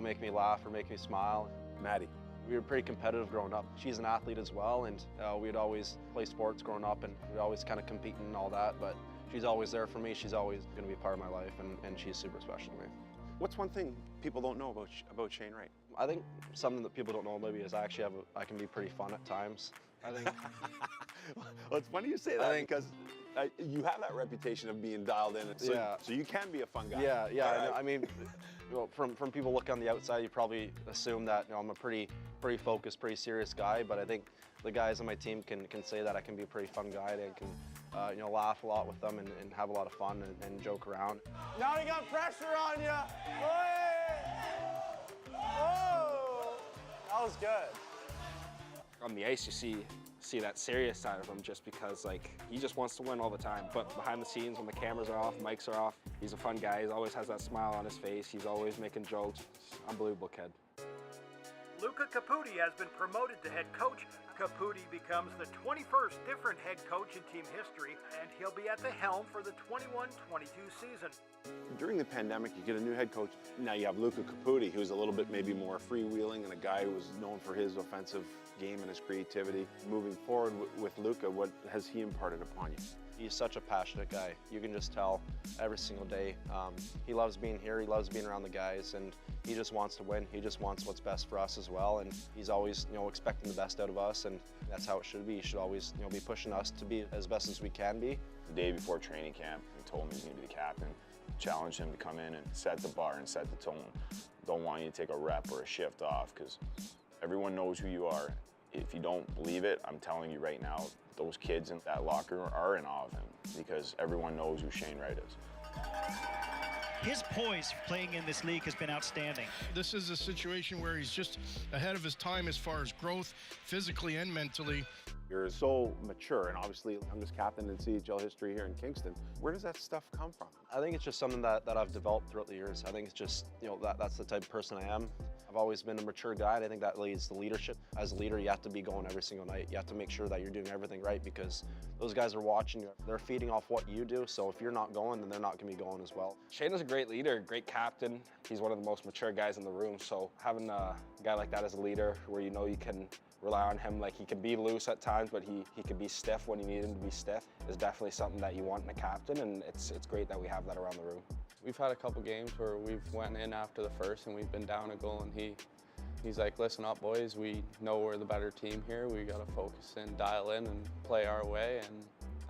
make me laugh or make me smile. Maddie. We were pretty competitive growing up. She's an athlete as well, and we'd always play sports growing up, and we'd always kind of compete and all that, but she's always there for me. She's always going to be a part of my life, and she's super special to me. What's one thing people don't know about Shane Wright? I think something that people don't know maybe is I can be pretty fun at times. I think. Well, it's funny you say that because you have that reputation of being dialed in. So you can be a fun guy. Yeah. Right. I mean, from people looking on the outside, you probably assume that I'm a pretty focused, pretty serious guy. But I think the guys on my team can say that I can be a pretty fun guy. They can laugh a lot with them and have a lot of fun and joke around. Now you got pressure on you. Oh, that was good. On the ice, you see that serious side of him just because he just wants to win all the time. But behind the scenes, when the cameras are off, mics are off, he's a fun guy. He always has that smile on his face. He's always making jokes. Unbelievable kid. Luca Caputi has been promoted to head coach. Caputi becomes the 21st different head coach in team history, and he'll be at the helm for the 21-22 season. During the pandemic, you get a new head coach. Now you have Luca Caputi, who's a little bit maybe more freewheeling and a guy who was known for his offensive game and his creativity. Moving forward with Luca, what has he imparted upon you? He's such a passionate guy. You can just tell every single day. He loves being here. He loves being around the guys, and he just wants to win. He just wants what's best for us as well, and he's always, expecting the best out of us, and that's how it should be. He should always, be pushing us to be as best as we can be. The day before training camp, he told me he's going to be the captain. Challenged him to come in and set the bar and set the tone. Don't want you to take a rep or a shift off because everyone knows who you are. If you don't believe it, I'm telling you right now, those kids in that locker room are in awe of him because everyone knows who Shane Wright is. His poise playing in this league has been outstanding. This is a situation where he's just ahead of his time as far as growth, physically and mentally. You're so mature, and obviously youngest captain in CHL history here in Kingston. Where does that stuff come from? I think it's just something that I've developed throughout the years. I think it's just, that's the type of person I am. I've always been a mature guy, and I think that leads to leadership. As a leader, you have to be going every single night. You have to make sure that you're doing everything right because those guys are watching you. They're feeding off what you do, so if you're not going, then they're not going to be going as well. Shane is a great leader, great captain. He's one of the most mature guys in the room, so having a guy like that as a leader where you can rely on him, he can be loose at times, but he can be stiff when you need him to be stiff, is definitely something that you want in a captain, and it's great that we have that around the room. We've had a couple games where we've went in after the first and we've been down a goal, and he's like, listen up boys, we know we're the better team here, we got to focus and dial in and play our way, and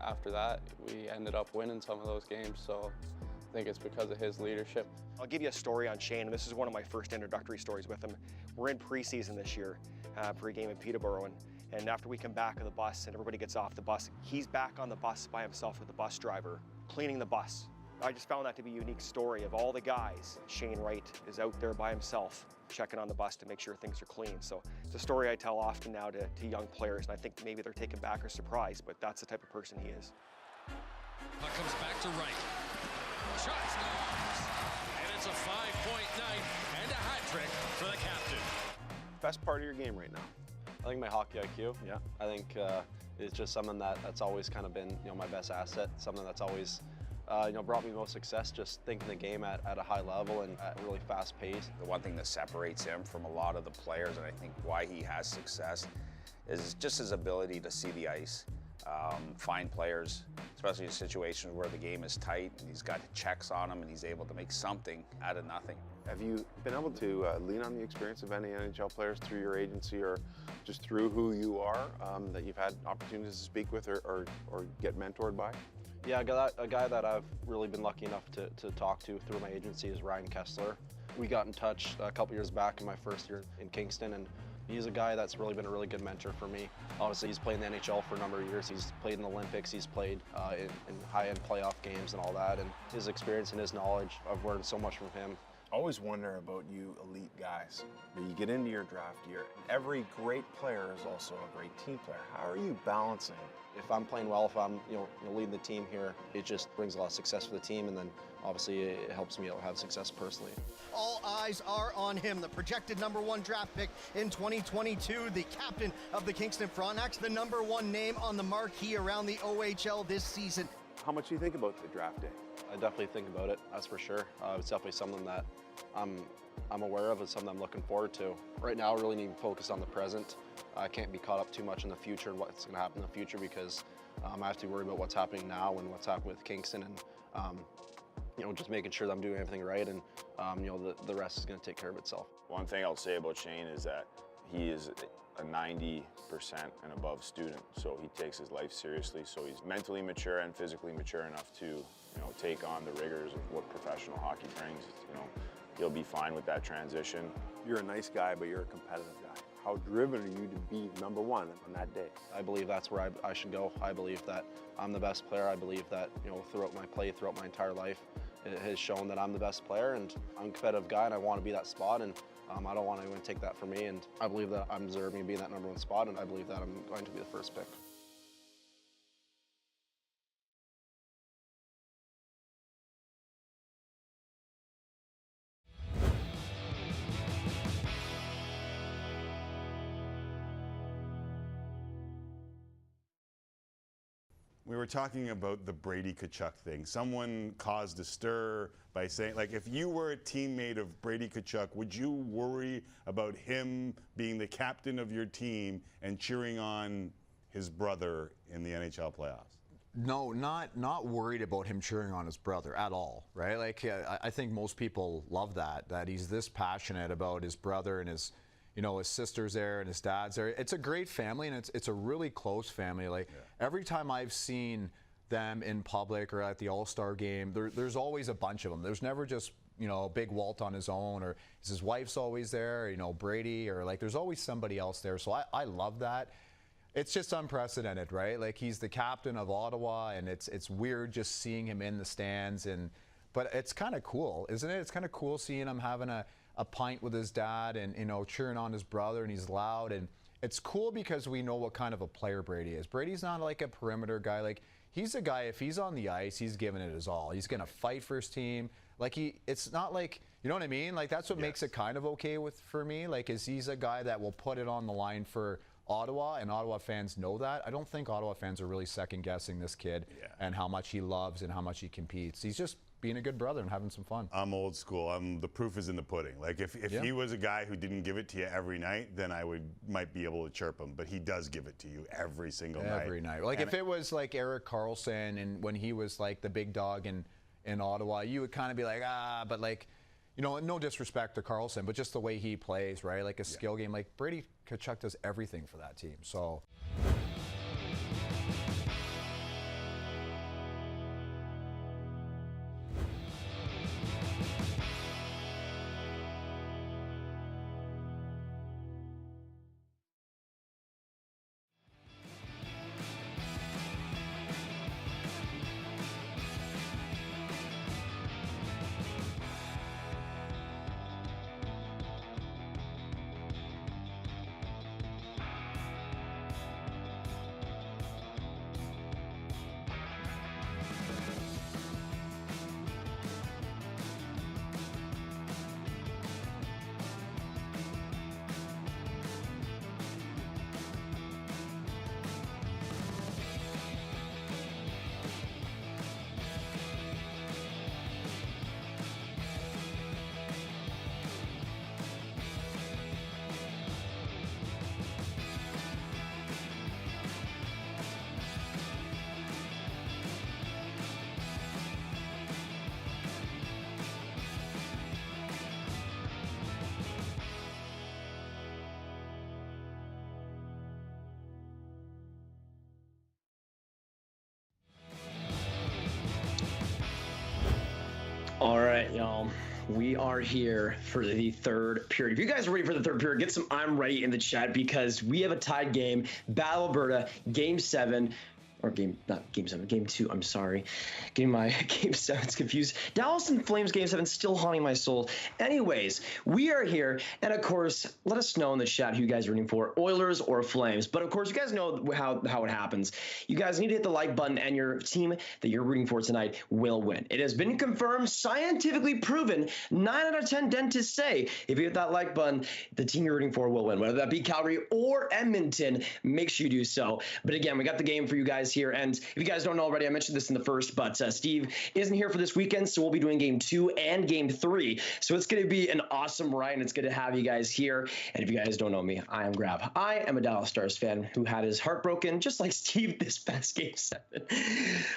after that we ended up winning some of those games, so I think it's because of his leadership. I'll give you a story on Shane, and this is one of my first introductory stories with him. We're in preseason this year for a game in Peterborough, and after we come back on the bus and everybody gets off the bus, he's back on the bus by himself with the bus driver, cleaning the bus. I just found that to be a unique story of all the guys. Shane Wright is out there by himself, checking on the bus to make sure things are clean. So it's a story I tell often now to young players, and I think maybe they're taken back or surprised, but that's the type of person he is. Puck comes back to Wright. Shot scores! And it's a 5-point night and a hat trick for the captain. Best part of your game right now? I think my hockey IQ. Yeah. I think it's just something that's always kind of been my best asset, something that's always brought me most success, just thinking the game at a high level and at a really fast pace. The one thing that separates him from a lot of the players, and I think why he has success, is just his ability to see the ice, find players, especially in situations where the game is tight and he's got checks on him and he's able to make something out of nothing. Have you been able to lean on the experience of any NHL players through your agency or just through who you are that you've had opportunities to speak with or get mentored by? Yeah, a guy that I've really been lucky enough to talk to through my agency is Ryan Kessler. We got in touch a couple years back in my first year in Kingston, and He's a guy that's really been a really good mentor for me. Obviously, he's played in the NHL for a number of years. He's played in the Olympics. He's played in high-end playoff games and all that. And his experience and his knowledge, I've learned so much from him. I always wonder about you elite guys. You get into your draft year, and every great player is also a great team player. How are you balancing? If I'm playing well, if I'm leading the team here, it just brings a lot of success for the team, and then obviously it helps me have success personally. All eyes are on him, the projected #1 draft pick in 2022, the captain of the Kingston Frontenacs, the #1 name on the marquee around the OHL this season. How much do you think about the draft day? I definitely think about it, that's for sure. It's definitely something that I'm aware of. It's something I'm looking forward to. Right now, I really need to focus on the present. I can't be caught up too much in the future and what's going to happen in the future, because I have to worry about what's happening now and what's happening with Kingston, and just making sure that I'm doing everything right, and the rest is going to take care of itself. One thing I'll say about Shane is that he is a 90% and above student, so he takes his life seriously. So he's mentally mature and physically mature enough to, take on the rigors of what professional hockey brings. He'll be fine with that transition. You're a nice guy, but you're a competitive guy. How driven are you to be #1 on that day? I believe that's where I should go. I believe that I'm the best player. I believe that, throughout my play, throughout my entire life, it has shown that I'm the best player, and I'm a competitive guy, and I want to be that spot, and I don't want anyone to take that from me, and I believe that I'm deserving of being that #1 spot, and I believe that I'm going to be the first pick. We were talking about the Brady Tkachuk thing. Someone caused a stir by saying, if you were a teammate of Brady Tkachuk, would you worry about him being the captain of your team and cheering on his brother in the NHL playoffs? No, not worried about him cheering on his brother at all, right? I think most people love that he's this passionate about his brother and his sister's there and his dad's there. It's a great family, and it's a really close family. Every time I've seen them in public or at the All-Star game, there's always a bunch of them. There's never just, Big Walt on his own, or his wife's always there, Brady, or there's always somebody else there. So I love that. It's just unprecedented, right? He's the captain of Ottawa, and it's weird just seeing him in the stands, but it's kind of cool, isn't it? It's kind of cool seeing him having a pint with his dad and cheering on his brother, and he's loud, and it's cool because we know what kind of a player Brady is. Brady's not a perimeter guy. He's a guy, if he's on the ice, he's giving it his all. He's gonna fight for his team. It's not you know what I mean? That's what makes it kind of okay for me. Is he's a guy that will put it on the line for Ottawa, and Ottawa fans know that. I don't think Ottawa fans are really second guessing this kid and how much he loves and how much he competes. He's just being a good brother and having some fun. I'm old school. The proof is in the pudding. If he was a guy who didn't give it to you every night, then I might be able to chirp him. But he does give it to you every single night. Every night. If it was Erik Karlsson, and when he was the big dog in Ottawa, you would kind of be but no disrespect to Karlsson, but just the way he plays, right? A skill game. Brady Tkachuk does everything for that team. So. All right, y'all. We are here for the third period. If you guys are ready for the third period, get some I'm ready in the chat because we have a tied game. Battle Alberta, game 7. Or not game 7, game 2, I'm sorry. Getting my game 7's confused. Dallas and Flames game 7 still haunting my soul. Anyways, we are here, and of course, let us know in the chat who you guys are rooting for, Oilers or Flames. But of course, you guys know how it happens. You guys need to hit the like button, and your team that you're rooting for tonight will win. It has been confirmed, scientifically proven, 9 out of 10 dentists say, if you hit that like button, the team you're rooting for will win. Whether that be Calgary or Edmonton, make sure you do so. But again, we got the game for you guys here, and if you guys don't know already, I mentioned this in the first, but Steve isn't here for this weekend, so we'll be doing game 2 and game 3. So it's going to be an awesome ride, and it's good to have you guys here. And if you guys don't know me, I am Grav. I am a Dallas Stars fan who had his heart broken, just like Steve this past game 7.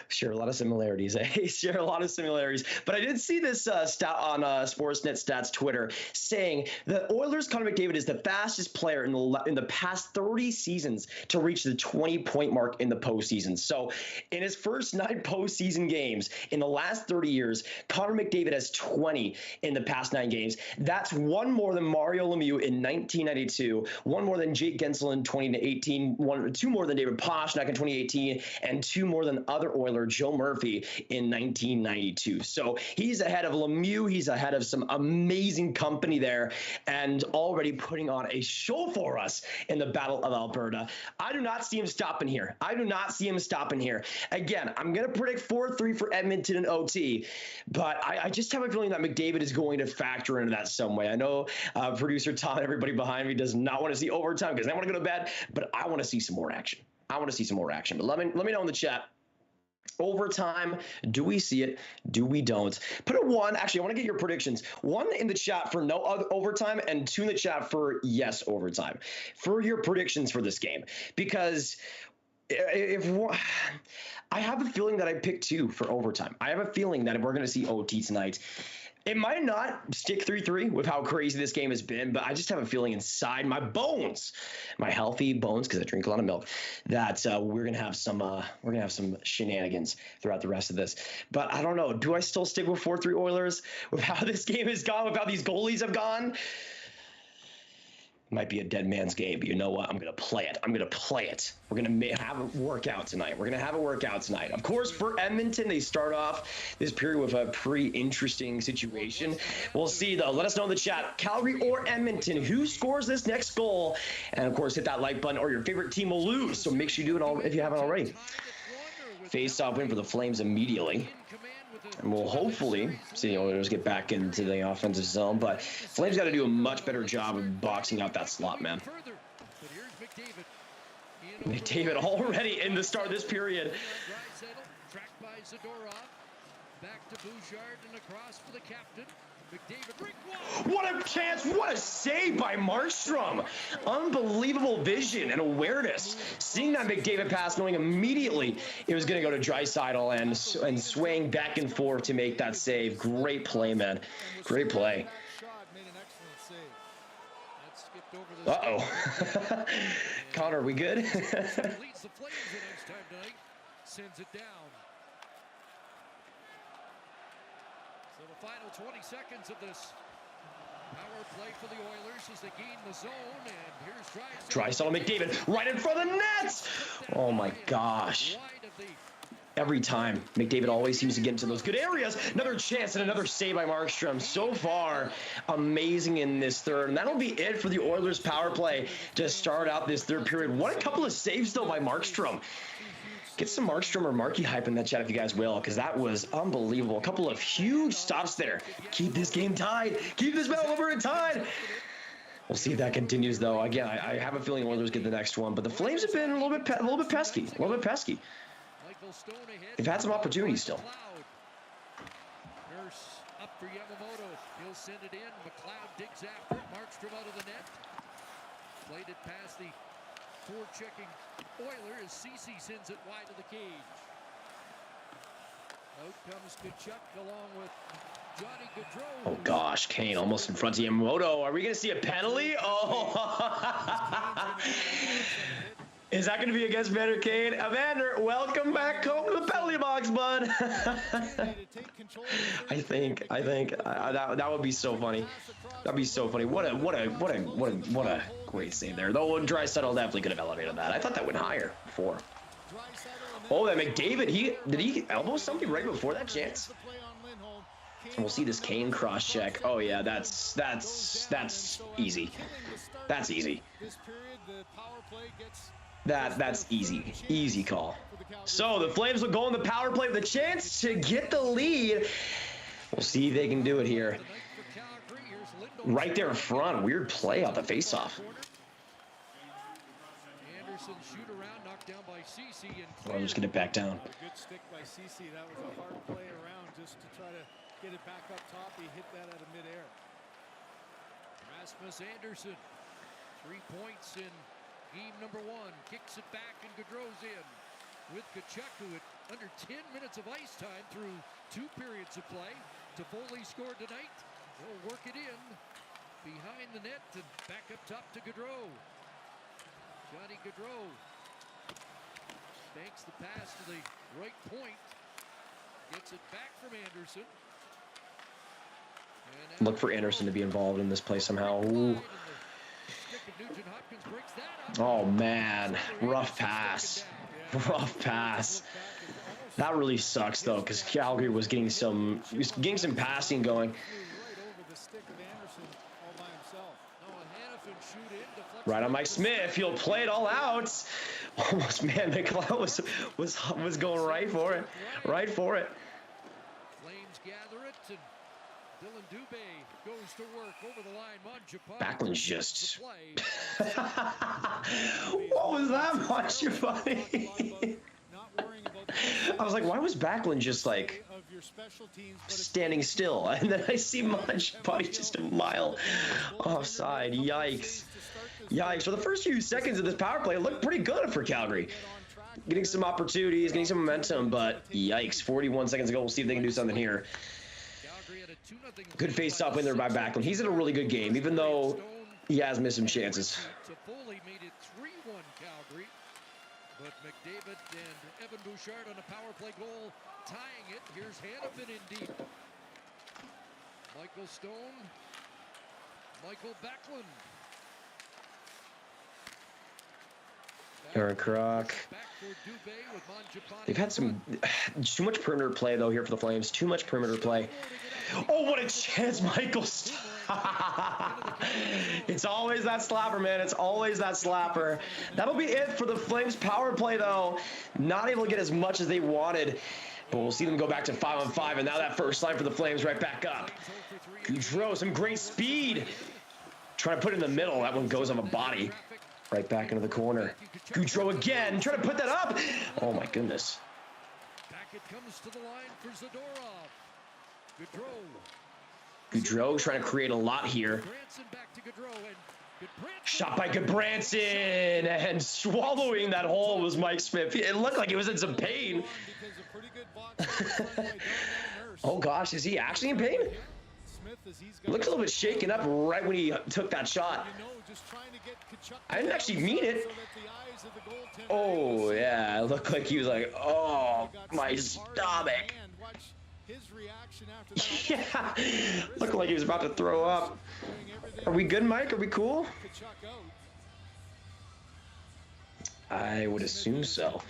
Share a lot of similarities. Share a lot of similarities. But I did see this stat on Sportsnet Stats Twitter saying the Oilers' Connor McDavid is the fastest player in the past 30 seasons to reach the 20-point mark in the postseason. So in his first 9 postseason games in the last 30 years, Connor McDavid has 20 in the past 9 games. That's 1 more than Mario Lemieux in 1992, 1 more than Jake Gensel in 2018, 2 more than David Pastrnak in 2018, and 2 more than other Oiler Joe Murphy in 1992. So he's ahead of Lemieux. He's ahead of some amazing company there and already putting on a show for us in the Battle of Alberta. I do not see him stopping here. I do not see him stopping here. Again, I'm going to predict 4-3 for Edmonton and OT, but I just have a feeling that McDavid is going to factor into that some way. I know producer Tom and everybody behind me does not want to see overtime because they want to go to bed, but I want to see some more action. But let me know in the chat. Overtime, do we see it? Do we don't? Put a 1. Actually, I want to get your predictions. 1 in the chat for no overtime and 2 in the chat for yes overtime for your predictions for this game. Because I have a feeling that I picked 2 for overtime. I have a feeling that we're going to see OT tonight. It might not stick 3-3 with how crazy this game has been, but I just have a feeling inside my bones, my healthy bones, because I drink a lot of milk, that we're gonna have some shenanigans throughout the rest of this. But I don't know. Do I still stick with 4-3 Oilers with how this game has gone, with how these goalies have gone? Might be a dead man's game, but you know what? I'm going to play it. We're going to have a workout tonight. Of course, for Edmonton, they start off this period with a pretty interesting situation. We'll see, though. Let us know in the chat, Calgary or Edmonton, who scores this next goal? And, of course, hit that like button or your favorite team will lose. So make sure you do it all if you haven't already. Face-off win for the Flames immediately. And we'll hopefully see the Oilers get back into the offensive zone, but Flames got to do a much better job of boxing out that slot, man. McDavid already in the start of this period. Back to Bouchard and across for the captain. What a chance, what a save by Markstrom. Unbelievable vision and awareness. Seeing that McDavid pass, knowing immediately it was going to go to Draisaitl and swaying back and forth to make that save. Great play, man. Great play. Uh-oh. Connor, are we good? Sends it down. So the final 20 seconds of this power play for the Oilers as they gain the zone, and here's Draisaitl, McDavid right in front of the nets. Oh my gosh. Every time, McDavid always seems to get into those good areas. Another chance and another save by Markstrom. So far, amazing in this third. And that'll be it for the Oilers power play to start out this third period. What a couple of saves, though, by Markstrom. Get some Markstrom or Marky hype in that chat if you guys will, because that was unbelievable. A couple of huge stops there. Keep this game tied. Keep this battle over and tied. We'll see if that continues, though. Again, I have a feeling Oilers get the next one, but the Flames have been a little bit pesky. They've had some opportunities still. Nurse up for Yamamoto. He'll send it in. McLeod digs after it. Markstrom out of the net. Played it past the forechecking Oiler as Ceci sends it wide of the cage. Out comes Kachuk along with Johnny Gaudreau. Oh gosh, Kane almost in front of Yamamoto. Are we going to see a penalty? Oh. Is that going to be against Vander Kane? Evander, welcome back home to the penalty box, bud. I think that would be so funny. That'd be so funny. What a great save there. Though Draisaitl definitely could have elevated that. I thought that went higher. 4. Oh, that McDavid. Did he elbow somebody right before that chance? And we'll see this Kane cross check. Oh yeah, that's easy. That's easy. That's easy. Easy call. So the Flames will go in the power play with a chance to get the lead. We'll see if they can do it here. Right there in front. Weird play off the faceoff. Well, I'm just going to back down. Good stick by CC. That was a hard play around just to try to get it back up top. He hit that out of midair. Rasmus Andersson, 3 points in game number 1. Kicks it back and Gaudreau's in. With Tkachuk, who had under 10 minutes of ice time through 2 periods of play. Toffoli scored tonight. They'll work it in behind the net and back up top to Gaudreau. Johnny Gaudreau banks the pass to the right point. Gets it back from Andersson. Look for Andersson to be involved in this play somehow. Ooh. Oh man, rough pass. Rough pass. That really sucks though, because Calgary was getting some passing going. Right on Mike Smith. He'll play it all out. Almost, man, McLeod was going right for it. Right for it. Flames gather it, and Dylan Dubé goes to work over the line. Backlund's just... What was that, Mangiapane? I was like, why was Backlund just like standing still? And then I see Mangiapane just a mile offside. Yikes. Yikes. For the first few seconds of this power play, it looked pretty good for Calgary. Getting some opportunities, getting some momentum, but yikes. 41 seconds ago. We'll see if they can do something here. Good face-off win there by Backlund. He's in a really good game, even though he has missed some chances. Toffoli made it 3-1 Calgary, but McDavid and Evan Bouchard on a power play goal, tying it. Here's Hannafin in deep. Michael Stone, Michael Backlund. Aaron Kroc. They've had too much perimeter play though here for the Flames. Too much perimeter play. Oh, what a chance, Michael. It's always that slapper, man. It's always that slapper. That'll be it for the Flames power play though. Not able to get as much as they wanted. But we'll see them go back to 5-on-5, and now that first line for the Flames right back up. Gaudreau, some great speed. Trying to put it in the middle. That one goes on a body. Right back into the corner. Gaudreau again, trying to put that up. Oh my goodness. Back it comes to the line for Zadorov. Gaudreau trying to create a lot here. Shot by Goodbranson, and swallowing that hole was Mike Smith. It looked like he was in some pain. Oh gosh, is he actually in pain? Looks a little bit shaken up right when he took that shot. I didn't actually mean it. Oh yeah, it looked like he was like, oh, my stomach. Yeah, looked like he was about to throw up. Are we good, Mike? Are we cool? I would assume so.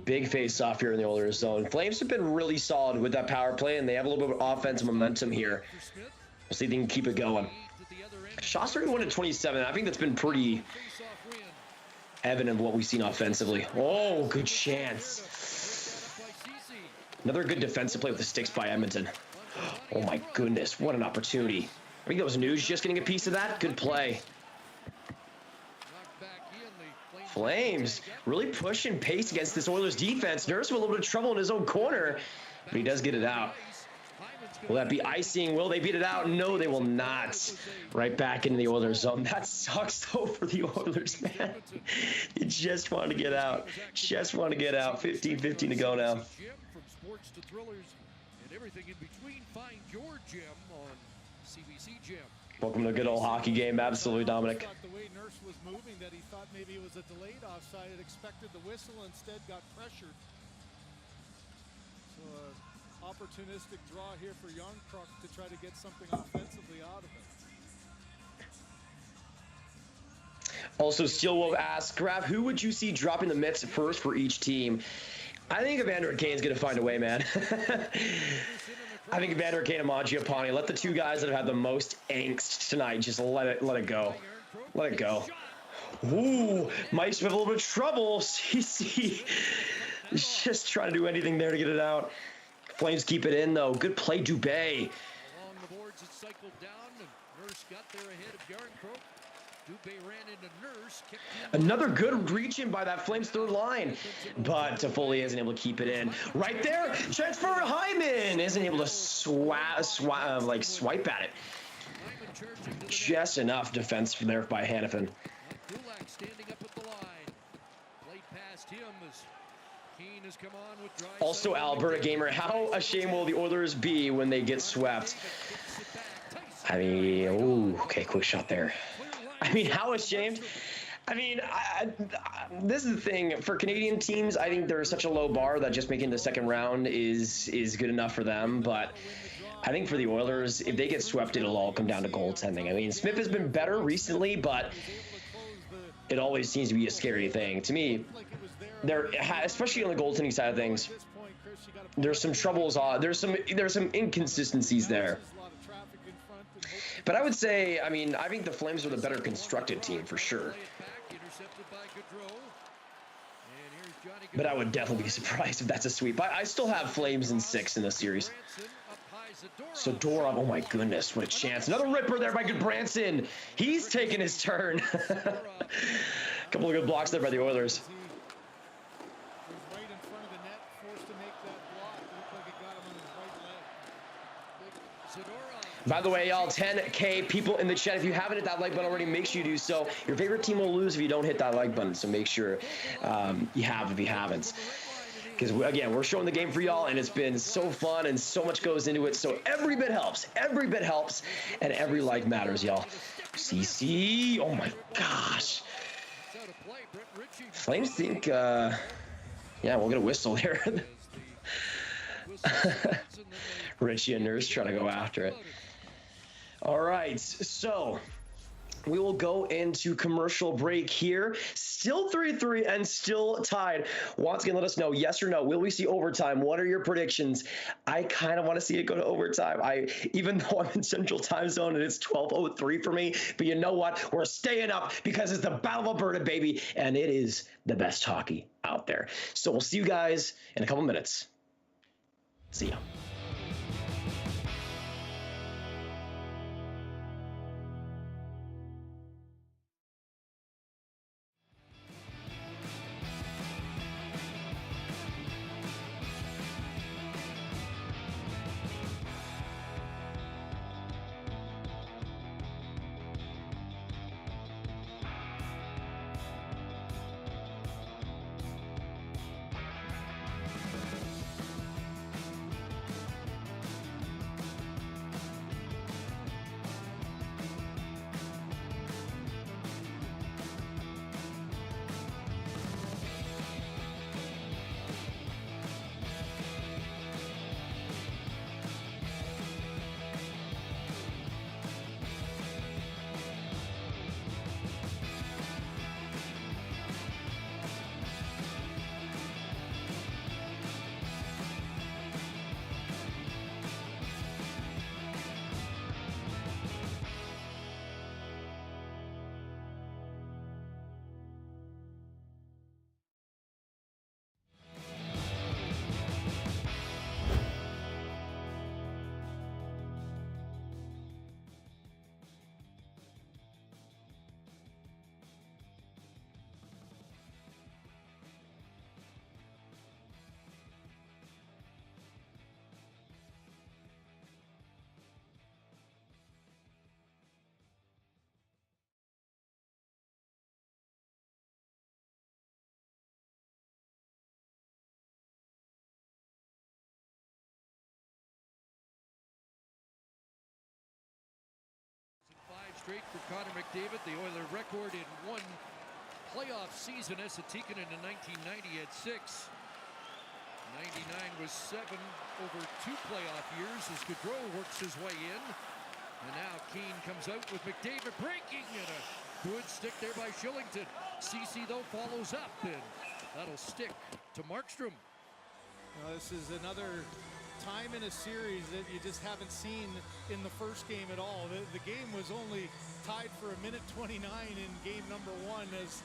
Big face-off here in the Oilers zone. Flames have been really solid with that power play, and they have a little bit of offensive momentum here. We'll see if they can keep it going. Shots 31 to 27. I think that's been pretty evident of what we've seen offensively. Oh, good chance. Another good defensive play with the sticks by Edmonton. Oh my goodness, what an opportunity. I think that was News just getting a piece of that. Good play. Flames really pushing pace against this Oilers defense. Nurse with a little bit of trouble in his own corner, but he does get it out. Will that be icing? Will they beat it out? No, they will not. Right back into the Oilers zone. That sucks though for the Oilers, man. You just want to get out. Just want to get out. 15-15 to go now. From sports to thrillers and everything in between, find your gem on CBC Gem. Welcome to a good old hockey game. Absolutely, Dominic. The way Nurse was moving, that he thought maybe it was a delayed offside. It expected the whistle, instead got pressured. So opportunistic draw here for Järnkrok to try to get something offensively out of it. Also, Steelwolf asks, Grav, who would you see dropping the mitts first for each team? I think Evander Kane's going to find a way, man. I think Evander Kane and Mangiapane, let the two guys that have had the most angst tonight, just let it go. Let it go. Ooh, Mike's with a little bit of trouble. CC just trying to do anything there to get it out. Flames keep it in, though. Good play, Dubé. Along the boards, it cycled down, and Nurse got there ahead of Järnkrok. Dubé ran into Nurse. Another good reach in by that Flames third line, but Toffoli isn't able to keep it in. Right there, transfer Hyman isn't able to swipe at it. Just enough defense from there by Hanifin. Kulak standing up at the line. Played past him as Keane has come on with dry. Also, Alberta Gamer, how ashamed will the Oilers be when they get swept? I mean, ooh, okay, quick shot there. I mean, how ashamed? I mean, this is the thing. For Canadian teams, I think there's such a low bar that just making the second round is good enough for them. But I think for the Oilers, if they get swept, it'll all come down to goaltending. I mean, Smith has been better recently, but it always seems to be a scary thing. To me, especially on the goaltending side of things, there's some troubles. There's some inconsistencies there. But I would say, I mean, I think the Flames are the better constructed team for sure. But I would definitely be surprised if that's a sweep. I still have Flames in 6 in this series. So Dorov, oh my goodness, what a chance. Another ripper there by Goodbranson. He's taking his turn. Couple of good blocks there by the Oilers. By the way, y'all, 10K people in the chat. If you haven't hit that like button already, make sure you do so. Your favorite team will lose if you don't hit that like button, so make sure you have if you haven't. Because, again, we're showing the game for y'all, and it's been so fun, and so much goes into it, so every bit helps, and every like matters, y'all. CC, oh my gosh. Flames think, yeah, we'll get a whistle here. Richie and Nurse trying to go after it. All right, so we will go into commercial break here. Still 3-3 and still tied. Once again, let us know, yes or no. Will we see overtime? What are your predictions? I kind of want to see it go to overtime. Even though I'm in Central Time Zone and it's 12:03 for me, but you know what? We're staying up because it's the Battle of Alberta, baby, and it is the best hockey out there. So we'll see you guys in a couple minutes. See ya. straight for Connor McDavid. The Oiler record in one playoff season. Esa Tikkanen in 1990 had 6. 99 was 7 over 2 playoff years as Gaudreau works his way in. And now Keane comes out with McDavid breaking, and a good stick there by Shillington. Ceci, though, follows up, and that'll stick to Markstrom. Now, this is another time in a series that you just haven't seen in the first game at all. The game was only tied for a minute 29 in game number 1 as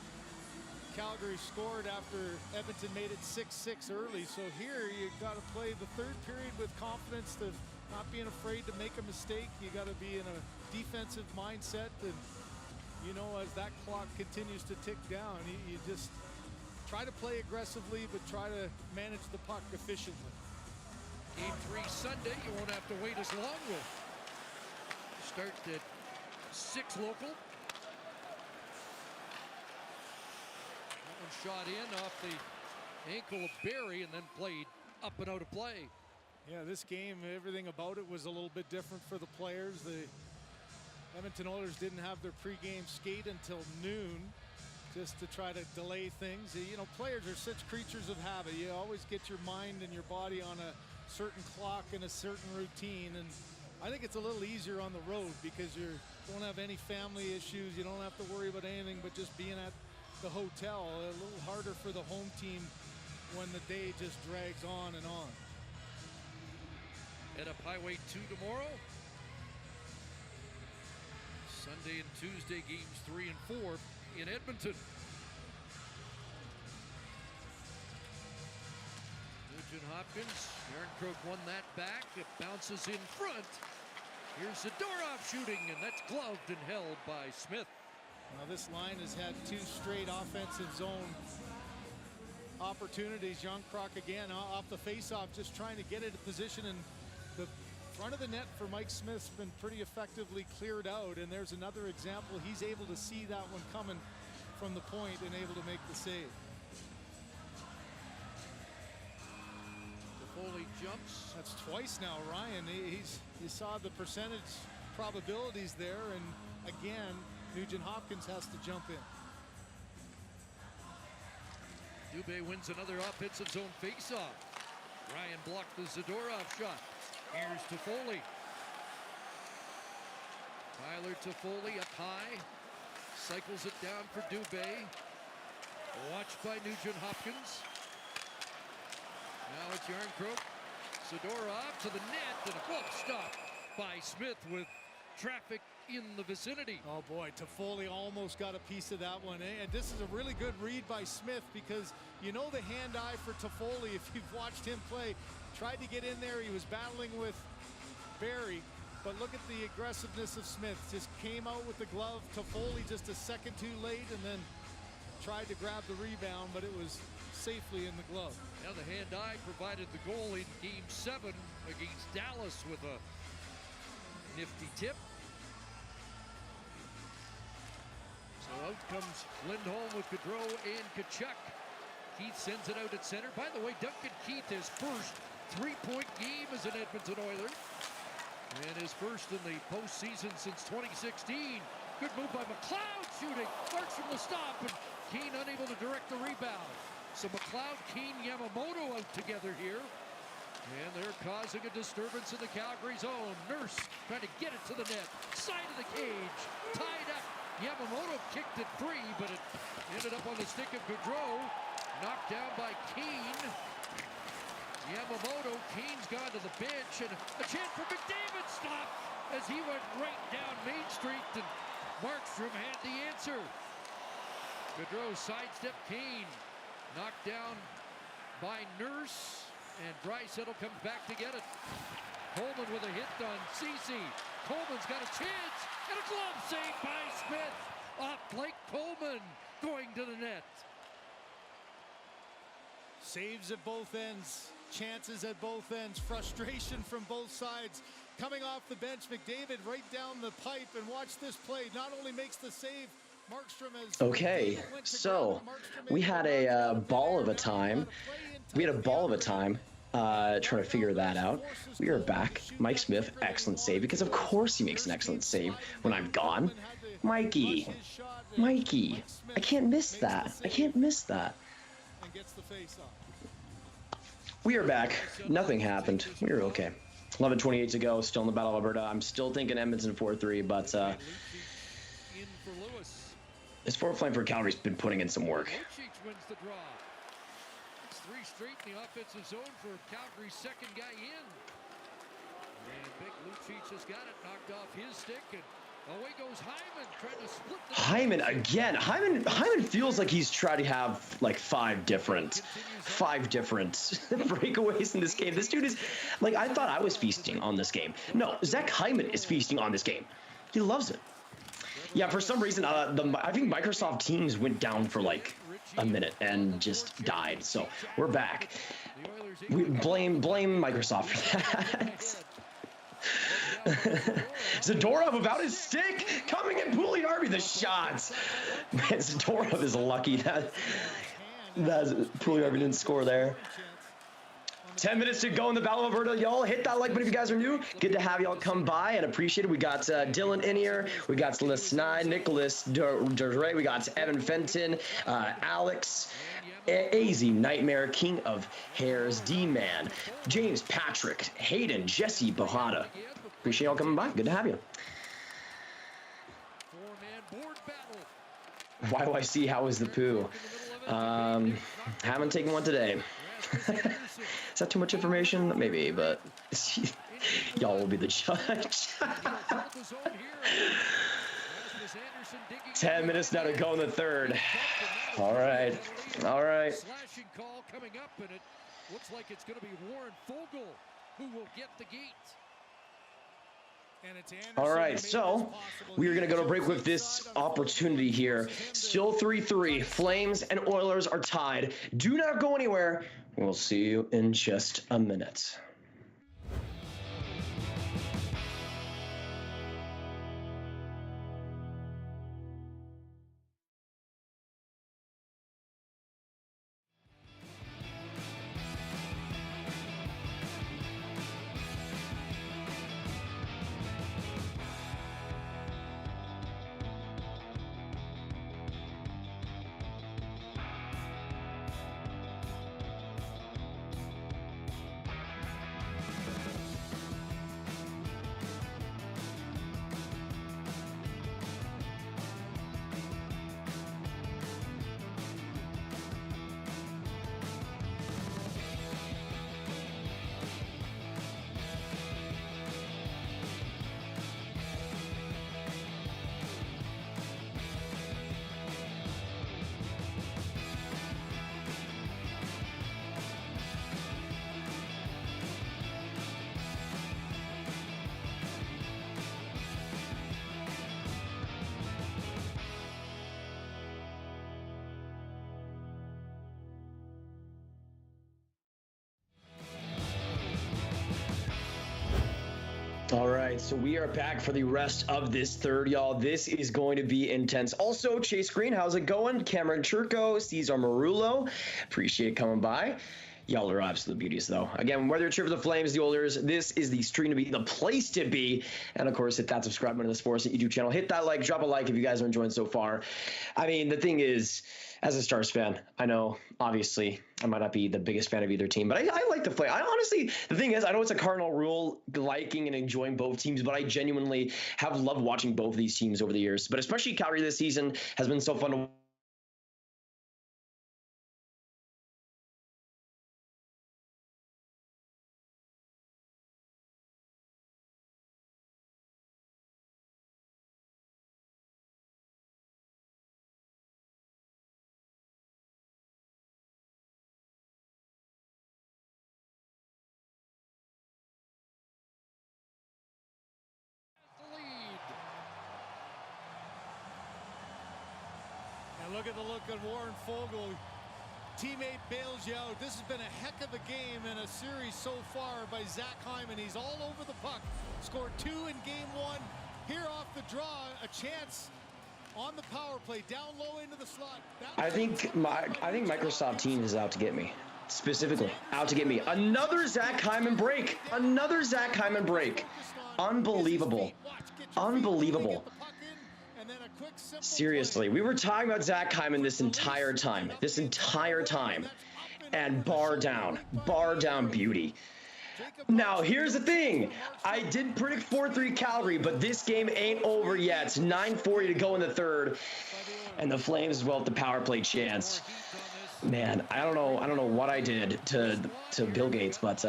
Calgary scored after Edmonton made it 6-6 early. So here you got to play the third period with confidence, to not being afraid to make a mistake. You got to be in a defensive mindset, and you know, as that clock continues to tick down, you just try to play aggressively, but try to manage the puck efficiently. Game 3 Sunday, you won't have to wait as long. We'll start at 6 local. That one shot in off the ankle of Barry and then played up and out of play. Yeah, this game, everything about it was a little bit different for the players. The Edmonton Oilers didn't have their pregame skate until noon, just to try to delay things. You know, players are such creatures of habit. You always get your mind and your body on a certain clock and a certain routine, and I think it's a little easier on the road because you don't have any family issues. You don't have to worry about anything but just being at the hotel. A little harder for the home team when the day just drags on and on. Head up Highway 2 tomorrow. Sunday and Tuesday, games 3 and 4 in Edmonton. Nugent Hopkins, Yarncroke won that back. It bounces in front. Here's Zadorov shooting, and that's gloved and held by Smith. Now this line has had 2 straight offensive zone opportunities. Yarncroke again off the faceoff, just trying to get it in position, and the front of the net for Mike Smith's been pretty effectively cleared out, and there's another example. He's able to see that one coming from the point and able to make the save. Foley jumps. That's twice now, Ryan. You saw the percentage probabilities there, and again, Nugent Hopkins has to jump in. Dubé wins another offensive zone faceoff. Ryan blocked the Zadorov shot. Here's Toffoli. Tyler Toffoli up high. Cycles it down for Dubé. Watched by Nugent Hopkins. Now it's Yarncroke. Zadorov to the net, and a glove stop by Smith with traffic in the vicinity. Oh boy, Toffoli almost got a piece of that one. And this is a really good read by Smith, because you know the hand-eye for Toffoli if you've watched him play. Tried to get in there, he was battling with Barry, but look at the aggressiveness of Smith. Just came out with the glove. Toffoli just a second too late, and then tried to grab the rebound, but it was safely in the glove. Now the hand-eye provided the goal in Game 7 against Dallas with a nifty tip. So out comes Lindholm with Gaudreau and Tkachuk. Keith sends it out at center. By the way, Duncan Keith, his first 3-point game as an Edmonton Oiler, and his first in the postseason since 2016. Good move by McLeod shooting. Markstrom the stop, and Keane unable to direct the rebound. So McLeod, Keane, Yamamoto out together here. And they're causing a disturbance in the Calgary zone. Nurse trying to get it to the net. Side of the cage. Tied up. Yamamoto kicked it free, but it ended up on the stick of Gaudreau. Knocked down by Keane. Yamamoto, Keane's gone to the bench, and a chance for McDavid. Stop as he went right down Main Street, and Markstrom had the answer. Gaudreau sidestepped Keane. Knocked down by Nurse, and Draisaitl comes back to get it. Coleman with a hit on Ceci. Coleman's got a chance, and a glove save by Smith. Off Blake Coleman, going to the net. Saves at both ends, chances at both ends, frustration from both sides. Coming off the bench, McDavid right down the pipe, and watch this play. Not only makes the save, Markstrom has... Okay, so we had a ball of a time. We had a ball of a time Trying to figure that out. We are back. Mike Smith, excellent save, because of course he makes an excellent save when I'm gone. Mikey. I can't miss that. We are back. Nothing happened. We were okay. 11:28 to go. Still in the Battle of Alberta. I'm still thinking Edmonton 4-3, but this forward flank for Calgary's been putting in some work. Three straight in the offensive zone for Calgary's second guy in. And Big Lucic has got it, knocked off his stick, and away goes Hyman, trying to split the... Hyman again. Hyman feels like he's tried to have like five different breakaways in this game. This dude is like, I thought I was feasting on this game. No, Zach Hyman is feasting on this game. He loves it. Yeah, for some reason, I think Microsoft Teams went down for like a minute and just died. So we're back. We blame Microsoft for that. Zadorov about his stick, coming in, pulling Arby the shots. Man, Zadorov is lucky that Pulley-Arby didn't score there. 10 minutes to go in the Battle of Alberta. Y'all hit that like button if you guys are new. Good to have y'all come by and appreciate it. We got Dylan in here. We got Lesnai, Nicholas Duray. We got Evan Fenton, Alex, AZ Nightmare, King of Hairs, D-Man, James Patrick, Hayden, Jesse Bohada. Appreciate y'all coming by. Good to have you. YYC, how was the poo? Haven't taken one today. Is that too much information? Maybe, but y'all will be the judge. 10 minutes now to go in the third. All right. Slashing call coming up, and it looks like it's going to be Warren Fogle who will get the gate. All right, so we are going to go to break with this opportunity here. Still 3-3. Flames and Oilers are tied. Do not go anywhere. We'll see you in just a minute. All right, so we are back for the rest of this third, y'all. This is going to be intense. Also, Chase Green, how's it going? Cameron Churko, Cesar Marullo, appreciate coming by. Y'all are absolute beauties, though. Again, whether you're cheering for the Flames, the Oilers, this is the stream to be, the place to be. And, of course, hit that subscribe button to the Sportsnet YouTube channel. Hit that like, drop a like if you guys are enjoying so far. I mean, the thing is, as a Stars fan, I know, obviously, I might not be the biggest fan of either team, but I like the Flames. I honestly, the thing is, I know it's a cardinal rule, liking and enjoying both teams, but I genuinely have loved watching both of these teams over the years. But especially Calgary this season has been so fun to look at the look on Warren Fogle. Teammate bails you out. This has been a heck of a game and a series so far by Zach Hyman. He's all over the puck. Scored 2 in game 1. Here off the draw, a chance on the power play, down low into the slot. I think Microsoft Teams is out to get me. specifically out to get me. Another Zach Hyman break. Another Zach Hyman break. Unbelievable. Unbelievable. Seriously, we were talking about Zach Hyman this entire time. And bar down beauty. Now, here's the thing. I did predict 4-3 Calgary, but this game ain't over yet. It's 9:40 to go in the third. And the Flames as well at the power play chance. Man, I don't know what I did to Bill Gates, but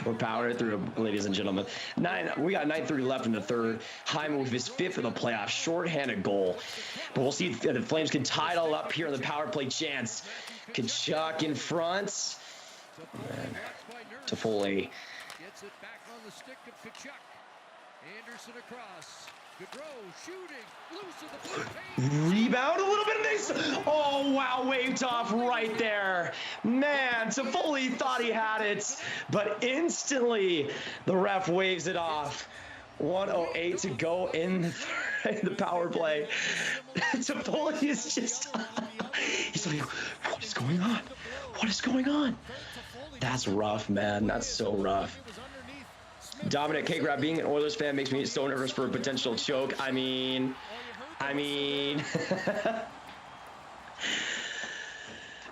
we're powering through, ladies and gentlemen. We got 9:30 left in the third. Hyman with his 5th of the playoffs, shorthanded goal. But we'll see if the Flames can tie it all up here in the power play chance. Tkachuk in front. Man, Toffoli. Gets it back on the stick of Tkachuk. Anderson across. Gaudreau shooting. Loose of the blue. Rebound a little bit of this. Oh, wow. Waved off right there. Man, Toffoli thought he had it, but instantly the ref waves it off. 1:08 to go in the power play. Toffoli is just... he's like, what is going on? What is going on? That's rough, man. That's so rough. Dominic K. Grav, being an Oilers fan makes me so nervous for a potential choke. I mean...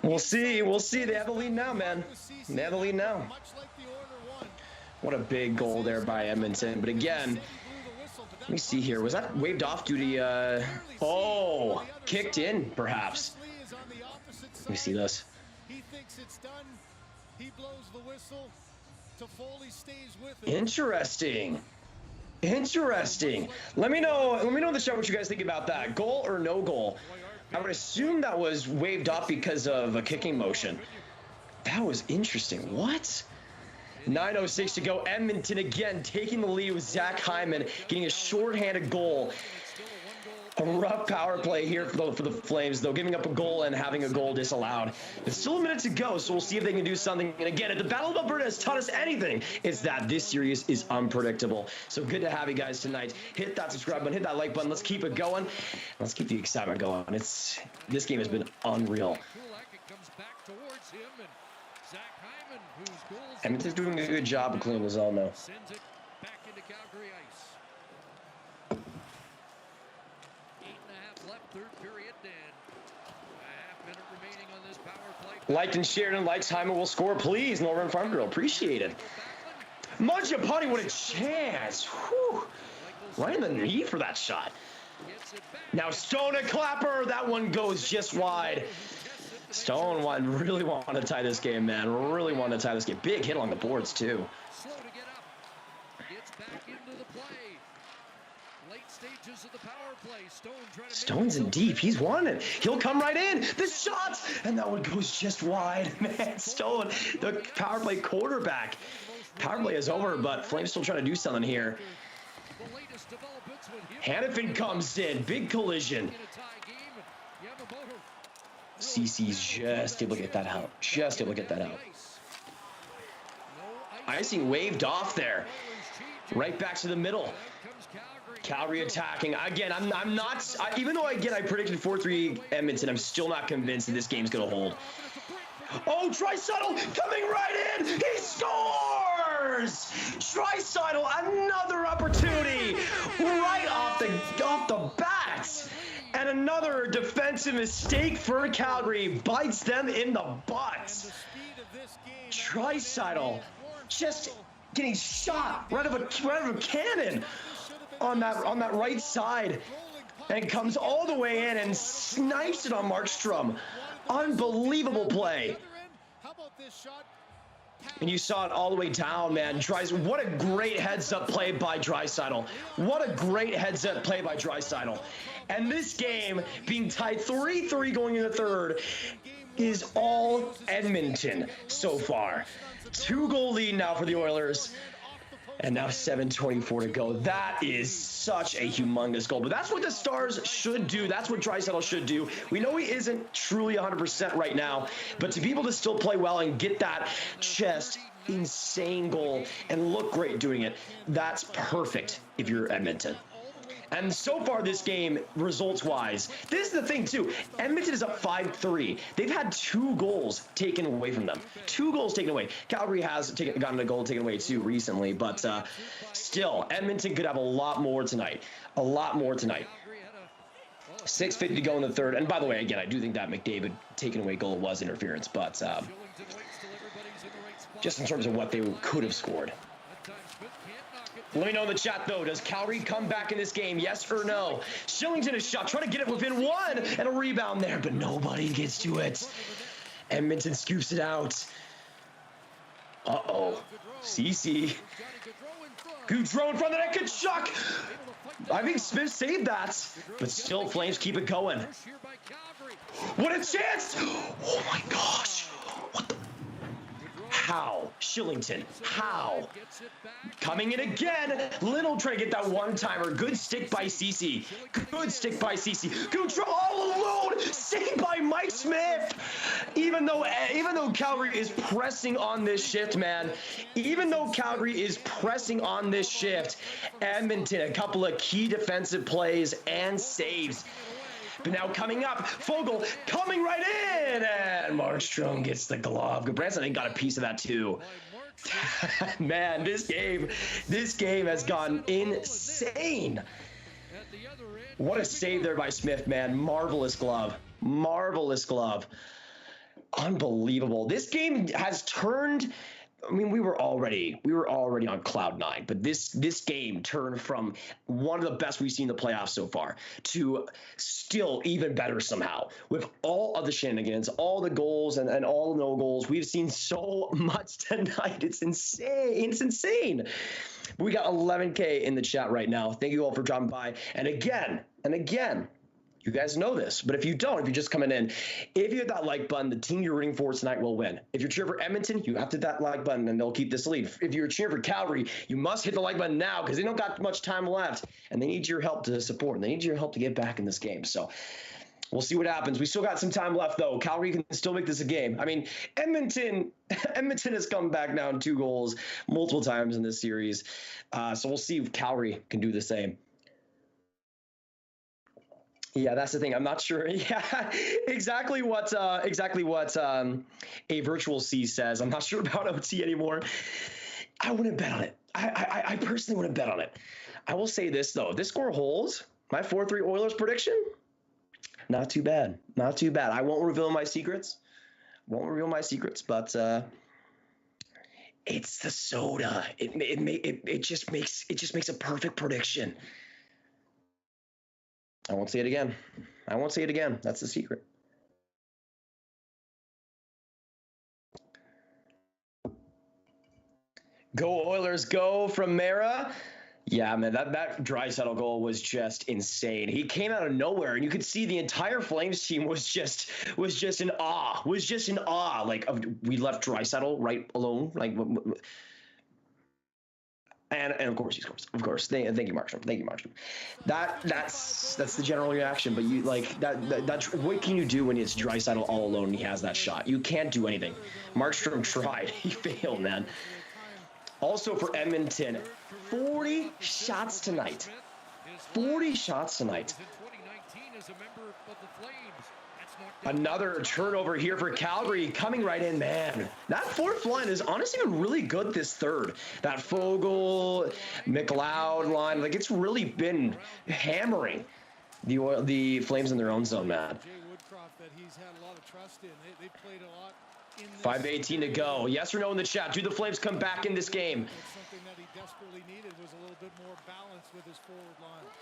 We'll see. They have the lead now, man. They have the lead now. What a big goal there by Edmonton. But again, let me see here. Was that waved off due to... oh, kicked in, perhaps. Let me see this. He thinks it's done. He blows the whistle. Toffoli stays with it. Interesting. Let me know in the chat what you guys think about that. Goal or no goal? I would assume that was waved off because of a kicking motion. That was interesting. What? 9:06 to go. Edmonton again taking the lead with Zach Hyman getting a shorthanded goal. A rough power play here for the Flames, though, giving up a goal and having a goal disallowed. It's still a minute to go, so we'll see if they can do something. And again, if the Battle of Alberta has taught us anything, it's that this series is unpredictable. So good to have you guys tonight. Hit that subscribe button, hit that like button. Let's keep it going. Let's keep the excitement going. This game has been unreal. Edmonton's doing a good job of cleaning the zone, though. Sends it back into Calgary ice. 8.5 left, third period, and a half-minute remaining on this power play. Liked and shared and likes Hyman will score, please. Norman Farm Girl, appreciate it. Mangiapane, what a chance. Whew. Right in the knee for that shot. Now Stone a clapper. That one goes just wide. Stone really want to tie this game, man. Really want to tie this game. Big hit along the boards, too. Slow to get up. Gets back into the play. Late stages of the power play. Stone trying to Stone's in deep. He's wanted. He'll come right in. The shot! And that one goes just wide. Man, Stone, the power play quarterback. Power play is over, but Flames still trying to do something here. Hannafin comes in. Big collision. CC's just able to get that out. Icing waved off there. Right back to the middle. Calgary attacking. Again, I'm not... even though, again, I predicted 4-3 Edmonton, I'm still not convinced that this game's going to hold. Oh, Draisaitl coming right in. He scores! Draisaitl, another opportunity. Right off the bat. And another defensive mistake for Calgary bites them in the butt. Draisaitl just getting shot right out of a cannon on that right side, and comes all the way in and snipes it on Markstrom. Unbelievable play. And you saw it all the way down, man. What a great heads-up play by Draisaitl. And this game being tied 3-3 going into the third is all Edmonton so far. 2-goal lead now for the Oilers. And now 7:24 to go. That is such a humongous goal. But that's what the Stars should do. That's what Draisaitl should do. We know he isn't truly 100% right now. But to be able to still play well and get that just insane goal and look great doing it, that's perfect if you're Edmonton. And so far this game, results-wise, this is the thing too. Edmonton is up 5-3. They've had 2 goals taken away from them. 2 goals taken away. Calgary has gotten a goal taken away too recently, but still, Edmonton could have a lot more tonight. A lot more tonight. 6:50 to go in the third. And by the way, again, I do think that McDavid taken away goal was interference, but just in terms of what they could have scored. Let me know in the chat, though. Does Calgary come back in this game? Yes or no? Shillington is shot, trying to get it within 1, and a rebound there, but nobody gets to it. Edmonton scoops it out. Uh-oh. CC. Gaudreau in front of the net. Kachuk. I think Smith saved that, but still Flames keep it going. What a chance! Oh, my gosh. What the... How? Shillington. How? Coming in again. Little trying to get that one-timer. Good stick by CC. Good stick by CC. Gaudreau all alone. Saved by Mike Smith. Even though Calgary is pressing on this shift, man. Even though Calgary is pressing on this shift, Edmonton, a couple of key defensive plays and saves. But now coming up, Fogle coming right in, and Markstrom gets the glove. Branson, I think, got a piece of that too. Man, this game has gone insane. What a save there by Smith, man. Marvelous glove. Marvelous glove. Unbelievable. This game has turned... I mean, we were already on cloud 9, but this game turned from one of the best we've seen in the playoffs so far to still even better somehow. With all of the shenanigans, all the goals and all no goals, we've seen so much tonight. It's insane. It's insane. We got 11K in the chat right now. Thank you all for dropping by. And again, you guys know this, but if you don't, if you're just coming in, if you hit that like button, the team you're rooting for tonight will win. If you're cheering for Edmonton, you have to hit that like button and they'll keep this lead. If you're cheering for Calgary, you must hit the like button now because they don't got much time left and they need your help to support and they need your help to get back in this game. So we'll see what happens. We still got some time left though. Calgary can still make this a game. I mean, Edmonton has come back now in 2 goals multiple times in this series. So we'll see if Calgary can do the same. Yeah, that's the thing. I'm not sure. Yeah, exactly what a virtual C says. I'm not sure about OT anymore. I wouldn't bet on it. I personally wouldn't bet on it. I will say this though. This score holds. My 4-3 Oilers prediction. Not too bad. Not too bad. I won't reveal my secrets. But it's the soda. It just makes a perfect prediction. I won't say it again. That's the secret. Go Oilers, go from Mara. Yeah, man, that Draisaitl goal was just insane. He came out of nowhere, and you could see the entire Flames team was just in awe. Like, we left Draisaitl right alone. Like, and of course he scores. Of course, thank you, Markstrom. That's the general reaction. But you like that. What can you do when it's Draisaitl all alone and he has that shot? You can't do anything. Markstrom tried. He failed, man. Also for Edmonton, 40 shots tonight. 40 shots tonight. Another turnover here for Calgary coming right in, man. That fourth line has honestly been really good this third. That Fogle, McLeod line, like it's really been hammering the Flames in their own zone, man. 5:18 to go. Yes or no in the chat. Do the Flames come back in this game? Something that he desperately needed was a little bit more balance with his forward lines.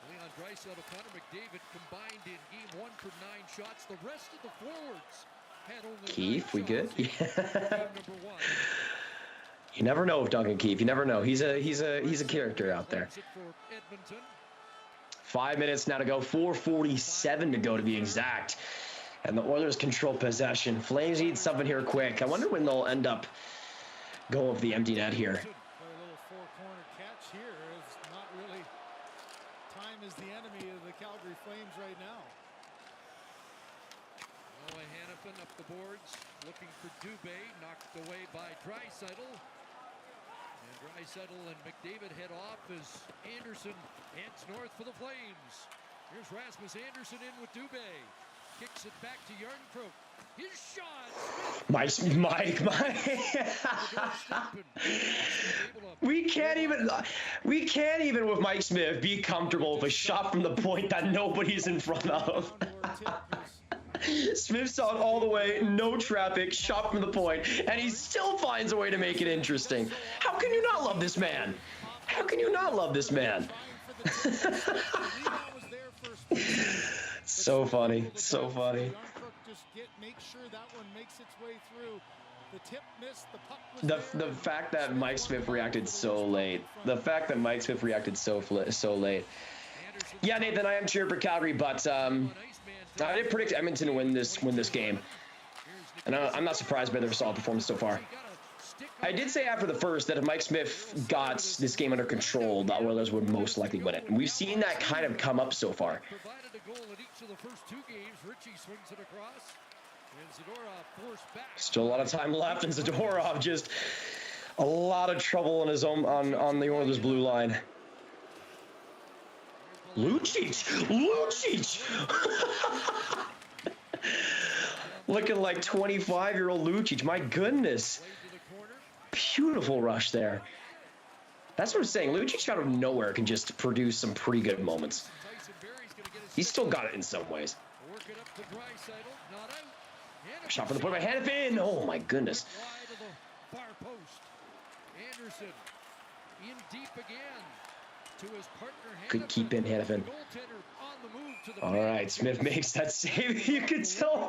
Leon Draisaitl, Connor McDavid combined in game 1 for 9 shots. The rest of the forwards had only Keefe, we good? Yeah. You never know with Duncan Keefe. You never know. He's a character out there. 5 minutes now to go. 4:47 to go to be exact. And the Oilers control possession. Flames need something here quick. I wonder when they'll end up going with the empty net here. Is the enemy of the Calgary Flames right now. Noah Hannafin up the boards, looking for Dubé, knocked away by Draisaitl. And Draisaitl and McDavid head off as Anderson heads north for the Flames. Here's Rasmus Anderson in with Dubé. Kicks it back to Yarncroke. His shot. Mike. We can't even with Mike Smith be comfortable with a shot from the point that nobody's in front of. Smith saw it all the way, no traffic, shot from the point, and he still finds a way to make it interesting. How can you not love this man? How can you not love this man? So funny, so funny. Make sure that one makes its way through. The tip missed, the puck was The fact that Mike Smith reacted so late. The fact that Mike Smith reacted so late. Yeah, Nathan, I am cheering for Calgary, but I didn't predict Edmonton to win this game. And I'm not surprised by their solid performance so far. I did say after the first that if Mike Smith got this game under control, the Oilers would most likely win it. And we've seen that kind of come up so far. Provided a goal in each of the first 2 games. Ritchie swings it across. And Zadorov forced back. Still a lot of time left, and Zadorov just a lot of trouble on his own on the Oilers blue line. Lucic! Looking like 25-year-old Lucic. My goodness. Beautiful rush there. That's what I'm saying. Lucic out of nowhere can just produce some pretty good moments. He's still got it in some ways. Shot from the point by Hanifin. Oh my goodness. Anderson in deep again to his partner. Good keep in, Hanifin. All right, Smith makes that save. You could tell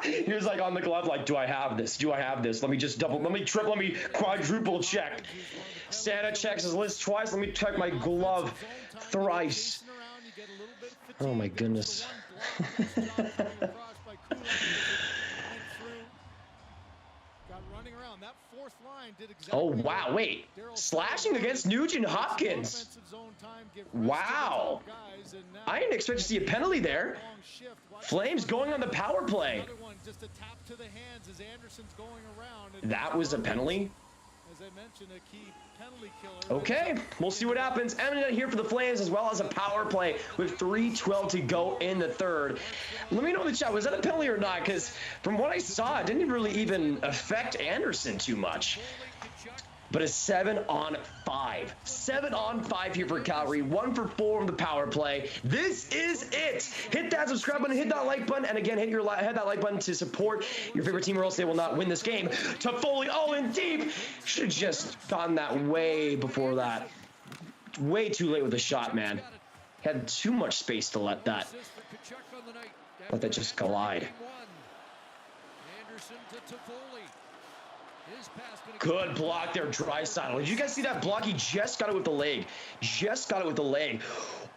he was like on the glove, like, do I have this? Do I have this? Let me quadruple check. Santa checks his list twice. Let me check my glove thrice. Oh my goodness. Oh wow, wait. Slashing against Nugent Hopkins. Wow. I didn't expect to see a penalty there. Flames going on the power play. That was a penalty? Okay, we'll see what happens. Edmonton here for the Flames as well as a power play with 3:12 to go in the third. Let me know in the chat, was that a penalty or not? Because from what I saw, it didn't really even affect Anderson too much. But a 7-on-5. 7-on-5 here for Calgary. 1 for 4 on the power play. This is it. Hit that subscribe button, hit that like button, and again, hit that like button to support your favorite team, or else they will not win this game. Toffoli, oh, in deep. Should have just gotten that way before that. Way too late with the shot, man. Had too much space to let that just collide. Anderson to Toffoli. Good block there, Draisaitl. Did you guys see that block? He just got it with the leg.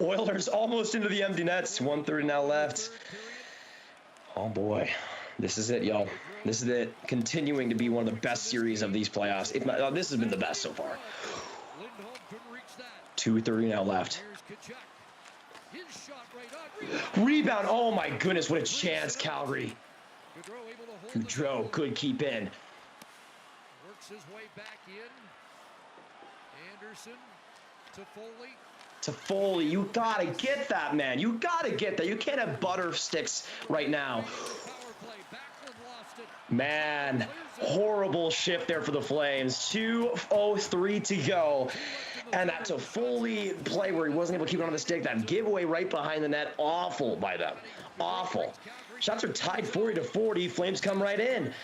Oilers almost into the empty nets. 1:30 now left. Oh boy. This is it, y'all. This is it. Continuing to be one of the best series of these playoffs. If not, this has been the best so far. 2:30 now left. Rebound. Oh my goodness, what a chance, Calgary. Goudreau could keep in. His way back in. Anderson to Foley. Toffoli, you gotta get that, man. You gotta get that. You can't have butter sticks right now. Man, horrible shift there for the Flames. 2:03 to go. And that Toffoli play where he wasn't able to keep it on the stick, that giveaway right behind the net, awful by them. Awful. Shots are tied 40-40. Flames come right in.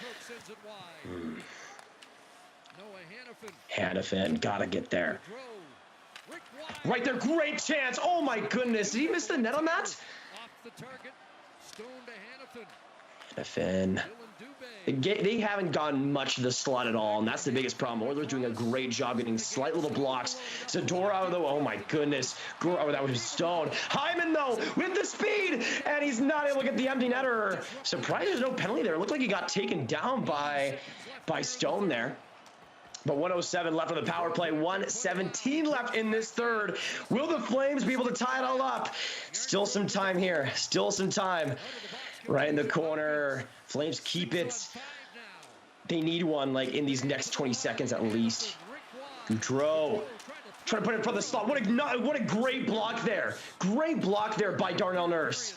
Hanifin, gotta get there. Right there, great chance. Oh my goodness, did he miss the net on that? Hanifin. They haven't gotten much of the slot at all, and that's the biggest problem. Oilers doing a great job getting slight little blocks. Zadorov, though, oh my goodness. Oh, that was Stone. Hyman, though, with the speed, and he's not able to get the empty netter. Surprised there's no penalty there. It looked like he got taken down by Stone there. But 1:07 left on the power play. 1:17 left in this third. Will the Flames be able to tie it all up? Still some time here. Still some time. Right in the corner. Flames keep it. They need one like in these next 20 seconds at least. Dro. Trying to put it in front of the slot. What a great block there. Great block there by Darnell Nurse.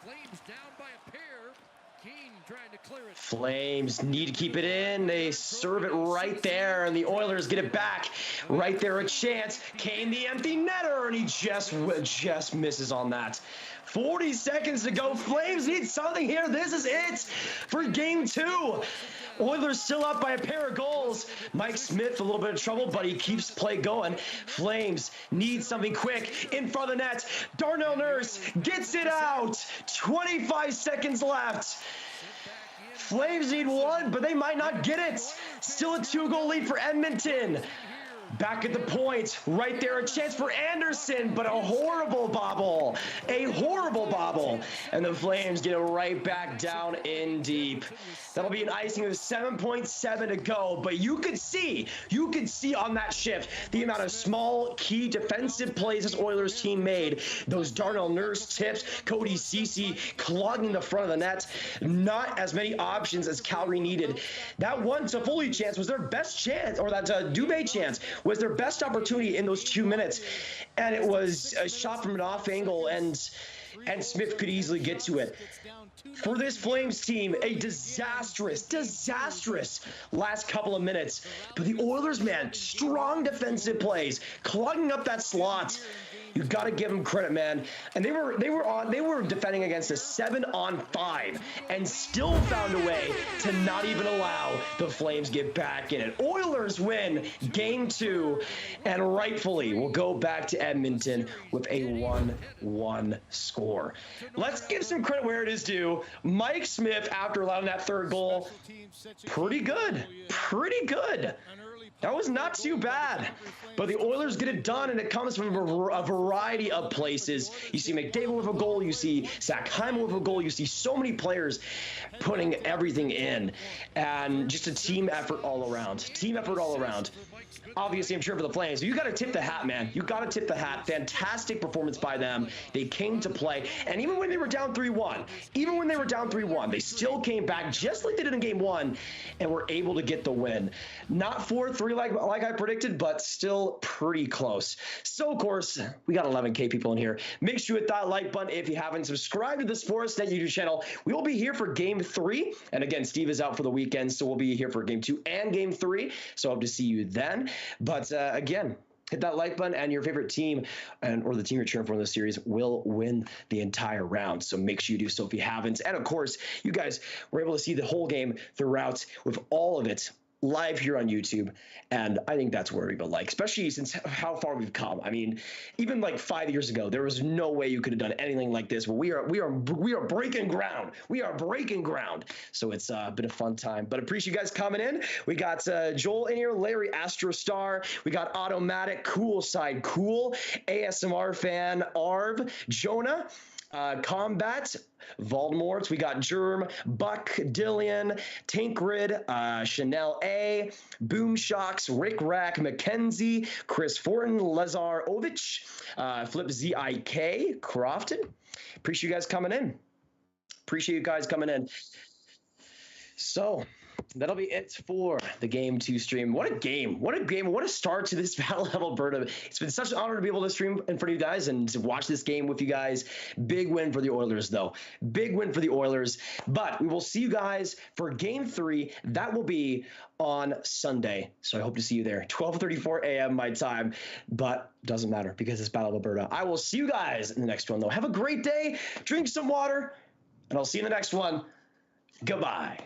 Flames down by a pair. Keane trying to clear it. Flames need to keep it in. They serve it right there, and the Oilers get it back. Right there, a chance. Kane, the empty netter, and he just misses on that. 40 seconds to go. Flames need something here. This is it for game 2. Oilers still up by a pair of goals. Mike Smith a little bit of trouble, but he keeps play going. Flames need something quick in front of the net. Darnell Nurse gets it out. 25 seconds left. Flames need one, but they might not get it. Still a 2-goal lead for Edmonton. Back at the point, right there, a chance for Anderson, but a horrible bobble. A horrible bobble. And the Flames get it right back down in deep. That'll be an icing with 7.7 to go, but you could see on that shift the amount of small, key defensive plays this Oilers team made. Those Darnell Nurse tips, Cody Ceci clogging the front of the net. Not as many options as Calgary needed. That one Toffoli chance was their best chance, or that Dubé chance was their best opportunity in those 2 minutes. And it was a shot from an off angle, and Smith could easily get to it. For this Flames team, a disastrous last couple of minutes. But the Oilers, man, strong defensive plays, clogging up that slot. You got to give them credit, man. And they were defending against a 7-on-5 and still found a way to not even allow the Flames get back in it. Oilers win game 2 and rightfully will go back to Edmonton with a 1-1 score. Let's give some credit where it is due. Mike Smith, after allowing that 3rd goal, pretty good. That was not too bad, but the Oilers get it done, and it comes from a variety of places. You see McDavid with a goal, you see Zach Hyman with a goal, you see so many players putting everything in, and just a team effort all around. Obviously, I'm cheering for the Flames. So you got to tip the hat, man. You got to tip the hat. Fantastic performance by them. They came to play. And even when they were down 3-1, they still came back just like they did in game 1 and were able to get the win. Not 4-3 like I predicted, but still pretty close. So, of course, we got 11K people in here. Make sure you hit that like button if you haven't. Subscribe to the Sportsnet YouTube channel. We will be here for game 3. And again, Steve is out for the weekend, so we'll be here for game 2 and game 3. So I hope to see you then. But again, hit that like button, and your favorite team or the team you're cheering for in the series will win the entire round. So make sure you do so if you haven't. And of course, you guys were able to see the whole game throughout with all of it live here on YouTube, and I think that's where people like, especially since how far we've come. I mean, even like 5 years ago, there was no way you could have done anything like this. But we are breaking ground. So it's been a fun time. But appreciate you guys coming in. We got Joel in here, Larry Astro Star. We got Automatic, Cool Side Cool, ASMR fan Arv, Jonah, Combat, Voldemort. We got Germ, Buck, Dillian, Tankrid, Chanel A, Boom Shocks, Rick Rack, Mackenzie, Chris Fortin, Lazar Ovich, Flip ZIK, Crofton. Appreciate you guys coming in. So that'll be it for the Game 2 stream. What a game. What a start to this Battle of Alberta. It's been such an honor to be able to stream in front of you guys and to watch this game with you guys. Big win for the Oilers, though. But we will see you guys for Game 3. That will be on Sunday. So I hope to see you there. 12:34 a.m. my time. But doesn't matter because it's Battle of Alberta. I will see you guys in the next one, though. Have a great day. Drink some water. And I'll see you in the next one. Goodbye.